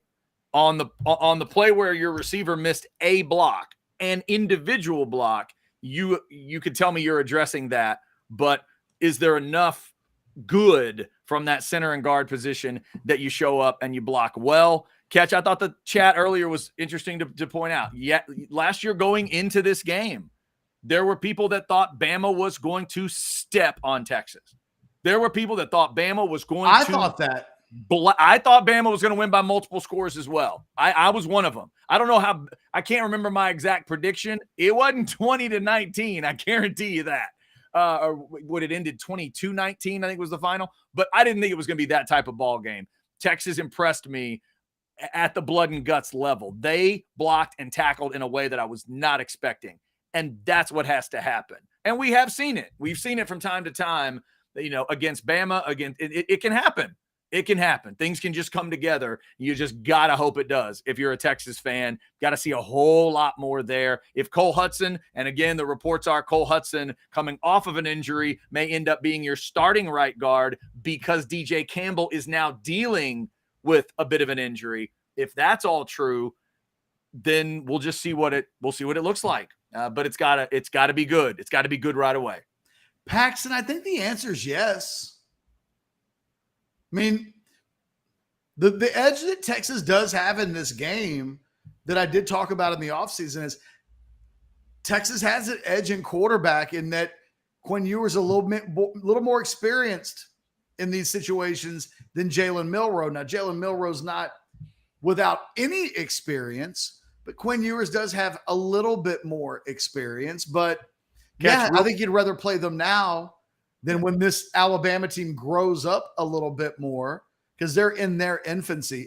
On the play where your receiver missed a block, an individual block, you could tell me you're addressing that, but is there enough good from that center and guard position that you show up and you block well? Ketch, I thought the chat earlier was interesting to point out. Yeah, last year going into this game, there were people that thought Bama was going to step on Texas. There were people that thought Bama was going to. I thought that. I thought Bama was going to win by multiple scores as well. I was one of them. I don't know how. I can't remember my exact prediction. It wasn't 20-19. I guarantee you that. Or would it ended 22-19? I think was the final. But I didn't think it was going to be that type of ball game. Texas impressed me at the blood and guts level. They blocked and tackled in a way that I was not expecting. And that's what has to happen. And we have seen it. We've seen it from time to time, against Bama. It can happen. It can happen. Things can just come together. You just got to hope it does. If you're a Texas fan, got to see a whole lot more there. If Cole Hudson, and again, the reports are Cole Hudson coming off of an injury may end up being your starting right guard because DJ Campbell is now dealing with a bit of an injury. If that's all true, then we'll just see what it looks like. But it's gotta be good. It's got to be good right away. Paxton, I think the answer is yes. I mean, the edge that Texas does have in this game that I did talk about in the offseason is Texas has an edge in quarterback in that Quinn Ewers a little more experienced in these situations than Jalen Milroe. Now, Jalen Milroe's not without any experience, but Quinn Ewers does have a little bit more experience. But, I think you'd rather play them now than when this Alabama team grows up a little bit more because they're in their infancy.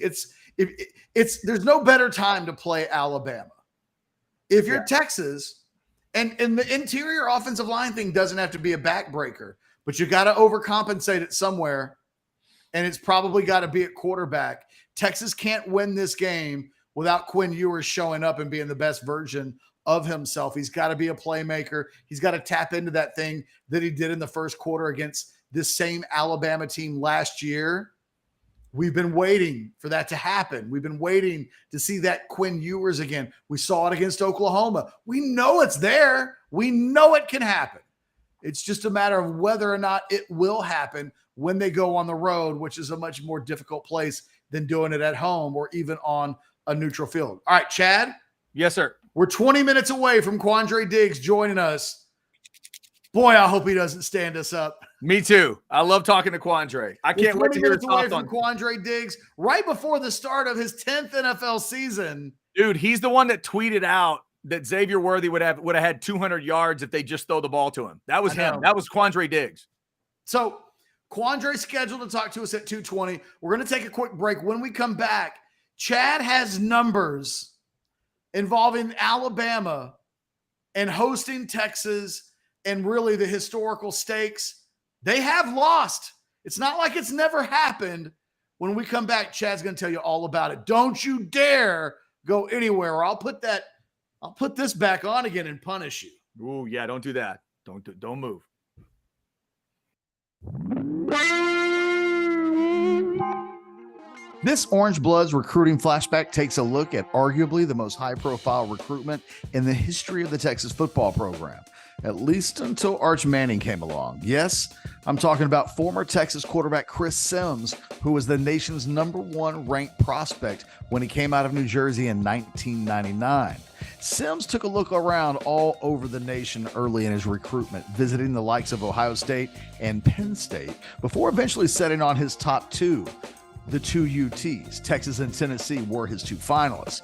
There's no better time to play Alabama. If you're Texas, and the interior offensive line thing doesn't have to be a backbreaker, but you got to overcompensate it somewhere, and it's probably got to be at quarterback. Texas can't win this game without Quinn Ewers showing up and being the best version of himself. He's got to be a playmaker. He's got to tap into that thing that he did in the first quarter against this same Alabama team last year. We've been waiting for that to happen. We've been waiting to see that Quinn Ewers again. We saw it against Oklahoma. We know it's there. We know it can happen. It's just a matter of whether or not it will happen when they go on the road, which is a much more difficult place than doing it at home or even on a neutral field. All right, Chad. Yes, sir. We're 20 minutes away from Quandre Diggs joining us. Boy, I hope he doesn't stand us up. Me too. I love talking to Quandre. I can't wait to hear his thoughts on Quandre Diggs right before the start of his 10th NFL season. Dude, he's the one that tweeted out that Xavier Worthy would have had 200 yards if they just throw the ball to him. That was him. That was Quandre Diggs. So Quandre's scheduled to talk to us at 2:20. We're going to take a quick break. When we come back, Chad has numbers involving Alabama and hosting Texas and really the historical stakes. They have lost. It's not like it's never happened. When we come back, Chad's going to tell you all about it. Don't you dare go anywhere, or I'll put this back on again and punish you. Ooh, yeah, don't do that. Don't move. This Orangebloods recruiting flashback takes a look at arguably the most high-profile recruitment in the history of the Texas football program, at least until Arch Manning came along. Yes, I'm talking about former Texas quarterback Chris Sims, who was the nation's #1 ranked prospect when he came out of New Jersey in 1999. Sims took a look around all over the nation early in his recruitment, visiting the likes of Ohio State and Penn State, before eventually setting on his top two. The two UTs, Texas and Tennessee, were his two finalists.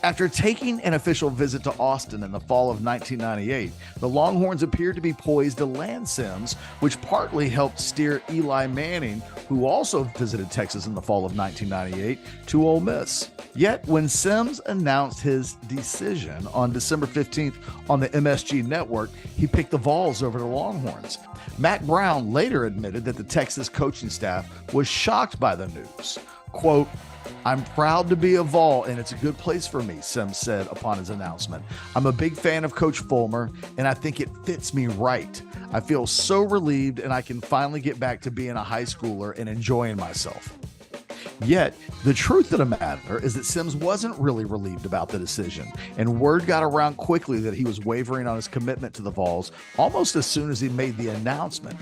After taking an official visit to Austin in the fall of 1998, the Longhorns appeared to be poised to land Sims, which partly helped steer Eli Manning, who also visited Texas in the fall of 1998, to Ole Miss. Yet, when Sims announced his decision on December 15th on the MSG network, he picked the Vols over the Longhorns. Matt Brown later admitted that the Texas coaching staff was shocked by the news. Quote, "I'm proud to be a Vol, and it's a good place for me," Sims said upon his announcement. "I'm a big fan of Coach Fulmer, and I think it fits me right. I feel so relieved, and I can finally get back to being a high schooler and enjoying myself." Yet, the truth of the matter is that Sims wasn't really relieved about the decision, and word got around quickly that he was wavering on his commitment to the Vols almost as soon as he made the announcement.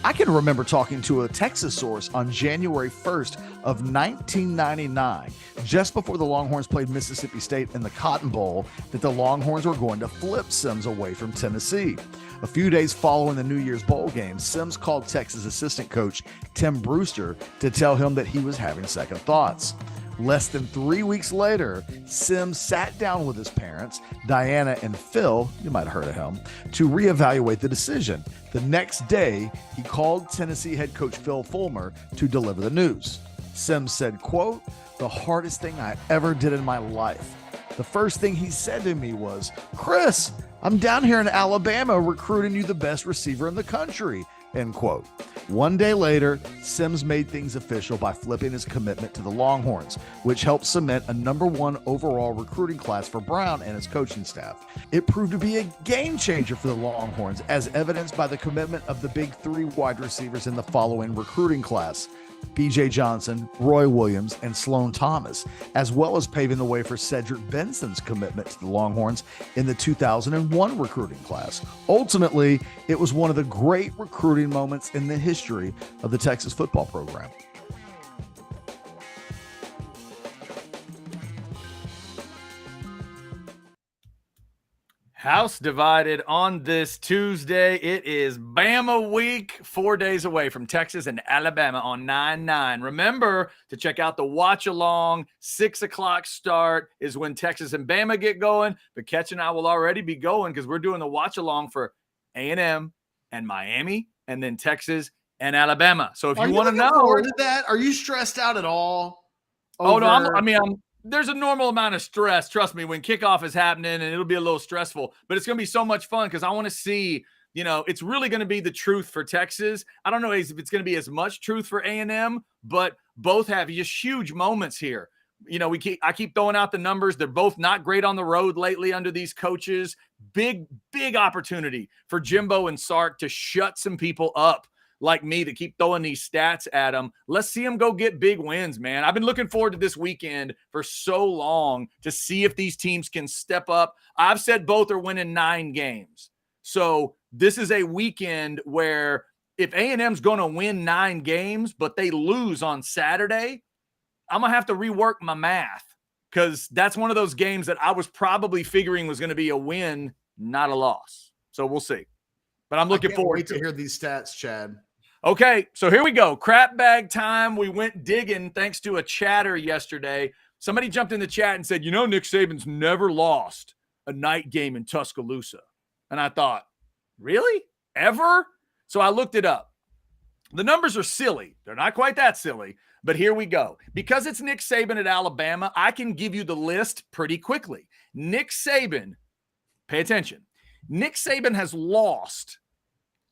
I can remember talking to a Texas source on January 1st of 1999, just before the Longhorns played Mississippi State in the Cotton Bowl, that the Longhorns were going to flip Sims away from Tennessee. A few days following the New Year's Bowl game, Sims called Texas assistant coach Tim Brewster to tell him that he was having second thoughts. Less than 3 weeks later, Sims sat down with his parents, Diana and Phil, you might have heard of him, to reevaluate the decision. The next day, he called Tennessee head coach Phil Fulmer to deliver the news. Sims said, quote, "The hardest thing I ever did in my life. The first thing he said to me was, 'Chris, I'm down here in Alabama recruiting you the best receiver in the country,'" end quote. One day later, Sims made things official by flipping his commitment to the Longhorns, which helped cement a #1 overall recruiting class for Brown and his coaching staff. It proved to be a game changer for the Longhorns, as evidenced by the commitment of the big three wide receivers in the following recruiting class: B.J. Johnson, Roy Williams, and Sloan Thomas, as well as paving the way for Cedric Benson's commitment to the Longhorns in the 2001 recruiting class. Ultimately, it was one of the great recruiting moments in the history of the Texas football program. House divided on this Tuesday. It is Bama week, 4 days away from Texas and Alabama on 9/9. Remember to check out the watch along. 6 o'clock start is when Texas and Bama get going. But Ketch and I will already be going because we're doing the watch along for A&M and Miami, and then Texas and Alabama. So if you want to know, forward to that, are you stressed out at all? Oh no, I'm there's a normal amount of stress. Trust me, when kickoff is happening, and it'll be a little stressful, but it's going to be so much fun because I want to see, it's really going to be the truth for Texas. I don't know if it's going to be as much truth for A&M, but both have just huge moments here. I keep throwing out the numbers. They're both not great on the road lately under these coaches. Big opportunity for Jimbo and Sark to shut some people up like me to keep throwing these stats at them. Let's see them go get big wins, man. I've been looking forward to this weekend for so long to see if these teams can step up. I've said both are winning 9 games. So this is a weekend where if A&M's going to win 9 games, but they lose on Saturday, I'm going to have to rework my math because that's one of those games that I was probably figuring was going to be a win, not a loss. So we'll see. But I'm looking forward to hear these stats, Chad. Okay, so here we go. Crap bag time. We went digging thanks to a chatter yesterday. Somebody jumped in the chat and said, Nick Saban's never lost a night game in Tuscaloosa. And I thought, really? Ever? So I looked it up. The numbers are silly. They're not quite that silly, but here we go. Because it's Nick Saban at Alabama, I can give you the list pretty quickly. Nick Saban, pay attention. Nick Saban has lost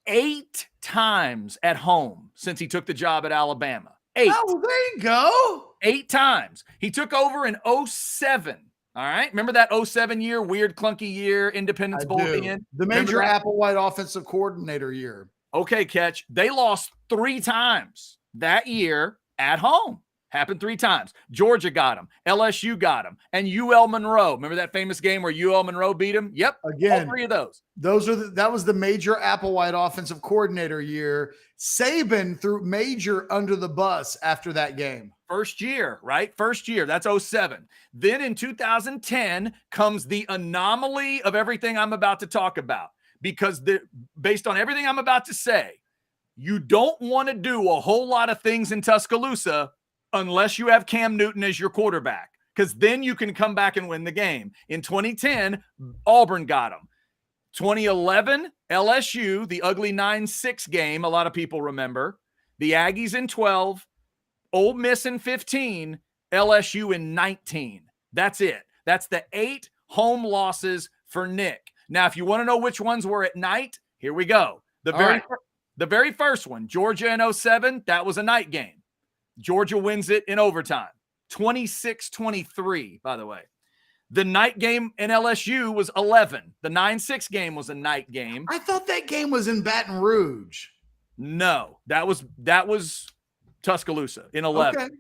8 times at home since he took the job at Alabama. 8. Oh, there you go. 8 times. He took over in 2007. All right. Remember that 2007 year, weird, clunky year, Independence Bowl in? The major Applewhite offensive coordinator year. Okay, Ketch. They lost 3 times that year at home. Happened 3 times. Georgia got them. LSU got them. And UL Monroe. Remember that famous game where UL Monroe beat them? Yep. Again, all 3 of those. That was the major Applewhite offensive coordinator year. Saban threw Major under the bus after that game. First year, right? First year. That's 07. Then in 2010 comes the anomaly of everything I'm about to talk about. Because based on everything I'm about to say, you don't want to do a whole lot of things in Tuscaloosa unless you have Cam Newton as your quarterback, because then you can come back and win the game. In 2010, Auburn got them. 2011, LSU, the ugly 9-6 game, a lot of people remember. The Aggies in 12, Ole Miss in 15, LSU in 19. That's it. That's the 8 home losses for Nick. Now, if you want to know which ones were at night, here we go. The very first one, Georgia in 07, that was a night game. Georgia wins it in overtime. 26-23, by the way. The night game in LSU was 11. The 9-6 game was a night game. I thought that game was in Baton Rouge. No, that was Tuscaloosa in 11. Okay.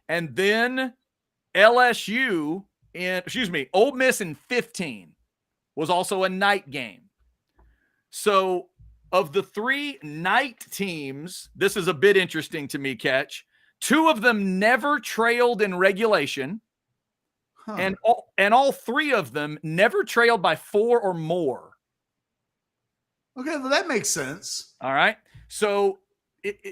And then LSU Ole Miss in 15 was also a night game. So of the 3 night teams, this is a bit interesting to me, Ketch. 2 of them never trailed in regulation. And all 3 of them never trailed by 4 or more. Okay, well, that makes sense. All right. So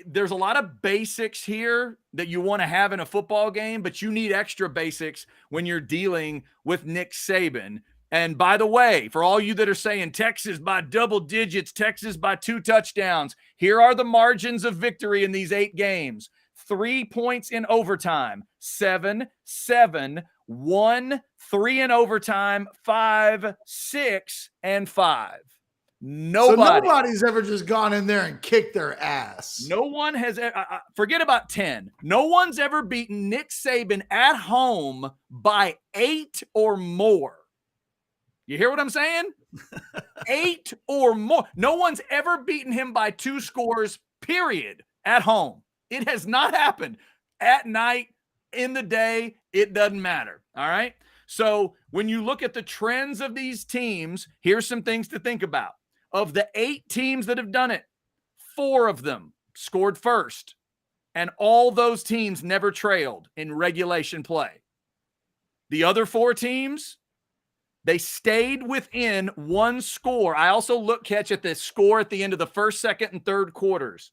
there's a lot of basics here that you want to have in a football game, but you need extra basics when you're dealing with Nick Saban. And by the way, for all you that are saying Texas by double digits, Texas by 2 touchdowns, here are the margins of victory in these 8 games. 3 points in overtime, 7, 1, 3 in overtime, 5, 6, and 5. Nobody's ever just gone in there and kicked their ass. No one has forget about 10. No one's ever beaten Nick Saban at home by 8 or more. You hear what I'm saying? 8 or more. No one's ever beaten him by 2 scores, period, at home. It has not happened. At night, in the day, it doesn't matter. All right? So when you look at the trends of these teams, here's some things to think about. Of the 8 teams that have done it, 4 of them scored first. And all those teams never trailed in regulation play. The other 4 teams, they stayed within 1 score. I also look, Ketch, at the score at the end of the first, second, and third quarters.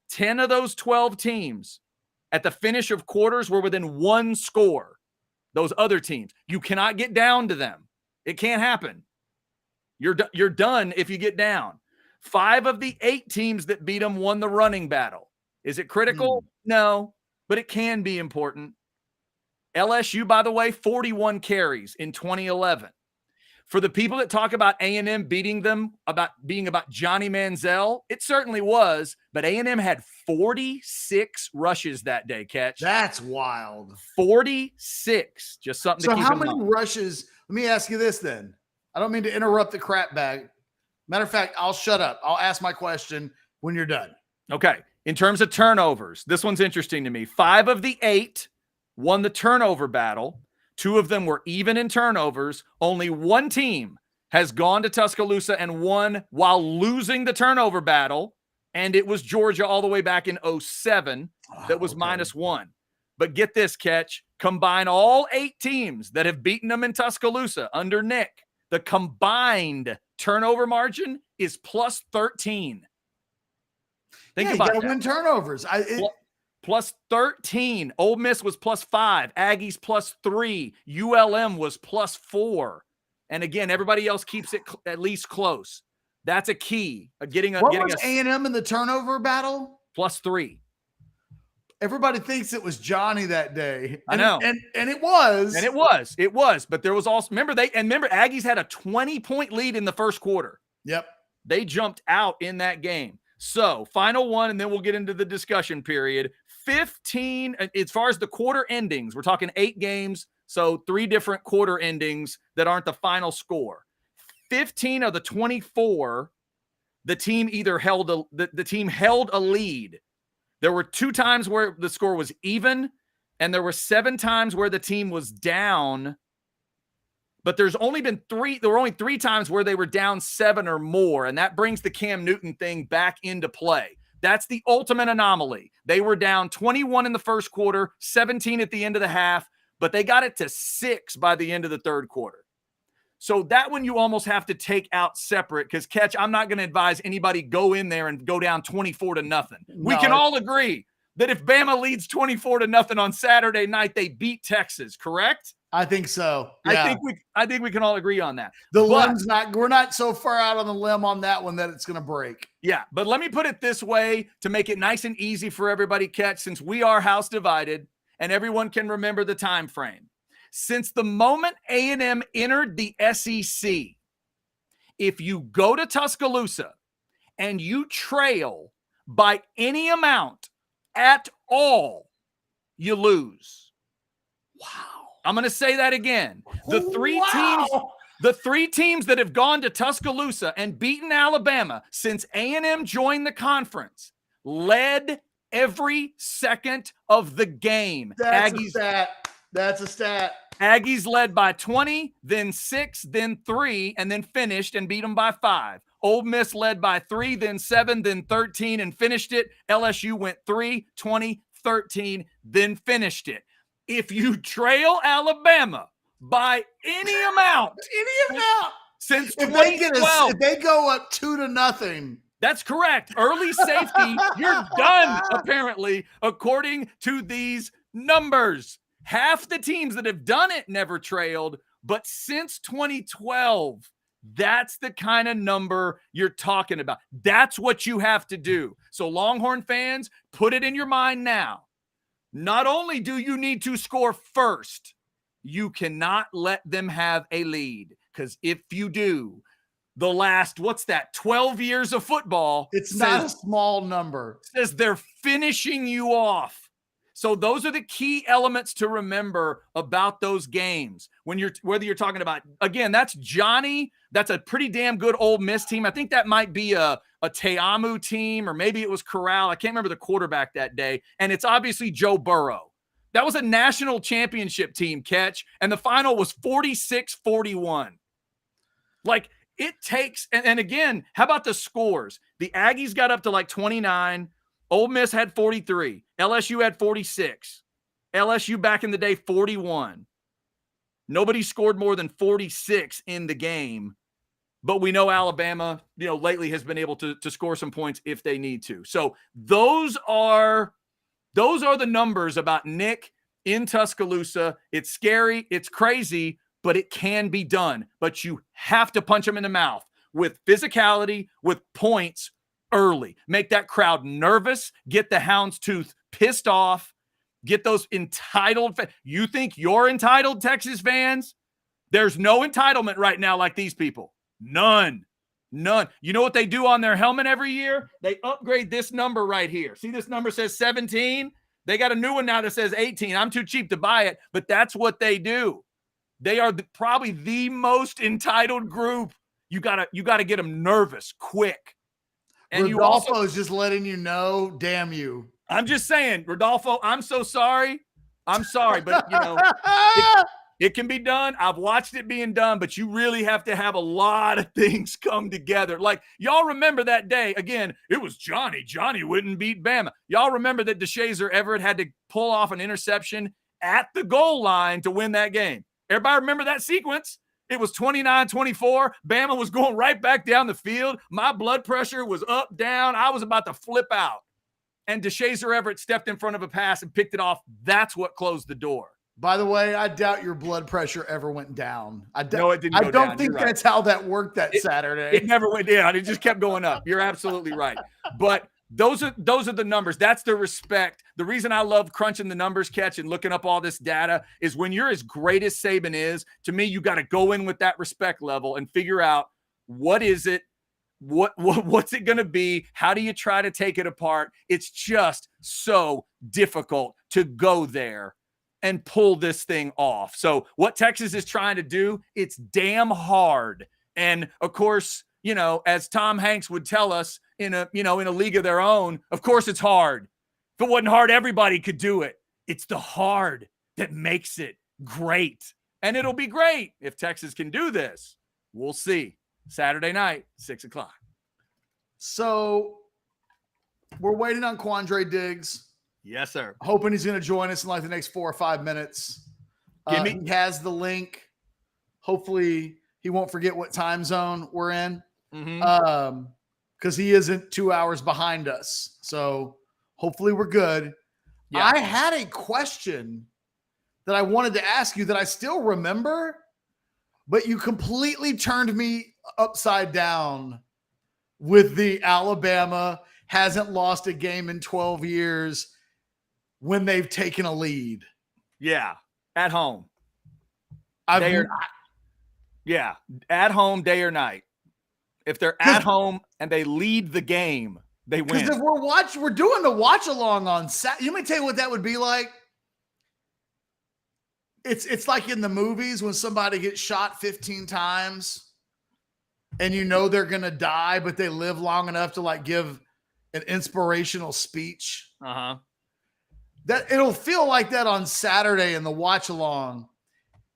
10 of those 12 teams at the finish of quarters were within 1 score. Those other teams. You cannot get down to them. It can't happen. You're done if you get down. 5 of the 8 teams that beat them won the running battle. Is it critical? No, but it can be important. LSU, by the way, 41 carries in 2011. For the people that talk about A&M beating them, about being about Johnny Manziel, it certainly was, but A&M had 46 rushes that day, Ketch. That's wild. 46. Just something to keep in mind. So how many rushes? Let me ask you this then. I don't mean to interrupt the crap bag. Matter of fact, I'll shut up. I'll ask my question when you're done. Okay. In terms of turnovers, this one's interesting to me. 5 of the 8 won the turnover battle. 2 of them were even in turnovers. Only 1 team has gone to Tuscaloosa and won while losing the turnover battle, and it was Georgia all the way back in 07. That was -1. But get this, Ketch. Combine all 8 teams that have beaten them in Tuscaloosa under Nick. The combined turnover margin is +13. Think about that. You gotta win turnovers. +13. Ole Miss was +5. Aggies +3. ULM was +4. And again, everybody else keeps it at least close. That's a key. What was A&M in the turnover battle? +3. Everybody thinks it was Johnny that day. I know. And it was. And it was. But there was also, remember Aggies had a 20-point lead in the first quarter. Yep. They jumped out in that game. So final one, and then we'll get into the discussion period. 15, as far as the quarter endings, we're talking 8 games. So 3 different quarter endings that aren't the final score. 15 of the 24, the team either the team held a lead. There were 2 times where the score was even, and there were 7 times where the team was down, but there were only 3 times where they were down 7 or more, and that brings the Cam Newton thing back into play. That's the ultimate anomaly. They were down 21 in the first quarter, 17 at the end of the half, but they got it to 6 by the end of the third quarter. So that one you almost have to take out separate, because, Ketch, I'm not going to advise anybody go in there and go down 24-0. We can all agree that if Bama leads 24-0 on Saturday night, they beat Texas, correct? I think so. Yeah. I think we can all agree on that. We're not so far out on the limb on that one that it's going to break. Yeah, but let me put it this way to make it nice and easy for everybody, Ketch, since we are house divided and everyone can remember the time frame. Since the moment A&M entered the SEC, if you go to Tuscaloosa and you trail by any amount at all, you lose. Wow. I'm going to say that again. The three teams that have gone to Tuscaloosa and beaten Alabama since A&M joined the conference led every second of the game. That's a stat. Aggies led by 20, then 6, then 3, and then finished and beat them by 5. Ole Miss led by 3, then 7, then 13, and finished it. LSU went 3, 20, 13, then finished it. If you trail Alabama by any amount, since 2012, if they go up 2-0, that's correct. Early safety, you're done, apparently, according to these numbers. Half the teams that have done it never trailed, but since 2012, that's the kind of number you're talking about. That's what you have to do. So Longhorn fans, put it in your mind now. Not only do you need to score first, you cannot let them have a lead, because if you do, the last, 12 years of football, it's not a small number, says they're finishing you off. So those are the key elements to remember about those games. Whether you're talking about, again, that's Johnny. That's a pretty damn good Ole Miss team. I think that might be a Te'amu team, or maybe it was Corral. I can't remember the quarterback that day. And it's obviously Joe Burrow. That was a national championship team, Ketch. And the final was 46-41. Like, it takes, and again, how about the scores? The Aggies got up to like 29. Ole Miss had 43. LSU had 46. LSU back in the day, 41. Nobody scored more than 46 in the game. But we know Alabama, lately has been able to score some points if they need to. So those are the numbers about Nick in Tuscaloosa. It's scary. It's crazy, but it can be done. But you have to punch them in the mouth with physicality, with points early. Make that crowd nervous. Get the houndstooth pissed off. Get those entitled. You think you're entitled, Texas fans? There's no entitlement right now like these people. None. You know what they do on their helmet every year? They upgrade this number right here. See, this number says 17. They got a new one now that says 18. I'm too cheap to buy it, but that's what they do. They are probably the most entitled group. You gotta get them nervous quick. And Rodolfo is just letting you know, damn you. I'm just saying, Rodolfo, I'm so sorry. I'm sorry, but it can be done. I've watched it being done, but you really have to have a lot of things come together. Like, y'all remember that day. Again, it was Johnny. Johnny wouldn't beat Bama. Y'all remember that DeShazer Everett had to pull off an interception at the goal line to win that game. Everybody remember that sequence? It was 29-24. Bama was going right back down the field. My blood pressure was up, down. I was about to flip out. And DeShazer Everett stepped in front of a pass and picked it off. That's what closed the door. By the way, I doubt your blood pressure ever went down. No, it didn't go down. I don't think that's how that worked Saturday. It never went down. It just kept going up. You're absolutely right. But those are the numbers. That's the respect. The reason I love crunching the numbers, Ketch, and looking up all this data is when you're as great as Saban is, to me, you got to go in with that respect level and figure out what is it, what's it going to be? How do you try to take it apart? It's just so difficult to go there and pull this thing off. So what Texas is trying to do, it's damn hard. And of course, as Tom Hanks would tell us in a league of their own, of course it's hard. If it wasn't hard, everybody could do it. It's the hard that makes it great. And it'll be great if Texas can do this. We'll see. Saturday night, 6:00. So we're waiting on Quandre Diggs. Yes, sir. Hoping he's going to join us in like the next 4 or 5 minutes. He has the link. Hopefully he won't forget what time zone we're in. Because he isn't 2 hours behind us. So hopefully we're good. Yeah. I had a question that I wanted to ask you that I still remember, but you completely turned me upside down with the Alabama hasn't lost a game in 12 years when they've taken a lead. Yeah, at home. Yeah, at home, day or night. If they're at home and they lead the game, they win. Because if we're doing the watch along on Saturday. Let me tell you what that would be like. It's like in the movies when somebody gets shot 15 times and you know they're gonna die, but they live long enough to like give an inspirational speech. That it'll feel like that on Saturday in the watch along.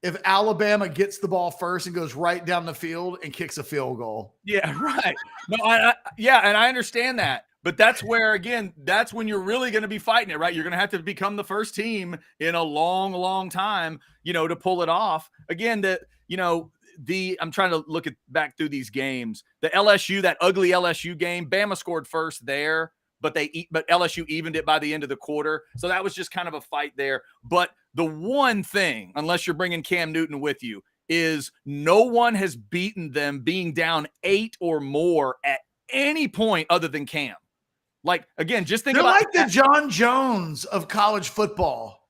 If Alabama gets the ball first and goes right down the field and kicks a field goal. Yeah, right. No, and I understand that. But that's where, again, that's when you're really going to be fighting it, right? You're going to have to become the first team in a long, long time, to pull it off. Again, I'm trying to look back through these games. The LSU, that ugly LSU game, Bama scored first there, but LSU evened it by the end of the quarter. So that was just kind of a fight there. But the one thing, unless you're bringing Cam Newton with you, is no one has beaten them being down 8 or more at any point other than Cam. Like, again, just think about like the John Jones of college football.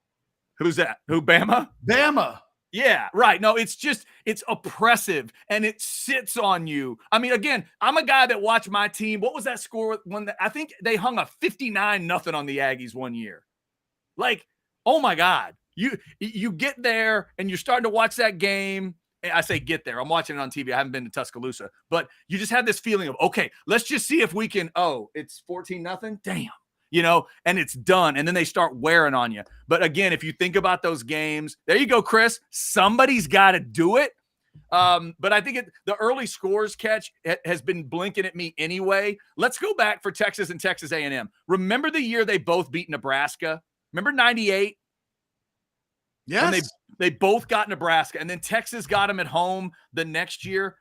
Who's that? Who, Bama? Bama. Yeah, right. No, it's oppressive and it sits on you. I mean, again, I'm a guy that watched my team. What was that score when I think they hung a 59-0 on the Aggies one year? Like, oh my God. You get there and you're starting to watch that game. I say get there. I'm watching it on TV. I haven't been to Tuscaloosa, but you just have this feeling of, okay, let's just see if we can, it's 14-0. Damn, and it's done. And then they start wearing on you. But again, if you think about those games, there you go, Chris, somebody's got to do it. But I think the early scores Catch has been blinking at me anyway. Let's go back for Texas and Texas A&M. Remember the year they both beat Nebraska? Remember 98? Yes. When they both got Nebraska, and then Texas got them at home the next year.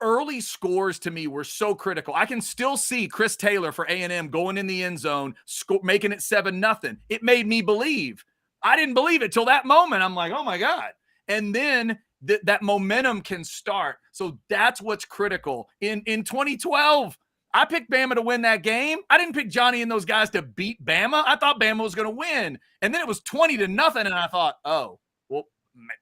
Early scores to me were so critical. I can still see Chris Taylor for A&M going in the end zone, making it 7-0. It made me believe. I didn't believe it till that moment. I'm like, oh my God. And then that momentum can start. So that's what's critical. In 2012, I picked Bama to win that game. I didn't pick Johnny and those guys to beat Bama. I thought Bama was going to win. And then it was 20-0. And I thought, oh, well,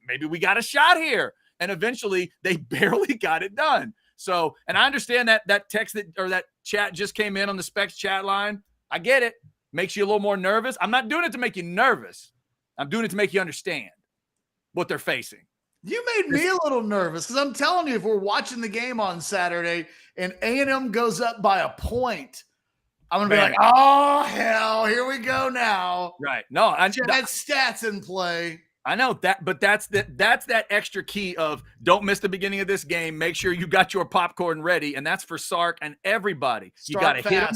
maybe we got a shot here. And eventually they barely got it done. So, and I understand that text that chat just came in on the Specs chat line. I get it. Makes you a little more nervous. I'm not doing it to make you nervous. I'm doing it to make you understand what they're facing. You made me a little nervous because I'm telling you, if we're watching the game on Saturday and A&M goes up by a point, I'm going to be like, oh, hell, here we go now. Right. No, that's stats in play. I know that, but that's that extra key of don't miss the beginning of this game. Make sure you got your popcorn ready, and that's for Sark and everybody. You got to hit them.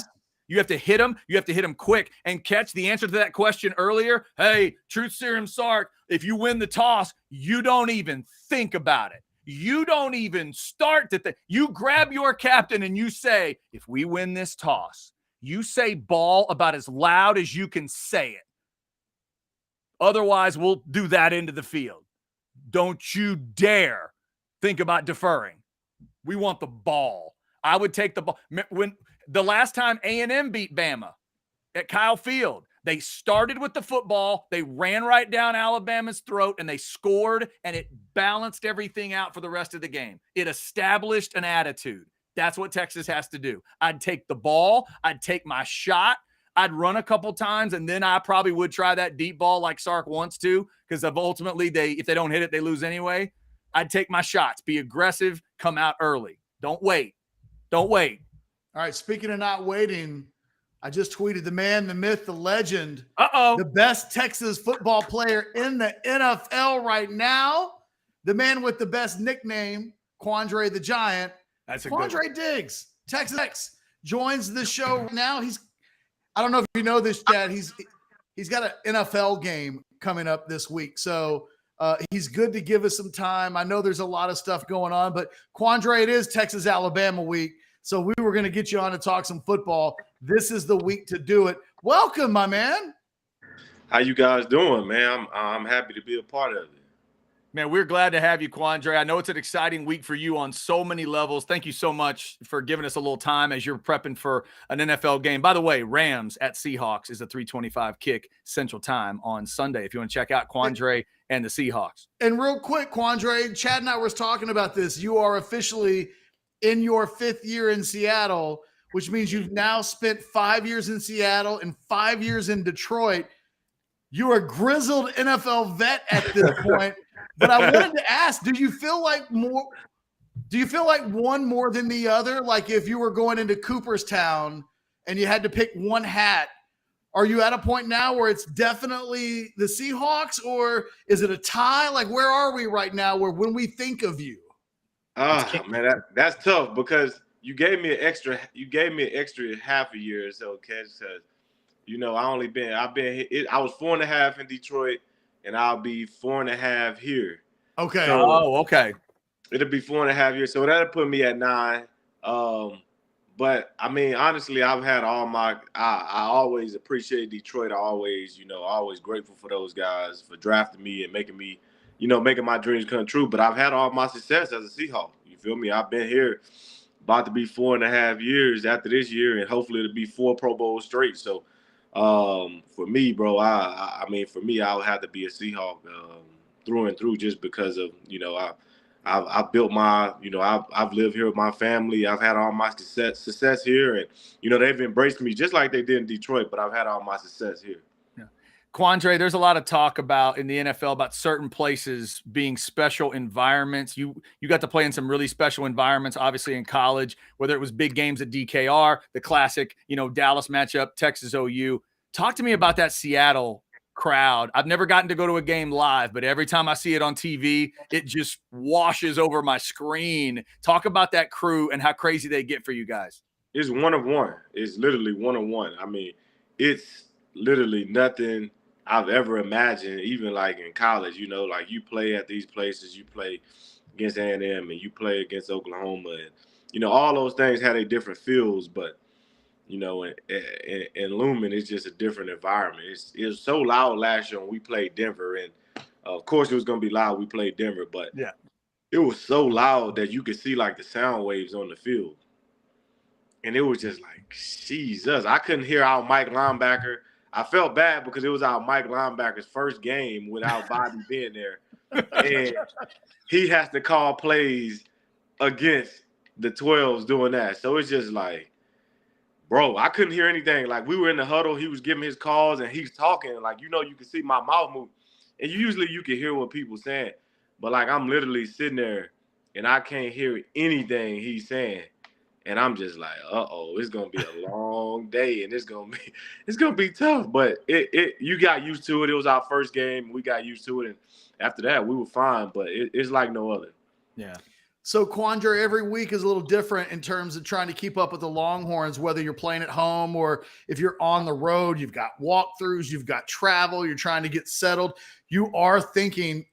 You have to hit them. You have to hit them quick. And Catch, the answer to that question earlier, hey, Truth Serum Sark, if you win the toss, you don't even think about it. You don't even start to think. You grab your captain and you say, if we win this toss, you say ball about as loud as you can say it. Otherwise, we'll do that into the field. Don't you dare think about deferring. We want the ball. I would take the ball. When the last time A&M beat Bama at Kyle Field, they started with the football. They ran right down Alabama's throat, and they scored, and it balanced everything out for the rest of the game. It established an attitude. That's what Texas has to do. I'd take the ball. I'd take my shot. I'd run a couple times, and then I probably would try that deep ball like Sark wants to, because ultimately, if they don't hit it, they lose anyway. I'd take my shots, be aggressive, come out early. Don't wait. Don't wait. All right, speaking of not waiting, I just tweeted the man, the myth, the legend, Uh-oh. the best Texas football player in the NFL right now, the man with the best nickname, Quandre the Giant. That's a good Quandre Diggs, Texas X, joins the show now. I don't know if you know this, Chad. He's got an NFL game coming up this week. So he's good to give us some time. I know there's a lot of stuff going on, but Quandre, it is Texas Alabama week. So we were going to get you on to talk some football. This is the week to do it. Welcome, my man. How you guys doing, man? I'm happy to be a part of it. Man, we're glad to have you, Quandre. I know it's an exciting week for you on so many levels. Thank you so much for giving us a little time as you're prepping for an NFL game. By the way, Rams at Seahawks is a 3:25 kick Central Time on Sunday if you want to check out Quandre and the Seahawks. And real quick, Quandre, Chad and I were talking about this. You are officially in your 5th year in Seattle, which means you've now spent 5 years in Seattle and 5 years in Detroit. You're a grizzled NFL vet at this point. But I wanted to ask, do you feel like one more than the other? Like if you were going into Cooperstown and you had to pick one hat, are you at a point now where it's definitely the Seahawks, or is it a tie? Like where are we right now when we think of you? Man, that's tough because you gave me an extra half a year or so, Ketch, because I was 4.5 in Detroit, and I'll be 4.5 here. Okay. So, okay. It'll be 4.5 years, so that'll put me at 9. But I mean, honestly, I've had I always appreciate Detroit. Always grateful for those guys for drafting me and making me, making my dreams come true. But I've had all my success as a Seahawk. You feel me? I've been here about to be 4.5 years after this year, and hopefully it'll be 4 Pro Bowls straight. So for me, bro, I would have to be a Seahawk through and through, just because of I've built my I've lived here with my family. I've had all my success here, and they've embraced me just like they did in Detroit. But I've had all my success here. Yeah. Quandre, there's a lot of talk about in the NFL about certain places being special environments. You got to play in some really special environments, obviously in college, whether it was big games at DKR, the classic, Dallas matchup, Texas OU. Talk to me about that Seattle crowd. I've never gotten to go to a game live, but every time I see it on TV, it just washes over my screen. Talk about that crew and how crazy they get for you guys. It's one of one. It's literally one of one. I mean, it's literally nothing I've ever imagined, even like in college, like you play at these places, you play against A&M and you play against Oklahoma, and, all those things had a different feels, but, in Lumen, it's just a different environment. It was so loud last year when we played Denver, and of course it was going to be loud. We played Denver, but yeah, it was so loud that you could see like the sound waves on the field. And it was just like, Jesus, I couldn't hear our Mike linebacker. I felt bad because it was our Mike linebacker's first game without Bobby being there. And he has to call plays against the 12s doing that. So it's just like, bro, I couldn't hear anything. Like we were in the huddle, he was giving his calls and he's talking. Like, you can see my mouth move. And usually you can hear what people saying. But like I'm literally sitting there and I can't hear anything he's saying. And I'm just like, it's gonna be a long day, and it's gonna be tough. But you got used to it. It was our first game. We got used to it, and after that, we were fine. But it's like no other. Yeah. So Quandre, every week is a little different in terms of trying to keep up with the Longhorns, whether you're playing at home or if you're on the road. You've got walkthroughs, you've got travel, you're trying to get settled. You are thinking,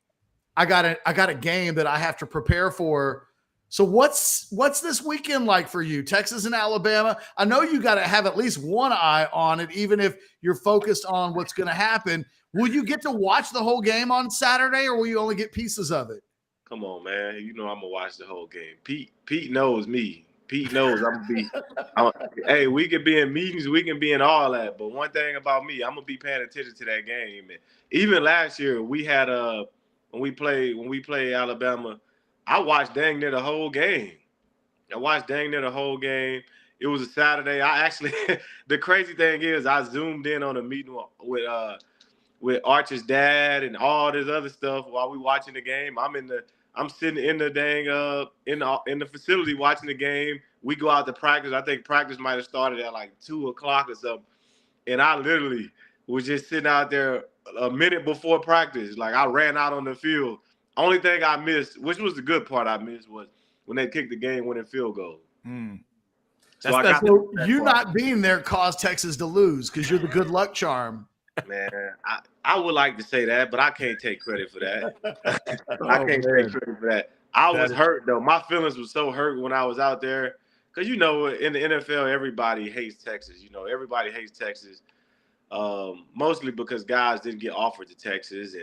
I got a game that I have to prepare for. So what's this weekend like for you? Texas and Alabama. I know you got to have at least one eye on it, even if you're focused on what's going to happen. Will you get to watch the whole game on Saturday, or will you only get pieces of it? Come on, man. I'm gonna watch the whole game. Pete knows me. Pete knows I'm gonna be. Hey, we can be in meetings, we can be in all that. But one thing about me, I'm gonna be paying attention to that game. And even last year, we had when we played Alabama. I watched dang near the whole game. It was a Saturday. I actually, the crazy thing is, I zoomed in on a meeting with Archer's dad and all this other stuff while we watching the game. I'm sitting in the dang in the facility watching the game we go out to practice. I think practice might have started at like 2 o'clock or something. And I literally was just sitting out there a minute before practice. Like, I ran out on the field. Only thing I missed, which was the good part I missed, was when they kicked the game-winning field goal. So you not being there caused Texas to lose because you're the good luck charm. Man, I would like to say that, but I can't take credit for that. I can't take credit for that. I was hurt, though. My feelings were so hurt when I was out there. Because, in the NFL, everybody hates Texas. Everybody hates Texas, mostly because guys didn't get offered to Texas,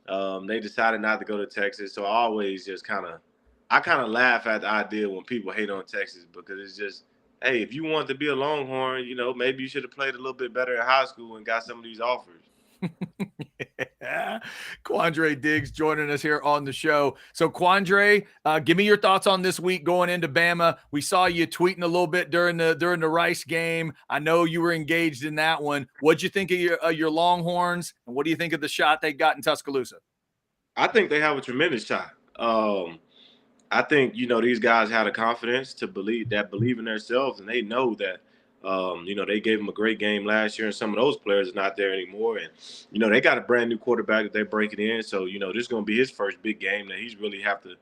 and they decided not to go to Texas. So I always just kind of laugh at the idea when people hate on Texas, because it's just, hey, if you want to be a Longhorn, maybe you should have played a little bit better in high school and got some of these offers. Yeah. Quandre Diggs joining us here on the show. So, Quandre, give me your thoughts on this week going into Bama. We saw you tweeting a little bit during the Rice game. I know you were engaged in that one. What'd you think of your Longhorns, and what do you think of the shot they got in Tuscaloosa? I think they have a tremendous shot. I think, these guys had a confidence to believe in themselves, and they know that, they gave them a great game last year, and some of those players are not there anymore. And, they got a brand new quarterback that they're breaking in. So, this is going to be his first big game that he's really have to,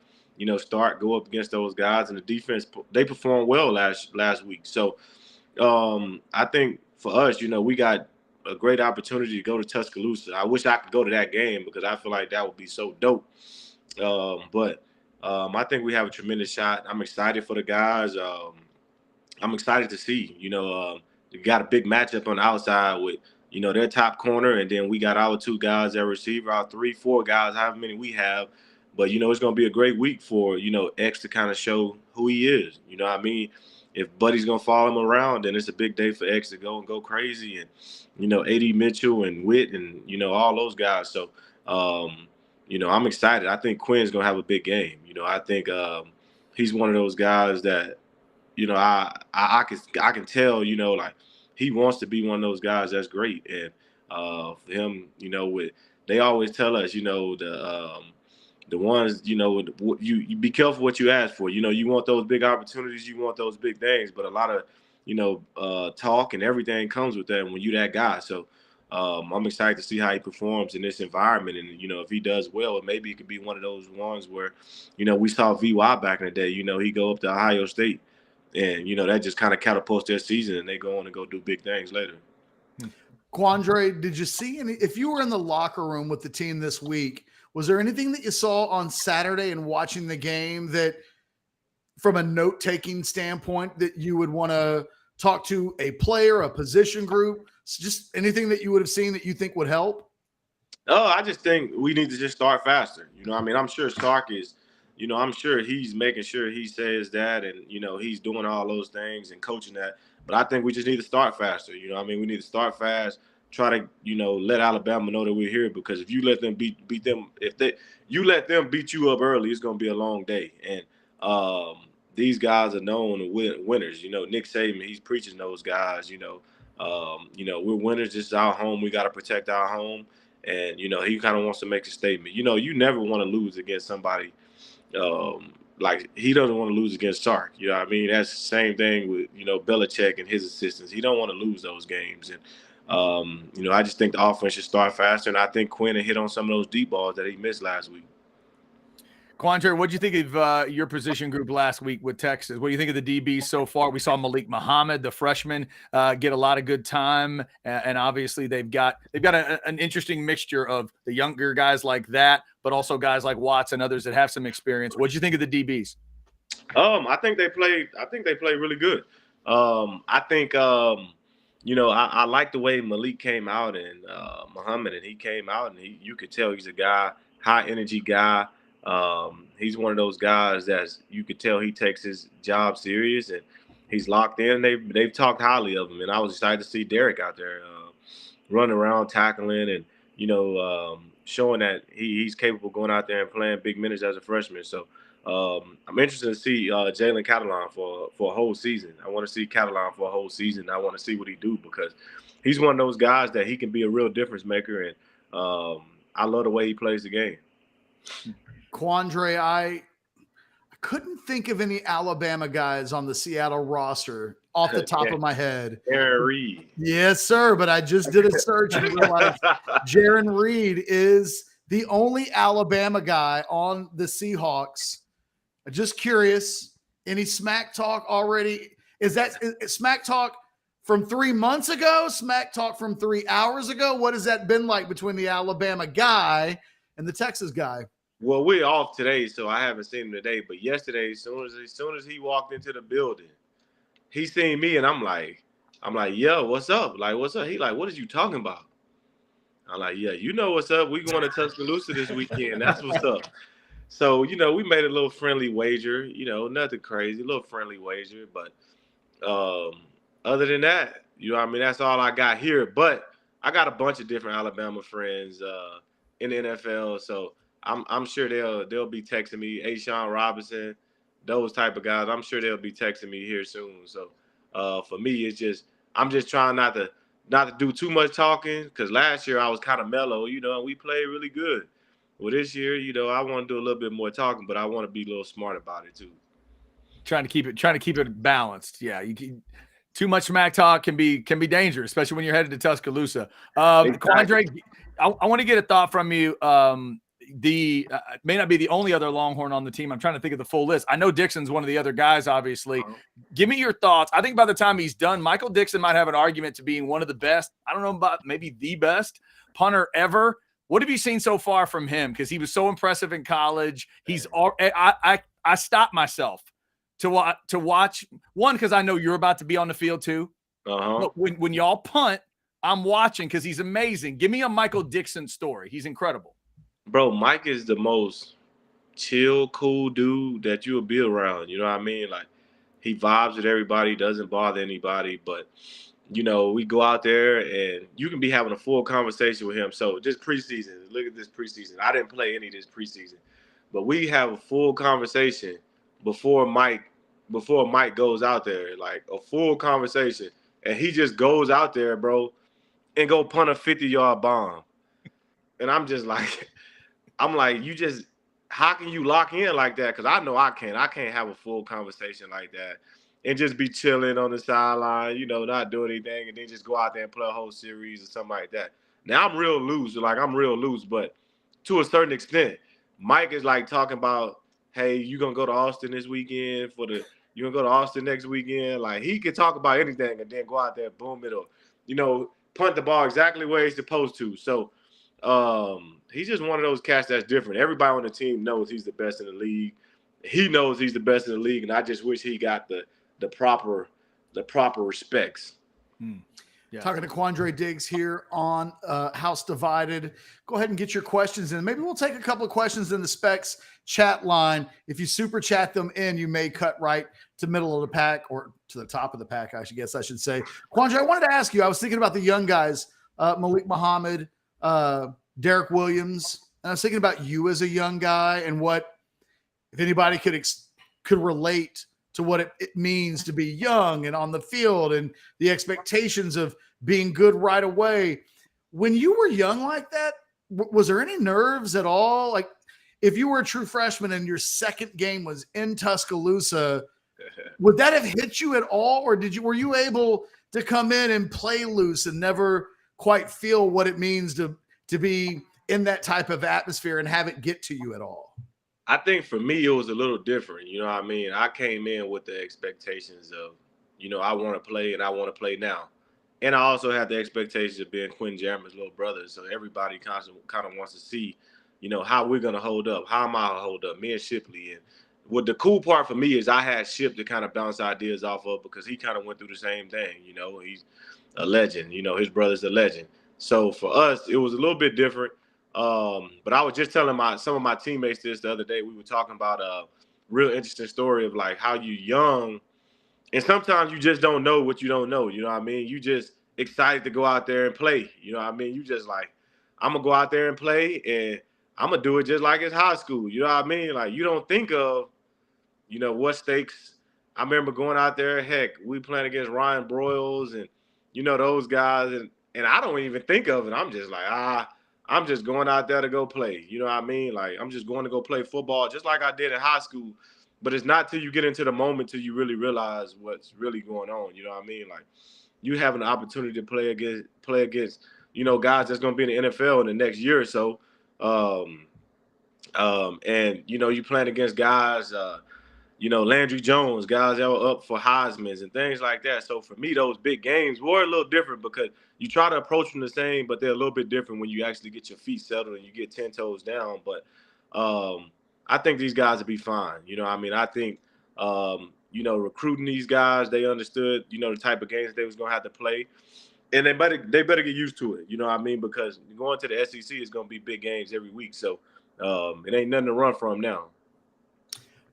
go up against those guys. And the defense, they performed well last week. So, I think for us, we got a great opportunity to go to Tuscaloosa. I wish I could go to that game because I feel like that would be so dope. But I think we have a tremendous shot. I'm excited for the guys. I'm excited to see, we got a big matchup on the outside with, their top corner. And then we got our 2 guys at receiver, our 3-4 guys, however many we have. But, it's going to be a great week for, X to kind of show who he is. If Buddy's going to follow him around, then it's a big day for X to go crazy. And, A.D. Mitchell and Witt and, all those guys. So, I'm excited. I think Quinn's going to have a big game. I think he's one of those guys that, I can tell, like, he wants to be one of those guys that's great. And for him, they always tell us, the ones, you be careful what you ask for. You want those big opportunities, you want those big things, but a lot of, talk and everything comes with that when you that guy. So I'm excited to see how he performs in this environment. And, if he does well, maybe it could be one of those ones where, we saw VY back in the day, he go up to Ohio State and, that just kind of catapults their season and they go on and go do big things later. Quandre, did you see if you were in the locker room with the team this week, was there anything that you saw on Saturday and watching the game that from a note-taking standpoint that you would want to talk to a player, a position group, just anything that you would have seen that you think would help? Oh, I just think we need to just start faster. I'm sure Sark is, I'm sure he's making sure he says that and, he's doing all those things and coaching that. But I think we just need to start faster. We need to start fast, try to, let Alabama know that we're here, because if you let them beat them, you let them beat you up early, it's going to be a long day. And these guys are known winners. Nick Saban, he's preaching those guys, we're winners. This is our home. We got to protect our home. And, he kind of wants to make a statement. You never want to lose against somebody. Like, he doesn't want to lose against Sark. That's the same thing with, Belichick and his assistants. He don't want to lose those games. And, I just think the offense should start faster. And I think Quinn hit on some of those deep balls that he missed last week. Quandre, what do you think of your position group last week with Texas? What do you think of the DBs so far? We saw Malik Muhammad, the freshman, get a lot of good time, and obviously they've got an interesting mixture of the younger guys like that, but also guys like Watts and others that have some experience. What do you think of the DBs? I think they play really good. I think I like the way Malik came out and Muhammad, and he came out and you could tell he's a guy, high energy guy. He's one of those guys that you could tell he takes his job serious and he's locked in. They've talked highly of him, and I was excited to see Derek out there running around, tackling, and showing that he's capable of going out there and playing big minutes as a freshman. So I'm interested to see Jalen Catalan for a whole season. I want to see Catalan for a whole season. I want to see what he do, because he's one of those guys that he can be a real difference maker, and I love the way he plays the game. Quandre, I couldn't think of any Alabama guys on the Seattle roster off the top of my head. Aaron Reed. Yes, sir. But I just did a search and realized Jaron Reed is the only Alabama guy on the Seahawks. Just curious, any smack talk already? Is smack talk from 3 months ago? Smack talk from 3 hours ago? What has that been like between the Alabama guy and the Texas guy? Well, we're off today, so I haven't seen him today. But yesterday, as soon as he walked into the building, he seen me, and I'm like, yo, what's up? Like, what's up? He like, what are you talking about? I'm like, yeah, you know what's up. We going to Tuscaloosa this weekend. That's what's up. So, we made a little friendly wager. Nothing crazy, a little friendly wager. But other than that, that's all I got here. But I got a bunch of different Alabama friends in the NFL, so I'm sure they'll be texting me. Ashawn Robinson, those type of guys. I'm sure they'll be texting me here soon. So for me, I'm just trying not to do too much talking, because last year I was kind of mellow, and we played really good. Well, this year, I want to do a little bit more talking, but I want to be a little smart about it too. Trying to keep it balanced. Yeah, too much smack talk can be dangerous, especially when you're headed to Tuscaloosa. Exactly. Quandre, I want to get a thought from you. May not be the only other Longhorn on the team. I'm trying to think of the full list. I know Dixon's one of the other guys, obviously. Give me your thoughts. I think by the time he's done, Michael Dixon might have an argument to being one of the best. I don't know about maybe the best punter ever. What have you seen so far from him? Because he was so impressive in college. I stopped myself to watch one, because I know you're about to be on the field too. But when y'all punt, I'm watching because he's amazing. Give me a Michael Dixon story. He's incredible. Bro, Mike is the most chill, cool dude that you'll be around. You know what I mean? Like, he vibes with everybody, doesn't bother anybody. But, we go out there and you can be having a full conversation with him. So this preseason, look at this preseason. I didn't play any of this preseason. But we have a full conversation before Mike goes out there, like a full conversation. And he just goes out there, bro, and go punt a 50-yard bomb. And I'm just like, how can you lock in like that? Because I know I can't have a full conversation like that and just be chilling on the sideline, not do anything, and then just go out there and play a whole series or something like that. Now I'm real loose, but to a certain extent, Mike is like talking about, hey, you gonna go to Austin this weekend you gonna go to Austin next weekend? Like, he can talk about anything and then go out there, boom it, or punt the ball exactly where he's supposed to. So he's just one of those cats that's different. Everybody on the team knows he's the best in the league. He knows he's the best in the league, and I just wish he got the proper respects. Yeah. Talking to Quandre Diggs here on House Divided. Go ahead and get your questions in. Maybe we'll take a couple of questions in the Specs chat line. If you super chat them in, you may cut right to middle of the pack, or to the top of the pack, I should say. Quandre, I wanted to ask you, I was thinking about the young guys, Malik Muhammad, Derek Williams, and I was thinking about you as a young guy and what, if anybody could relate to what it means to be young and on the field and the expectations of being good right away. When you were young like that, was there any nerves at all? Like, if you were a true freshman and your second game was in Tuscaloosa, would that have hit you at all? Or were you able to come in and play loose and never quite feel what it means to be in that type of atmosphere and have it get to you at all? I think for me, it was a little different. You know what I mean? I came in with the expectations of, I want to play and I want to play now. And I also had the expectations of being Quinn Jeremy's little brother. So everybody kind of wants to see, how we're going to hold up. How am I going to hold up? Me and Shipley. And what the cool part for me is I had Ship to kind of bounce ideas off of, because he kind of went through the same thing. He's a legend. His brother's a legend. So for us, it was a little bit different. But I was just telling some of my teammates this the other day. We were talking about a real interesting story of like how you young, and sometimes you just don't know what you don't know. You know what I mean? You just excited to go out there and play. You know what I mean? You just like, I'm gonna go out there and play, and I'm gonna do it just like it's high school. You know what I mean? Like, you don't think of, what stakes. I remember going out there. Heck, we playing against Ryan Broyles and those guys, and I don't even think of it. I'm just like, I'm just going out there to go play. You know what I mean? Like, I'm just going to go play football just like I did in high school. But it's not till you get into the moment till you really realize what's really going on. You know what I mean? Like, you have an opportunity to play against guys that's going to be in the NFL in the next year or so. And you playing against guys, Landry Jones, guys that were up for Heisman's and things like that. So for me, those big games were a little different because you try to approach them the same, but they're a little bit different when you actually get your feet settled and you get 10 toes down. But I think these guys will be fine. I think, recruiting these guys, they understood, the type of games they was going to have to play. And they better get used to it, because going to the SEC is going to be big games every week. So it ain't nothing to run from now.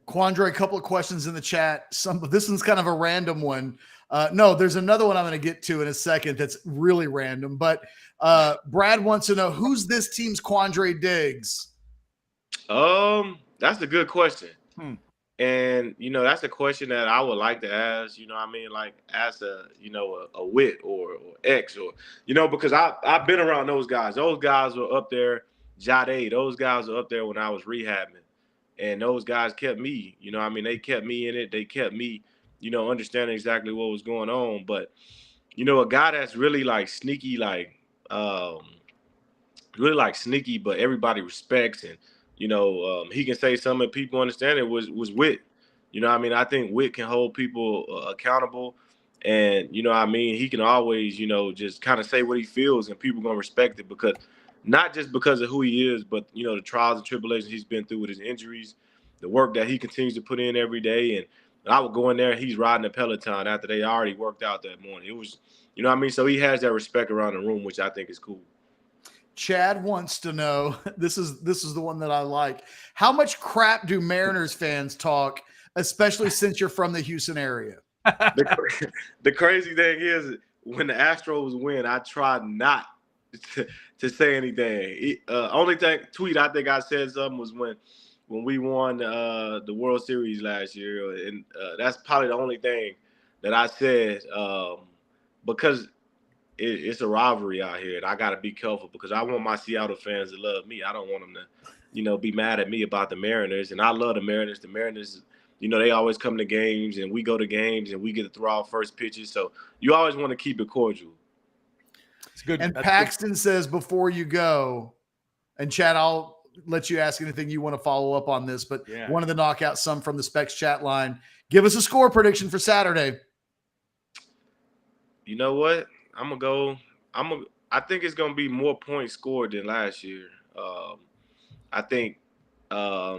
Quandre, a couple of questions in the chat. This one's kind of a random one. No, there's another one I'm going to get to in a second that's really random. But Brad wants to know, who's this team's Quandre Diggs? That's a good question. And, that's a question that I would like to ask, like ask a Wit or X or, because I've been around those guys. Those guys were up there, Jade. Those guys were up there when I was rehabbing. And those guys kept me, they kept me in it. They kept me, understanding exactly what was going on. But, a guy that's really like sneaky, sneaky, but everybody respects and, he can say something and people understand it was Wit. I think Wit can hold people accountable. And, he can always, just kind of say what he feels and people going to respect it because not just because of who he is, but, the trials and tribulations he's been through with his injuries, the work that he continues to put in every day. And I would go in there and he's riding a Peloton after they already worked out that morning. It was, so he has that respect around the room, which I think is cool. Chad wants to know, this is the one that I like. How much crap do Mariners fans talk, especially since you're from the Houston area? The crazy thing is when the Astros win, I try not to say anything. Only tweet I think I said something was when we won the World Series last year. And that's probably the only thing that I said because it's a rivalry out here, and I got to be careful because I want my Seattle fans to love me. I don't want them to, be mad at me about the Mariners, and I love the Mariners. The Mariners, they always come to games, and we go to games, and we get to throw our first pitches. So you always want to keep it cordial. It's good. And That's Paxton good. says before you go, and Chad, I'll let you ask anything you want to follow up on this, but wanted to knock out some from the Specs chat line. Give us a score prediction for Saturday. You know what? I think it's gonna be more points scored than last year. I think I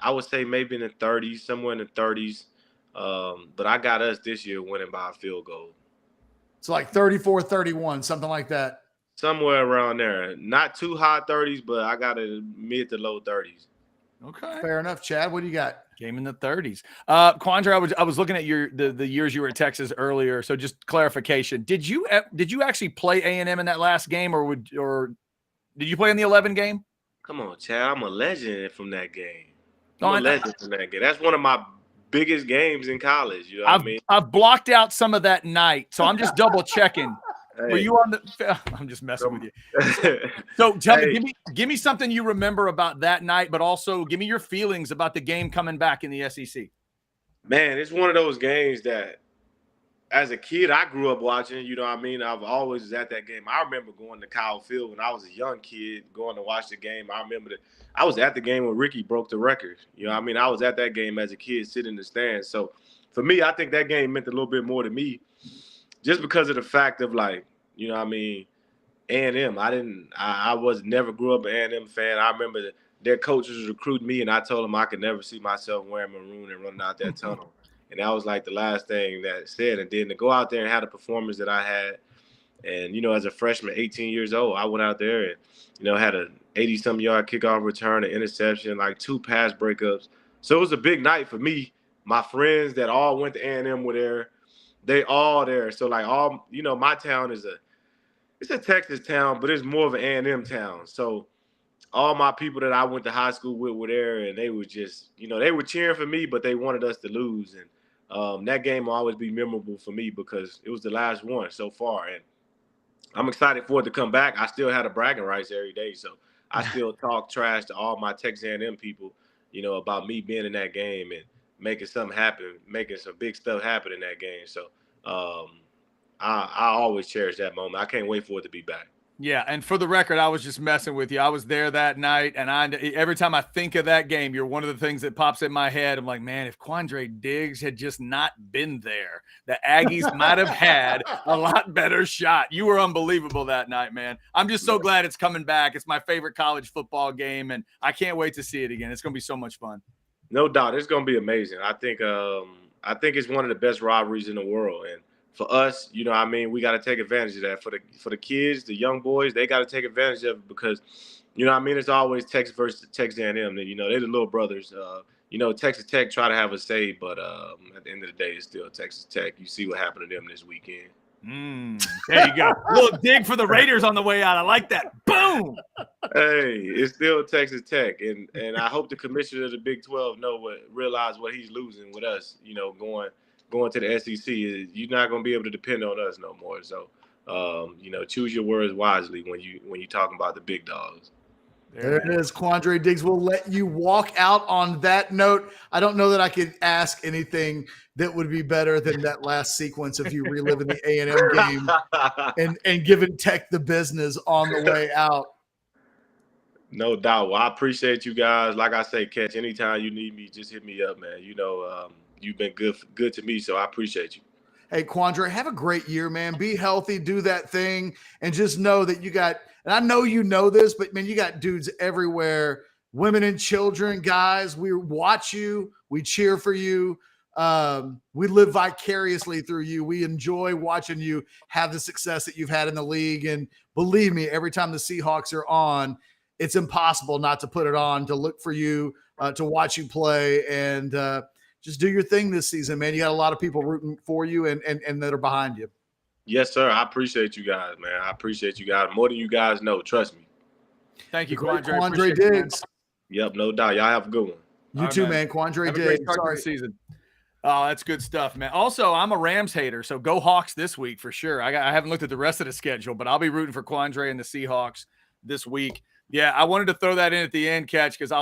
would say maybe in the 30s, somewhere in the 30s. But I got us this year winning by a field goal. It's like 34-31, something like that. Somewhere around there. Not too high 30s, but I got it mid to low 30s. Okay. Fair enough, Chad. What do you got? Game in the 30s. Quandre, I was looking at the years you were at Texas earlier. So just clarification. Did you actually play A&M in that last game or did you play in the 11 game? Come on, Chad. I'm a legend from that game. I'm a legend from that game. That's one of my biggest games in college. You know what I mean? I've blocked out some of that night. So I'm just double checking. Were you on the? I'm just messing with you. So tell me, give me something you remember about that night, but also give me your feelings about the game coming back in the SEC. Man, it's one of those games that, as a kid, I grew up watching. You know what I mean? I've always was at that game. I remember going to Kyle Field when I was a young kid, going to watch the game. I remember that I was at the game when Ricky broke the record. You know what I mean? I was at that game as a kid, sitting in the stands. So for me, I think that game meant a little bit more to me, just because of the fact of you know what I mean, A&M. I never grew up an A&M fan. I remember their coaches recruiting me, and I told them I could never see myself wearing maroon and running out that tunnel. And that was the last thing that said. And then to go out there and have the performance that I had, and, as a freshman, 18 years old, I went out there and, had a 80-some yard kickoff return, an interception, 2 pass breakups. So it was a big night for me. My friends that all went to A&M were there. They all there. So all, my town it's a Texas town, but it's more of an A&M town. So all my people that I went to high school with were there, and they were just, they were cheering for me, but they wanted us to lose. And that game will always be memorable for me because it was the last one so far. And I'm excited for it to come back. I still had a bragging rights every day. So I still talk trash to all my Texas A&M people, about me being in that game. And making something happen, making some big stuff happen in that game. So I always cherish that moment. I can't wait for it to be back. Yeah, and for the record, I was just messing with you. I was there that night, and every time I think of that game, you're one of the things that pops in my head. I'm like, man, if Quandre Diggs had just not been there, the Aggies might have had a lot better shot. You were unbelievable that night, man. I'm just so glad it's coming back. It's my favorite college football game, and I can't wait to see it again. It's going to be so much fun. No doubt, it's going to be amazing. I think it's one of the best rivalries in the world, and for us, you know, I mean, we got to take advantage of that. For the kids, the young boys, they got to take advantage of it because, you know, I mean, it's always Texas versus Texas A&M. You know, they're the little brothers. You know, Texas Tech try to have a say, but at the end of the day, it's still Texas Tech. You see what happened to them this weekend. There you go. A little dig for the Raiders on the way out. I like that. Boom. Hey, it's still Texas Tech, and I hope the commissioner of the Big 12 realize what he's losing with us. You know, going to the SEC, you're not going to be able to depend on us no more. So, you know, choose your words wisely when you're talking about the big dogs. There it is. Quandre Diggs will let you walk out on that note. I don't know that I could ask anything that would be better than that last sequence of you reliving the A&M game and giving Tech the business on the way out. No doubt. Well, I appreciate you guys. Like I say, Ketch, anytime you need me, just hit me up, man. You know, you've been good to me, so I appreciate you. Hey, Quandre, have a great year, man. Be healthy, do that thing, and just know that you got – and I know you know this, but, man, you got dudes everywhere, women and children, guys. We watch you. We cheer for you. We live vicariously through you. We enjoy watching you have the success that you've had in the league. And believe me, every time the Seahawks are on, it's impossible not to put it on, to look for you, to watch you play, and just do your thing this season, man. You got a lot of people rooting for you and that are behind you. Yes, sir. I appreciate you guys, man. I appreciate you guys more than you guys know. Trust me. Thank you, Quandre. Quandre Diggs. Yep, no doubt. Y'all have a good one. You too, man. Quandre Diggs. Sorry. Season. Oh, that's good stuff, man. Also, I'm a Rams hater, so go Hawks this week for sure. I haven't looked at the rest of the schedule, but I'll be rooting for Quandre and the Seahawks this week. Yeah, I wanted to throw that in at the end, Ketch, because I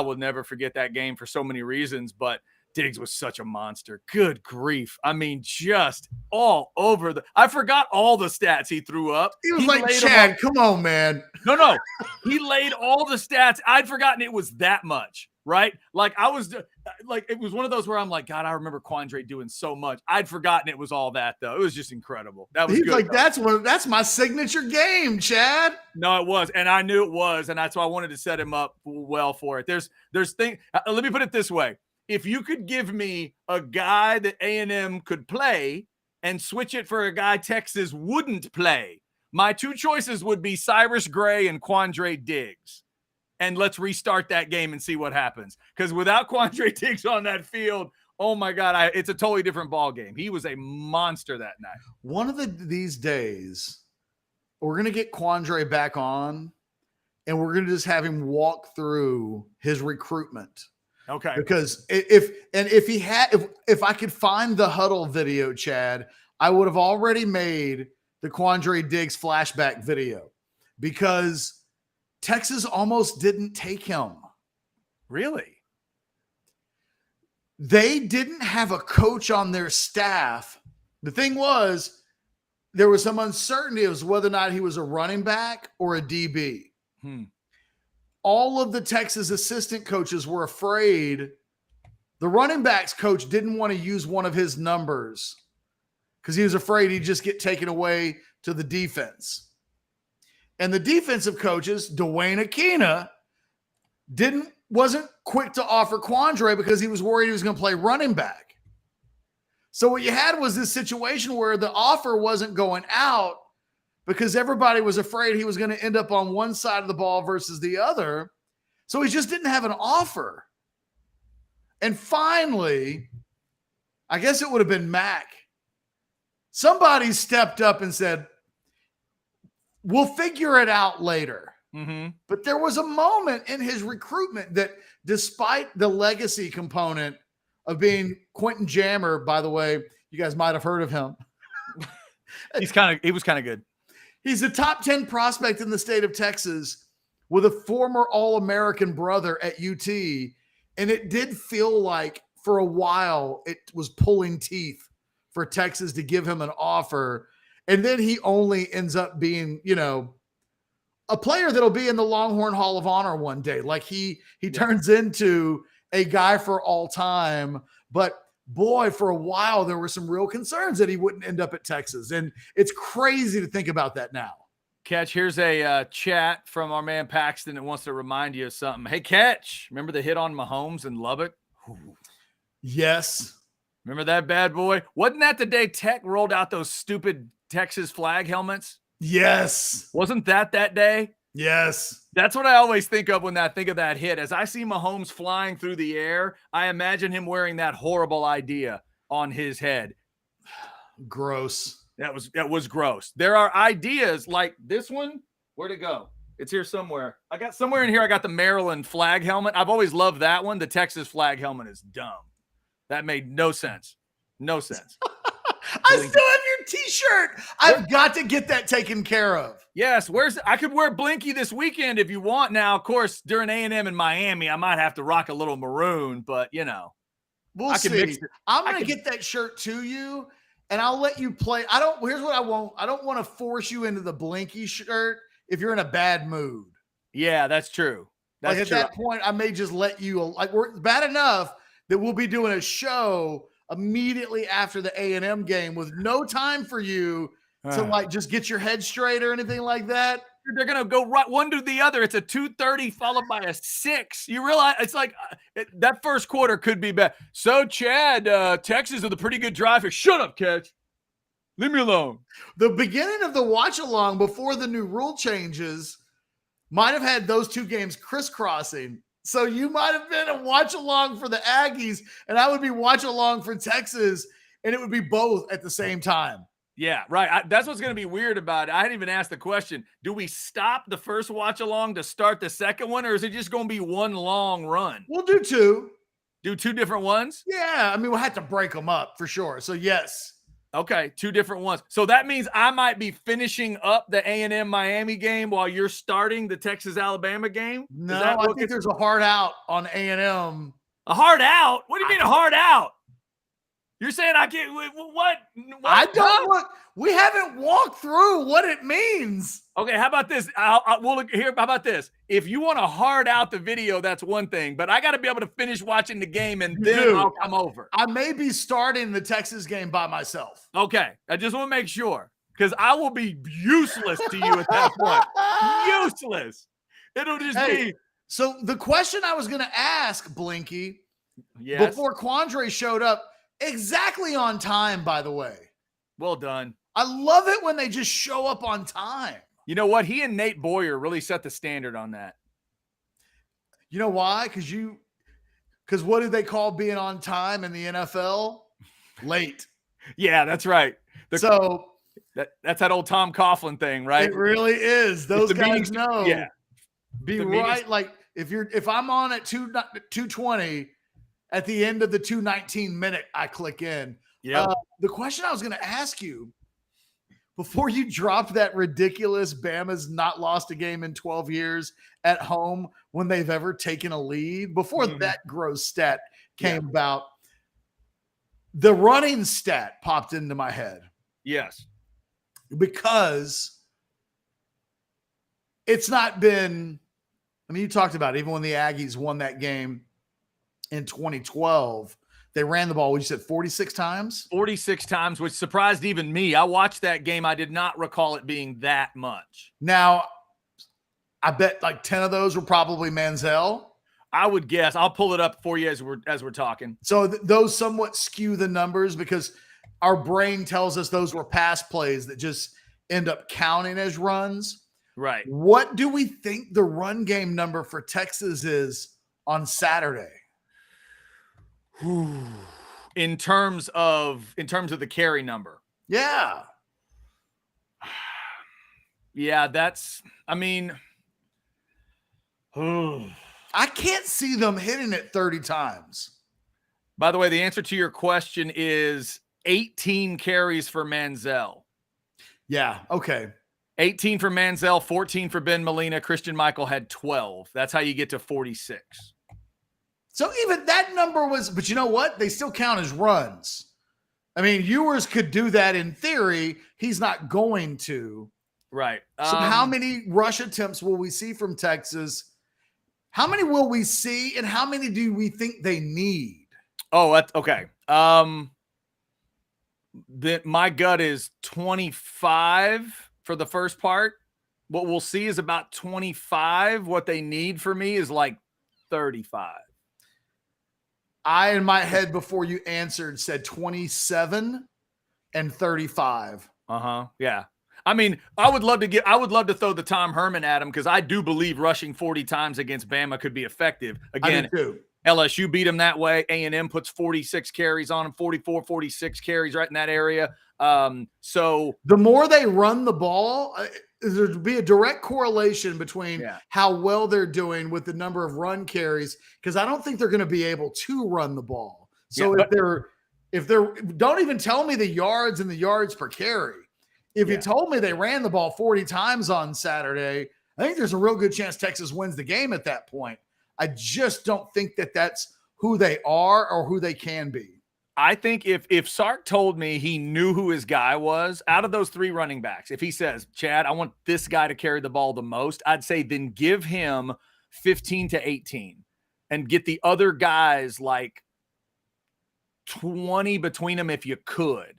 will never forget that game for so many reasons, but Diggs was such a monster. Good grief. I mean, just all over I forgot all the stats he threw up. He was like, Chad, come on, man. No. He laid all the stats. I'd forgotten it was that much, right? Like it was one of those where I'm like, God, I remember Quandre doing so much. I'd forgotten it was all that, though. It was just incredible. That was He's good. Like, that's my signature game, Chad. No, it was. And I knew it was. And that's why I wanted to set him up well for it. There's things. Let me put it this way. If you could give me a guy that A&M could play and switch it for a guy Texas wouldn't play, my two choices would be Cyrus Gray and Quandre Diggs. And let's restart that game and see what happens. Because without Quandre Diggs on that field, oh my God, it's a totally different ball game. He was a monster that night. One of these days, we're going to get Quandre back on, and we're going to just have him walk through his recruitment. Okay. Because if I could find the huddle video, Chad, I would have already made the Quandre Diggs flashback video, because Texas almost didn't take him. Really? They didn't have a coach on their staff. The thing was, there was some uncertainty as whether or not he was a running back or a DB. All of the Texas assistant coaches were afraid. The running backs coach didn't want to use one of his numbers because he was afraid he'd just get taken away to the defense. And the defensive coaches, Dwayne Akina, wasn't quick to offer Quandre because he was worried he was going to play running back. So what you had was this situation where the offer wasn't going out because everybody was afraid he was going to end up on one side of the ball versus the other. So he just didn't have an offer. And finally, I guess it would have been Mac. Somebody stepped up and said, we'll figure it out later. Mm-hmm. But there was a moment in his recruitment that, despite the legacy component of being Quentin Jammer, by the way, you guys might have heard of him. He was kind of good. He's a top 10 prospect in the state of Texas with a former All-American brother at UT. And it did feel like for a while it was pulling teeth for Texas to give him an offer. And then he only ends up being, a player that'll be in the Longhorn Hall of Honor one day. Like he turns into a guy for all time. But boy, for a while, there were some real concerns that he wouldn't end up at Texas. And it's crazy to think about that now. Ketch, here's a chat from our man Paxton that wants to remind you of something. Hey, Ketch, remember the hit on Mahomes in Lubbock? Ooh. Yes. Remember that bad boy? Wasn't that the day Tech rolled out those stupid Texas flag helmets? Yes. Wasn't that day? Yes. That's what I always think of when I think of that hit. As I see Mahomes flying through the air, I imagine him wearing that horrible idea on his head. Gross. That was gross. There are ideas like this one. Where'd it go? It's here somewhere. I got somewhere in here. I got the Maryland flag helmet. I've always loved that one. The Texas flag helmet is dumb. That made no sense. No sense. I still have your t-shirt. I've got to get that taken care of. Yes. I could wear Blinky this weekend if you want. Now, of course, during A&M in Miami, I might have to rock a little maroon, but we'll see. I'm going to get that shirt to you and I'll let you play. Here's what I won't. I don't want to force you into the Blinky shirt if you're in a bad mood. Yeah, that's true. That's true. At that point, I may just let you, we're bad enough that we'll be doing a show immediately after the A&M game with no time for you to just get your head straight or anything like that. They're going to go right one to the other. It's a 2:30 followed by a 6. You realize it's like that first quarter could be bad. So, Chad, Texas with a pretty good drive here. Shut up, Ketch. Leave me alone. The beginning of the watch along before the new rule changes might have had those two games crisscrossing. So you might have been a watch along for the Aggies and I would be watch along for Texas and it would be both at the same time. Yeah, right. That's what's going to be weird about it. I hadn't even asked the question. Do we stop the first watch along to start the second one, or is it just going to be one long run? We'll do two. Do two different ones? Yeah. I mean, we'll have to break them up for sure. So yes. Okay, two different ones. So that means I might be finishing up the A&M Miami game while you're starting the Texas Alabama game? No, I think there's a hard out on A&M. A hard out? What do you mean a hard out? You're saying I can't? What? I don't look. We haven't walked through what it means. Okay, how about this? We'll look here. How about this? If you want to hard out the video, that's one thing. But I got to be able to finish watching the game and then I'll come over. I may be starting the Texas game by myself. Okay, I just want to make sure because I will be useless to you at that point. Useless. It'll just be. So the question I was going to ask Blinky before Quandre showed up. Exactly on time, by the way. Well done. I love it when they just show up on time. You know what? He and Nate Boyer really set the standard on that. You know why? Because what do they call being on time in the NFL? Late. Yeah, that's right. That's that old Tom Coughlin thing, right? It really is. Those guys know. Yeah. Be right. Like if I'm on at 2:20. At the end of the 2:19 minute, I click in. Yeah. The question I was going to ask you before you dropped that ridiculous Bama's not lost a game in 12 years at home when they've ever taken a lead, before that gross stat came about, the running stat popped into my head. Yes. Because it's not been, you talked about it, even when the Aggies won that game in 2012, they ran the ball, you said 46 times? 46 times, which surprised even me. I watched that game. I did not recall it being that much. Now, I bet like 10 of those were probably Manziel. I would guess. I'll pull it up for you as we're talking. So those somewhat skew the numbers because our brain tells us those were pass plays that just end up counting as runs. Right. What do we think the run game number for Texas is on Saturday? In terms of the carry number. Yeah. Yeah, that's, I can't see them hitting it 30 times. By the way, the answer to your question is 18 carries for Manziel. Yeah, okay. 18 for Manziel, 14 for Ben Molina. Christian Michael had 12. That's how you get to 46. So even that number was, but you know what? They still count as runs. I mean, Ewers could do that in theory. He's not going to. Right. So how many rush attempts will we see from Texas? How many will we see, and how many do we think they need? Oh, that's okay. My gut is 25 for the first part. What we'll see is about 25. What they need for me is like 35. I, in my head, before you answered, said 27 and 35. Yeah. I mean, I would love to throw the Tom Herman at him because I do believe rushing 40 times against Bama could be effective. Again, I do too. LSU beat them that way. A&M puts 46 carries on them, 44, 46 carries right in that area. So the more they run the ball, there'd be a direct correlation between how well they're doing with the number of run carries, because I don't think they're going to be able to run the ball. So if they're don't even tell me the yards and the yards per carry. If you told me they ran the ball 40 times on Saturday, I think there's a real good chance Texas wins the game at that point. I just don't think that that's who they are or who they can be. I think if Sark told me he knew who his guy was out of those three running backs, if he says, Chad, I want this guy to carry the ball the most, I'd say then give him 15 to 18 and get the other guys like 20 between them if you could.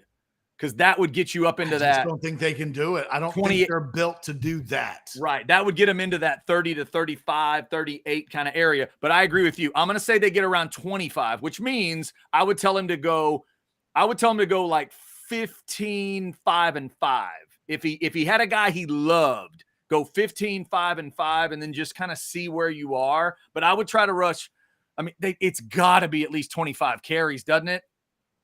Because that would get you up into that. I don't think they can do it. I don't think they're built to do that. Right. That would get them into that 30 to 35, 38 kind of area. But I agree with you. I'm going to say they get around 25, which means I would tell him to go like 15, 5, and 5. If he had a guy he loved, go 15, 5, and 5, and then just kind of see where you are. But I would try to rush. I mean, it's got to be at least 25 carries, doesn't it?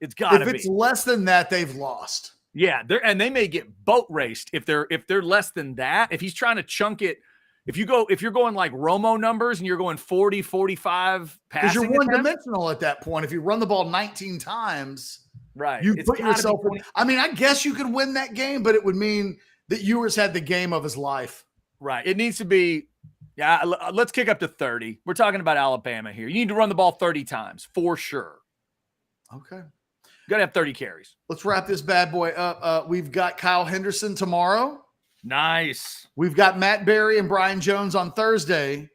It's got to be. If it's less than that, they've lost. Yeah, and they may get boat raced if they're less than that. If he's trying to chunk it, if you're going like Romo numbers and you're going 40, 45 passing, because you're one-dimensional at that point. If you run the ball 19 times, right, you put yourself in. I mean, I guess you could win that game, but it would mean that Ewers had the game of his life. Right. It needs to be. Yeah, let's kick up to 30. We're talking about Alabama here. You need to run the ball 30 times for sure. Okay. Got to have 30 carries. Let's wrap this bad boy up. We've got Kyle Henderson tomorrow. Nice. We've got Matt Berry and Brian Jones on Thursday.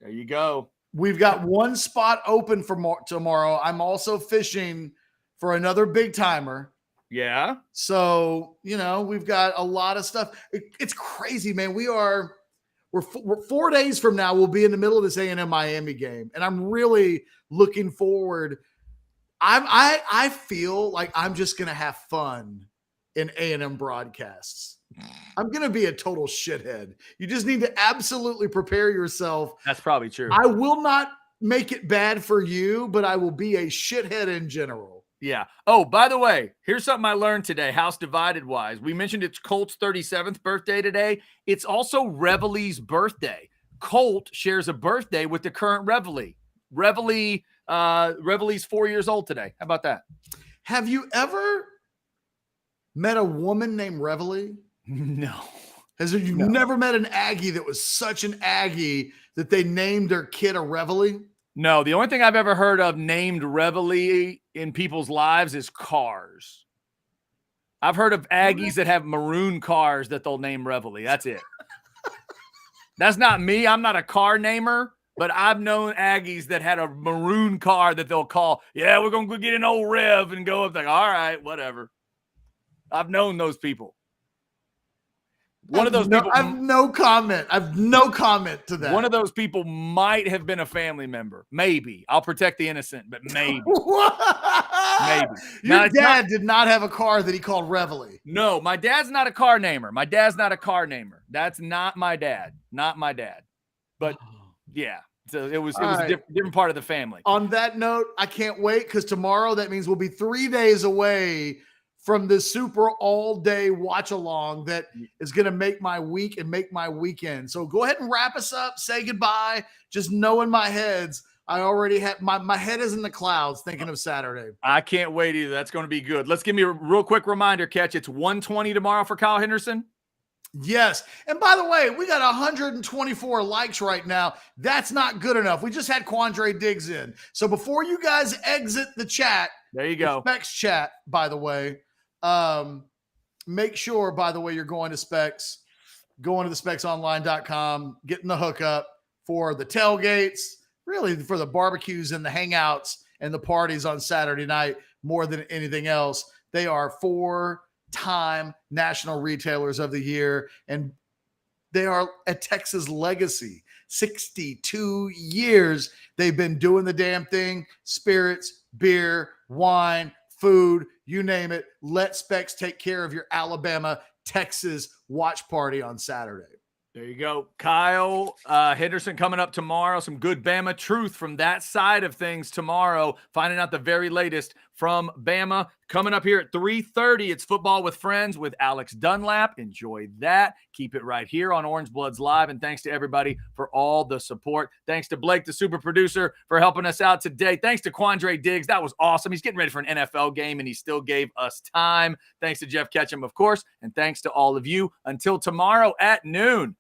There you go. We've got one spot open for tomorrow. I'm also fishing for another big timer. Yeah. So, we've got a lot of stuff. It's crazy, man. We're 4 days from now, we'll be in the middle of this A&M Miami game. And I'm really looking forward. I feel like I'm just going to have fun in A&M broadcasts. I'm going to be a total shithead. You just need to absolutely prepare yourself. That's probably true. I will not make it bad for you, but I will be a shithead in general. Yeah. Oh, by the way, here's something I learned today, House Divided wise. We mentioned it's Colt's 37th birthday today. It's also Reveille's birthday. Colt shares a birthday with the current Reveille. Reveille's 4 years old today. How about that? Have you ever met a woman named Reveille? No. You've never met an Aggie that was such an Aggie that they named their kid a Reveille? No. The only thing I've ever heard of named Reveille in people's lives is cars. I've heard of Aggies that have maroon cars that they'll name Reveille. That's it. That's not me. I'm not a car namer. But I've known Aggies that had a maroon car that they'll call, yeah, we're going to go get an old Rev and go up there. All right, whatever. I've known those people. One of those people. I have no comment. I have no comment to that. One of those people might have been a family member. Maybe. I'll protect the innocent, but maybe. Maybe. Your dad did not have a car that he called Reveille. No, my dad's not a car namer. That's not my dad. Not my dad. But yeah. So it was a different part of the family. On that note, I can't wait because tomorrow that means we'll be 3 days away from the super all-day watch-along that is going to make my week and make my weekend. So go ahead and wrap us up. Say goodbye. Just know in my heads, I already have my head is in the clouds thinking of Saturday. I can't wait either. That's going to be good. Let's give me a real quick reminder, Ketch. It's 1:20 tomorrow for Kyle Henderson. Yes. And by the way, we got 124 likes right now. That's not good enough. We just had Quandre Diggs in. So before you guys exit the chat, there you go. Specs chat, by the way, make sure, by the way, you're going to Specs, going to the specsonline.com, getting the hookup for the tailgates, really for the barbecues and the hangouts and the parties on Saturday night more than anything else. They are 4-time National Retailers of the Year, and they are a Texas legacy. 62 years they've been doing the damn thing. Spirits, beer, wine, food, you name it. Let Specs take care of your Alabama, Texas watch party on Saturday. There you go. Kyle Henderson coming up tomorrow. Some good Bama truth from that side of things tomorrow. Finding out the very latest from Bama. Coming up here at 3:30, it's Football with Friends with Alex Dunlap. Enjoy that. Keep it right here on Orangebloods Live. And thanks to everybody for all the support. Thanks to Blake, the super producer, for helping us out today. Thanks to Quandre Diggs. That was awesome. He's getting ready for an NFL game, and he still gave us time. Thanks to Jeff Ketchum, of course. And thanks to all of you. Until tomorrow at noon.